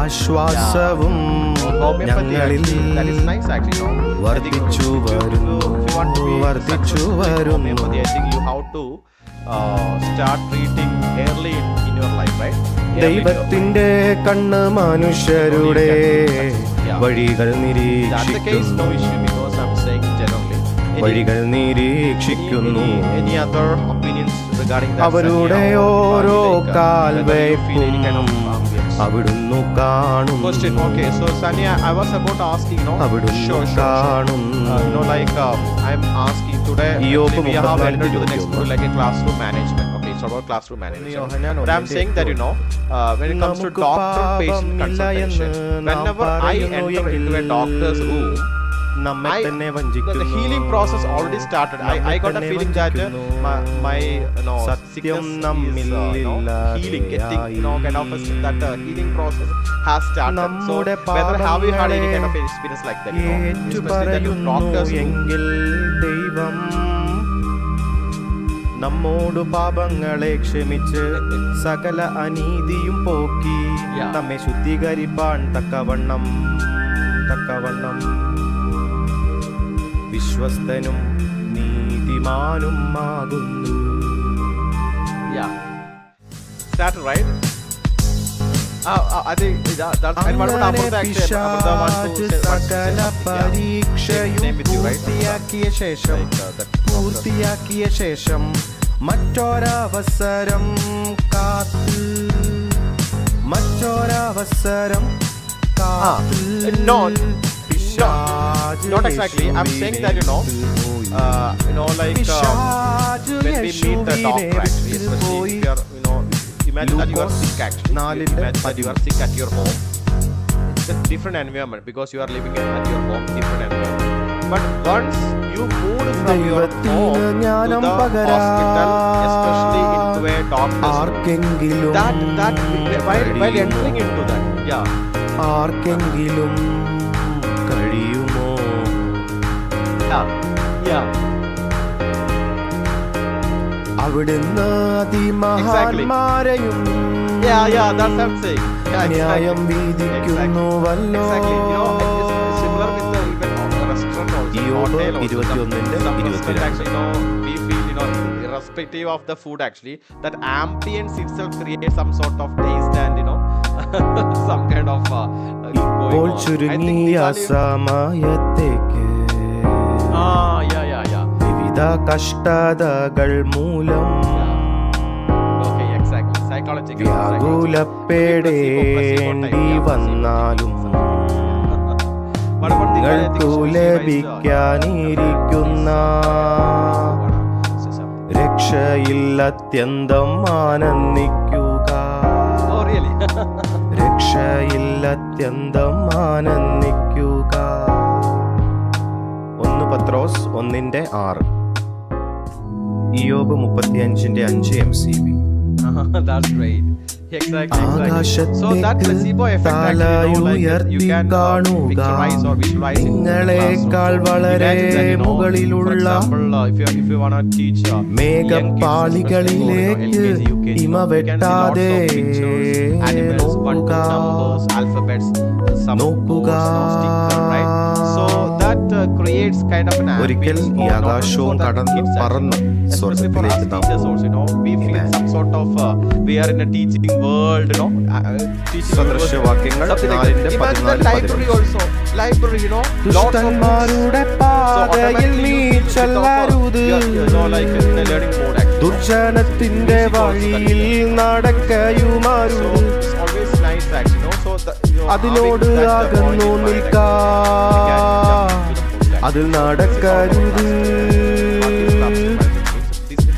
ആശ്വാസവും ഞങ്ങളിൽ വർദ്ധിച്ചു വരുന്നു. ദൈവത്തിന്റെ കണ്ണ് മനുഷ്യരുടെ വഴികൾ നിരീക്ഷിക്കുന്നു. അവരുടെ ഓരോ കാൽവയ്പും അവിടുന്ന് കാണുന്നു. അവിടുന്ന് കാണുന്നു. I'm asking today, maybe we have entered to the next school like a classroom management. Okay, it's about classroom management. But I'm saying that when it comes to doctor-patient consultation, whenever I enter into a doctor's room, the healing process already started. I got a feeling that my sickness is healing, getting kind of that healing process has started. So whether have you had any kind of experience like that? Especially that doctors ദൈവം നമ്മോട് പാപങ്ങളെ ക്ഷമിച്ച് സകല അനീതിയും പോക്കി നമ്മെ ശുദ്ധീകരിപ്പാൻ തക്കവണ്ണം വിശ്വസ്തനും നീതിമാനുമാകുന്നു. Start right. I think that's and what about Amrita actually? Amrita wants to say സകല പരീക്ഷയും Same with you, right? പൂർത്തിയാക്കിയ ശേഷം മറ്റൊരവസരം കാത്ത് No, not exactly. I'm saying that like when we meet the doctor, actually, especially if you are, imagine that you are sick actually. Imagine that you are sick at your home. It's a different environment because you are living at your home, different environment. But once you move from your home to the hospital, especially into a doctor's room, that while entering into that, ആർക്കെങ്കിലും കഴിയുമോ അവിടുന്ന് അതിമഹാന്മാരെയും ന്യായം വിധിക്കുന്നുവല്ലോ. Iyob 21:22. Irrespective of the food, actually, that ambience itself creates some sort of taste and some kind of ഇപ്പോൾ ചുരുങ്ങിയ സമയത്തേക്ക് വിവിധ കഷ്ടതകൾ മൂലം വ്യാകുലപ്പെടേണ്ടി വന്നാലും നിങ്ങൾക്കു ലഭിക്കാനിരിക്കുന്ന രക്ഷയിൽ അത്യന്തം ആനന്ദിക്കുക. രക്ഷയിൽ അത്യന്തം ആനന്ദിക്കുക. 1 പത്രോസ് 1:6. ഇയ്യോബ് 35:5 MCV. That's great. Exactly. So that placebo effect actually, you can visualize or visualize നിങ്ങളെക്കാൾ വളരെ മുകളിലുള്ള if you want to teach മേഘപ്പാളികളിലേക്ക് ഇമ വെട്ടാതെ alphabets, some right? So that creates kind of an ഒരിക്കൽ ഈ ആകാശവും കടന്ന് പറന്നു സ്വർഗ്ഗത്തിലേക്ക് നാം we feel some sort of we are in a teaching world, teaching സദൃശവാക്യങ്ങൾ 4:14. library, ദുഷ്ടന്മാരുടെ പാതയിൽ നീ ചെല്ലരുത്, ദുർജനത്തിന്റെ വഴിയിൽ നടക്കയുമരുത്, അതിനോട് അകന്നു നിൽക്കാ, അതിൽ നടക്കരുത്,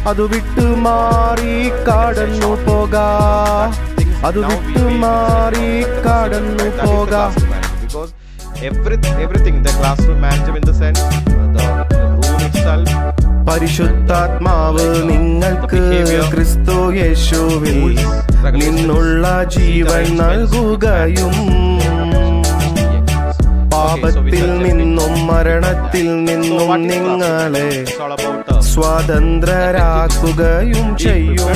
അത് വിട്ടു മാറി കടന്നു പോകാ, അത് വിട്ടു മാറി കടന്നു പോകാ. Because everything, the classroom management in the sense, the room itself, പരിശുദ്ധാത്മാവ് നിങ്ങൾക്ക് ക്രിസ്തു യേശുവിൽ നിന്നുള്ള ജീവൻ നൽകുകയും പാപത്തിൽ നിന്നും മരണത്തിൽ നിന്നും നിങ്ങളെ സ്വതന്ത്രരാക്കുകയും ചെയ്യും.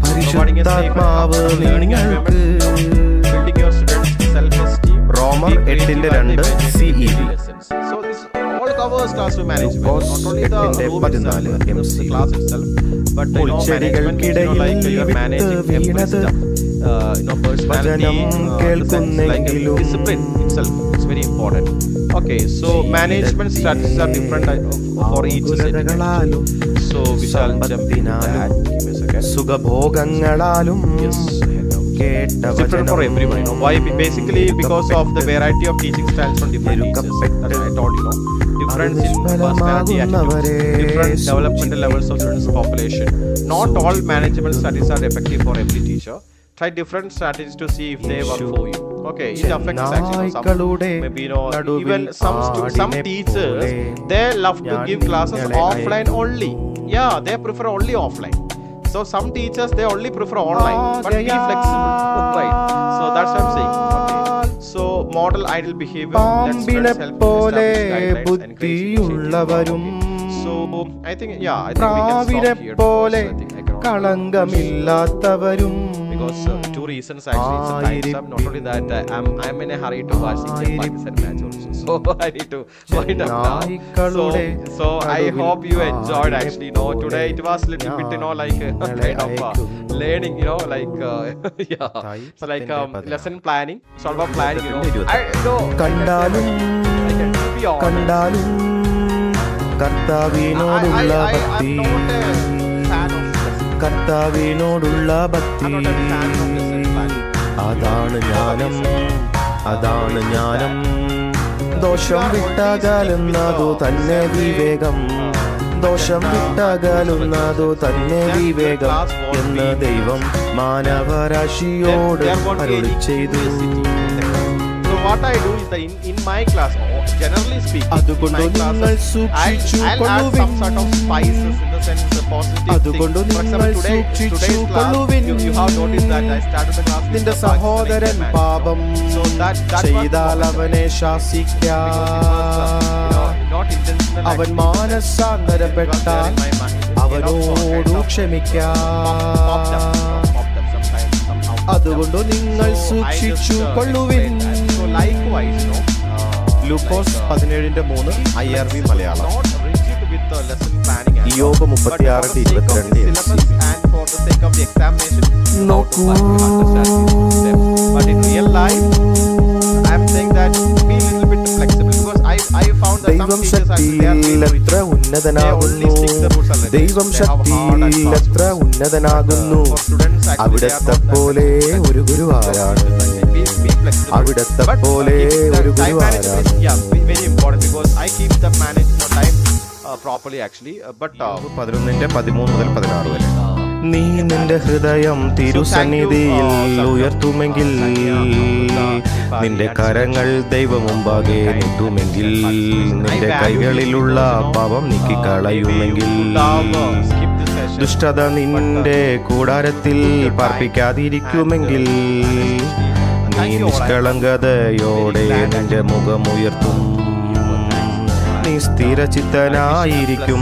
പരിശുദ്ധാത്മാവ് നിങ്ങൾക്ക് റോമർ 8:2 CEV. Covers classroom management, not only the room itself, the class itself, but management, you are managing every stuff, personality, discipline itself, it's very important. Okay, so management strategies are different for each setting. So we shall jump in that. Give me a second. സുഖഭോഗങ്ങളാലും different for everyone, why? Basically because of the variety of teaching styles from different teachers. That's what I told you, difference in personality attitudes, different developmental levels of students' population. Not all management studies are effective for every teacher. Try different strategies to see if they work for you. Okay, it affects actually some, maybe even some teachers, they love to give classes offline only. Yeah, they prefer only offline. So some teachers, they only prefer online, but be flexible, right? So that's what I'm saying. Okay. So model ideal behavior. Let's help establish guidelines, encourage. So I think we can stop here. കളങ്കമില്ലാത്തവരും because two reasons actually. Sometimes not only that, I'm in a hurry to watch Indian Pakistan match also, so I need to wind up now. So I hope you enjoyed actually. Today it was little bit like kind of learning, like yeah, so like lesson planning, sort of planning, I know. I can be honest. കണ്ടാലും കർത്താവിനോടുള്ള ഭക്തി കർത്താവിനോടുള്ള ഭക്തി അതാണ് ജ്ഞാനം അതാണ് ജ്ഞാനം ദോഷം വിട്ടകലുന്നതു തന്നെ വിവേകം ദോഷം വിട്ടകലുന്നതു തന്നെ വിവേകം എന്ന് ദൈവം മാനവരാശിയോട് അരുളി ചെയ്തു. What I do is that in my class, generally speaking, in my classes, I'll add some sort of spices in the sense the positive things. For example, today's class, you have noticed that I started the class with നിന്റെ the സഹോദരൻ Pakistani പാപം so that ചെയ്താൽ അവനെ ശാസിക്കാം, not intentional. അവൻ മാനസാന്തരപ്പെട്ടാൽ അവനോടു ക്ഷമിക്കാം. അതുകൊണ്ട് നിങ്ങൾ സൂക്ഷിച്ചു കൊള്ളുവിൻ. ലൂക്കോസ് 17:3 IRV Malayalam. ഇയ്യോബ് 36:22 നോക്കൂ. ദൈവം ശക്തിയിൽ എത്ര ഉന്നതനാകുന്നു, ദൈവം ശക്തിയിൽ എത്ര ഉന്നതനാകുന്നു. അവിടത്തെ പോലെ ഒരു ഗുരു ആരാണ്, അവിടത്തെ പോലെ ഒരു ഗുരു ആരാണ്. Properly actually, but 11:13-16 വരെ. നീ നിന്റെ ഹൃദയം തിരുസന്നിധിയിൽ ഉയർത്തുമെങ്കിൽ, നിന്റെ കരങ്ങൾ ദൈവമുമ്പാകെ നീട്ടുമെങ്കിൽ, നിന്റെ കൈകളിലുള്ള പാപം നീക്കിക്കളയുമെങ്കിൽ, ദുഷ്ടത നിന്റെ കൂടാരത്തിൽ പാർപ്പിക്കാതിരിക്കുമെങ്കിൽ, നീ നിഷ്കളങ്കതയോടെ നിന്റെ മുഖമുയർത്തും, നീ സ്ഥിരചിത്തനായിരിക്കും,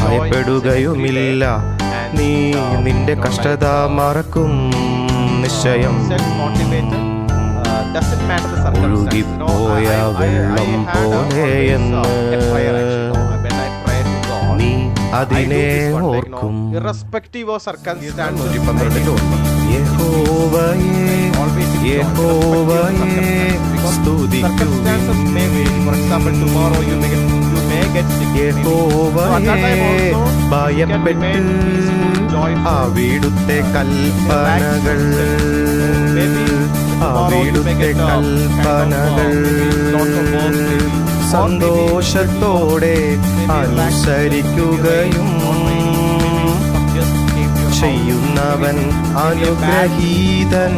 ഭയപ്പെടുകയുമില്ല, നീ നിന്റെ കഷ്ടത മറക്കും നിശ്ചയം. ഒഴുകിപ്പോയ വെള്ളം പോലെയെന്ന് നീ അതിനെ ഓർക്കും. യഹോവയേ യഹോവയേ സ്തുതിക്കുവിൻ. യഹോവയേ ഭയപ്പെട്ട് അവിടുത്തെ കൽപ്പനകൾ അവിടുത്തെ കൽപ്പനകൾ സന്തോഷത്തോടെ അനുസരിക്കുകയും ചെയ്യുന്നവൻ അനുഗ്രഹീതൻ.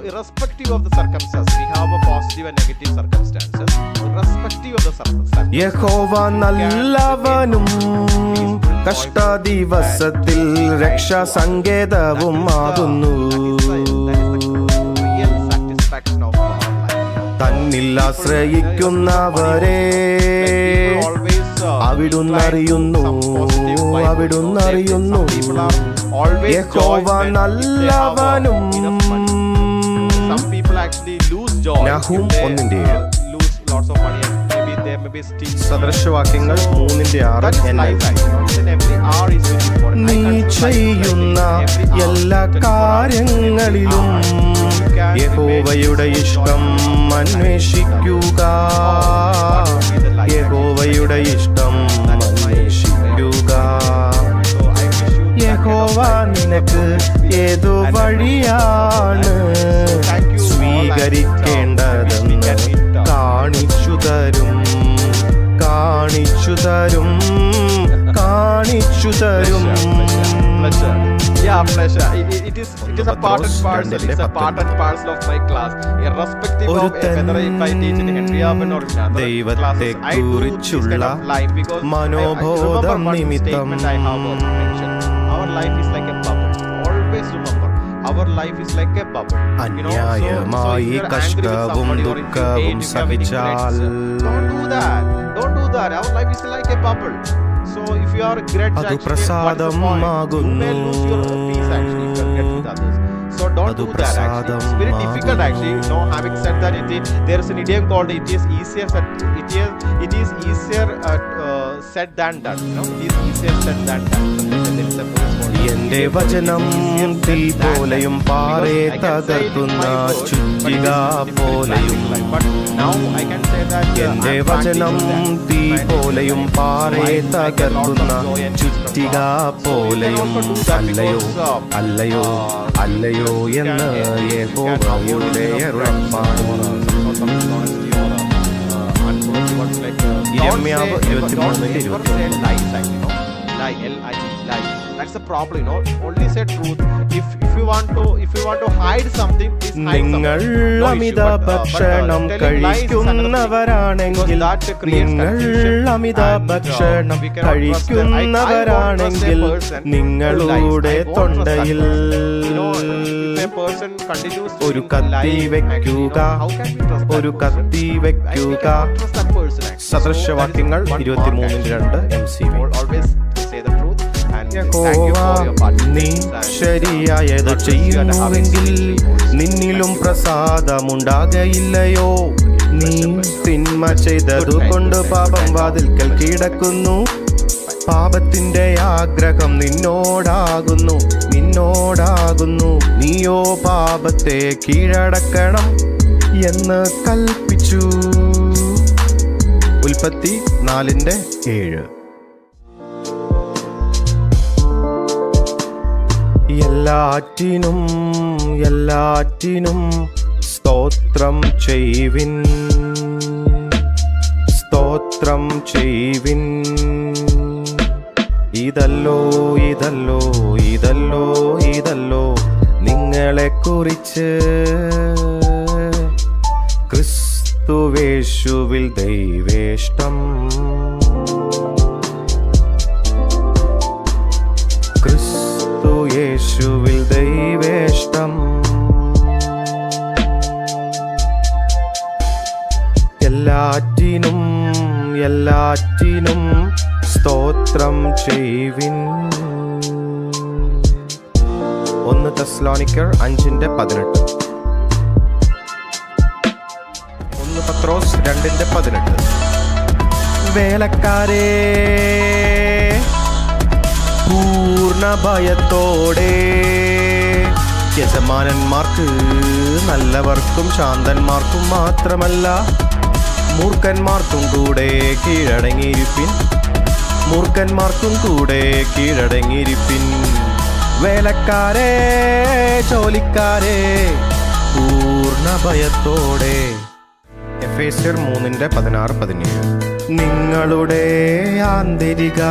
Irrespective of the circumstances, we have a positive and negative circumstances. Irrespective of the circumstances, യഹോവ നല്ലവനും കഷ്ടദിവസത്തിൽ രക്ഷാസങ്കേതവും ആകുന്നു. തന്നിൽ ആശ്രയിക്കുന്നവരെ അവിടുന്നറിയുന്നു, അവിടുന്നറിയുന്നു. യഹോവ നല്ലവനും. നഹൂം 1:7. സദൃശവാക്യങ്ങൾ 3:6. നീ ചെയ്യുന്ന എല്ലാ കാര്യങ്ങളിലും യഹോവയുടെ ഇഷ്ടം അന്വേഷിക്കുക, യഹോവയുടെ ഇഷ്ടം അന്വേഷിക്കുക. യഹോവ നിനക്ക് ഏതു വഴിയാണ് സ്വീകരിക്കേണ്ടതെന്ന് കാണിച്ചു തരും, കാണിച്ചു തരും, കാണിച്ചു തരും. Yeah, pleasure. It is a part and parcel. It's a part and parcel of my class, irrespective of whether if I teach in Henry Urban or in other classes. I do this kind of life because I remember one statement I have mentioned. Our life is like a bubble. Always remember, our life is like a bubble. അന്യായമായി കഷ്ടവും ദുഃഖവും സഹിച്ചാൽ don't do that. Don't do that. Our life is like a bubble. So if you are grudge, adu actually, what is the point? You may lose your peace actually if you are grudge with others. So don't adu do that actually. It's very difficult actually. You know, having said that, there is an idiom called it is easier said than done. You know, it is easier said than done. There is a phrase called എന്റെ വചനം തീ പോലെയും പാറേ തകർക്കുന്ന ചുറ്റിക പോലെയും എന്റെ വചനം തീ പോലെയും പാറേ തകർക്കുന്ന ചുറ്റിക പോലെയും അല്ലയോ അല്ലയോ അല്ലയോ എന്ന് യഹോവയുടെ അരുളപ്പാട്. ഇരമ്യാവ് 23:20. That's the problem, you know. Only say truth. If you want to hide something, please hide നിങ്ങൾ അമിത ഭക്ഷണം കഴിക്കുന്നവരാണെങ്കിൽ നിങ്ങളുടെ തൊണ്ടയിൽ ഒരു കത്തി വെക്കുക, ഒരു കത്തി വെക്കുക. സദൃശവാക്യങ്ങൾ 23:2 MCV. നീ ശരിയായത് ചെയ്യുന്നുവെങ്കിൽ നിന്നിലും പ്രസാദമുണ്ടാകയില്ലയോ? നീ തിന്മ ചെയ്തതുകൊണ്ട് പാപം വാതിൽക്കൽ കിടക്കുന്നു. പാപത്തിന്റെ ആഗ്രഹം നിന്നോടാകുന്നു. നീയോ പാപത്തെ കീഴടക്കണം എന്ന് കൽപ്പിച്ചു. ഉൽപ്പത്തി 4:7. എല്ലാറ്റിനും സ്തോത്രം ചെയ്വിൻ. ഇതല്ലോ നിങ്ങളെക്കുറിച്ച് ക്രിസ്തുവേശുവിൽ ദൈവേഷ്ടം. യേശുവിൽ ദൈവേഷ്ടം. എല്ലാറ്റിനും സ്തോത്രം ചെയ്വിൻ. 1 തെസ്സലോനിക്കർ 5:18. 1 പത്രോസ് 2:18. വേലക്കാരേ, പൂർണ്ണ ഭയത്തോടെ യജമാനന്മാർക്ക് നല്ലവർക്കും ശാന്തന്മാർക്കും മാത്രമല്ല മൂർഖന്മാർക്കും കൂടെ കീഴടങ്ങിയിരിപ്പിൻ. വേലക്കാരെ, ജോലിക്കാരെ, പൂർണ്ണ ഭയത്തോടെ. എഫേസ്യർ 3:16-17. നിങ്ങളുടെ ആന്തരിക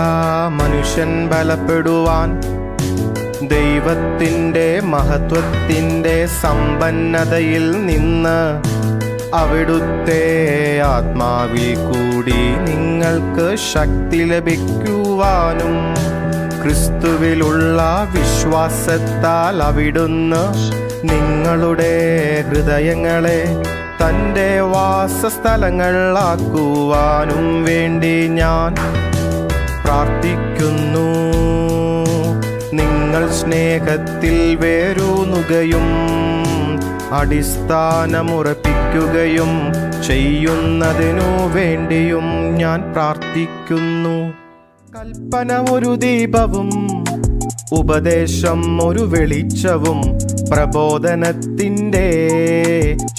മനുഷ്യൻ ബലപ്പെടുവാൻ ദൈവത്തിൻ്റെ മഹത്വത്തിൻ്റെ സമ്പന്നതയിൽ നിന്ന് അവിടുത്തെ ആത്മാവിൽ കൂടി നിങ്ങൾക്ക് ശക്തി ലഭിക്കുവാനും ക്രിസ്തുവിലുള്ള വിശ്വാസത്താൽ അവിടുന്ന് നിങ്ങളുടെ ഹൃദയങ്ങളെ തൻ്റെ വാസസ്ഥലങ്ങളാക്കുവാനും വേണ്ടി ഞാൻ പ്രാർത്ഥിക്കുന്നു. നിങ്ങൾ സ്നേഹത്തിൽ വേരൂന്നുകയും അടിസ്ഥാനമുറപ്പിക്കുകയും ചെയ്യുന്നതിനു വേണ്ടിയും ഞാൻ പ്രാർത്ഥിക്കുന്നു. കൽപ്പന ഒരു ദീപവും ഉപദേശം ഒരു വെളിച്ചവും പ്രബോധനത്തിൻ്റെ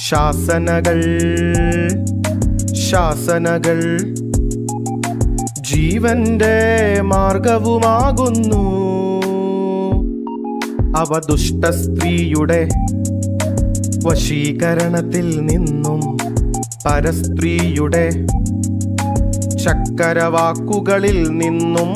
ശാസനകൾ ജീവന്റെ മാർഗവുമാകുന്നു. അവ ദുഷ്ടസ്ത്രീയുടെ വശീകരണത്തിൽ നിന്നും പരസ്ത്രീയുടെ ചക്കരവാക്കുകളിൽ നിന്നും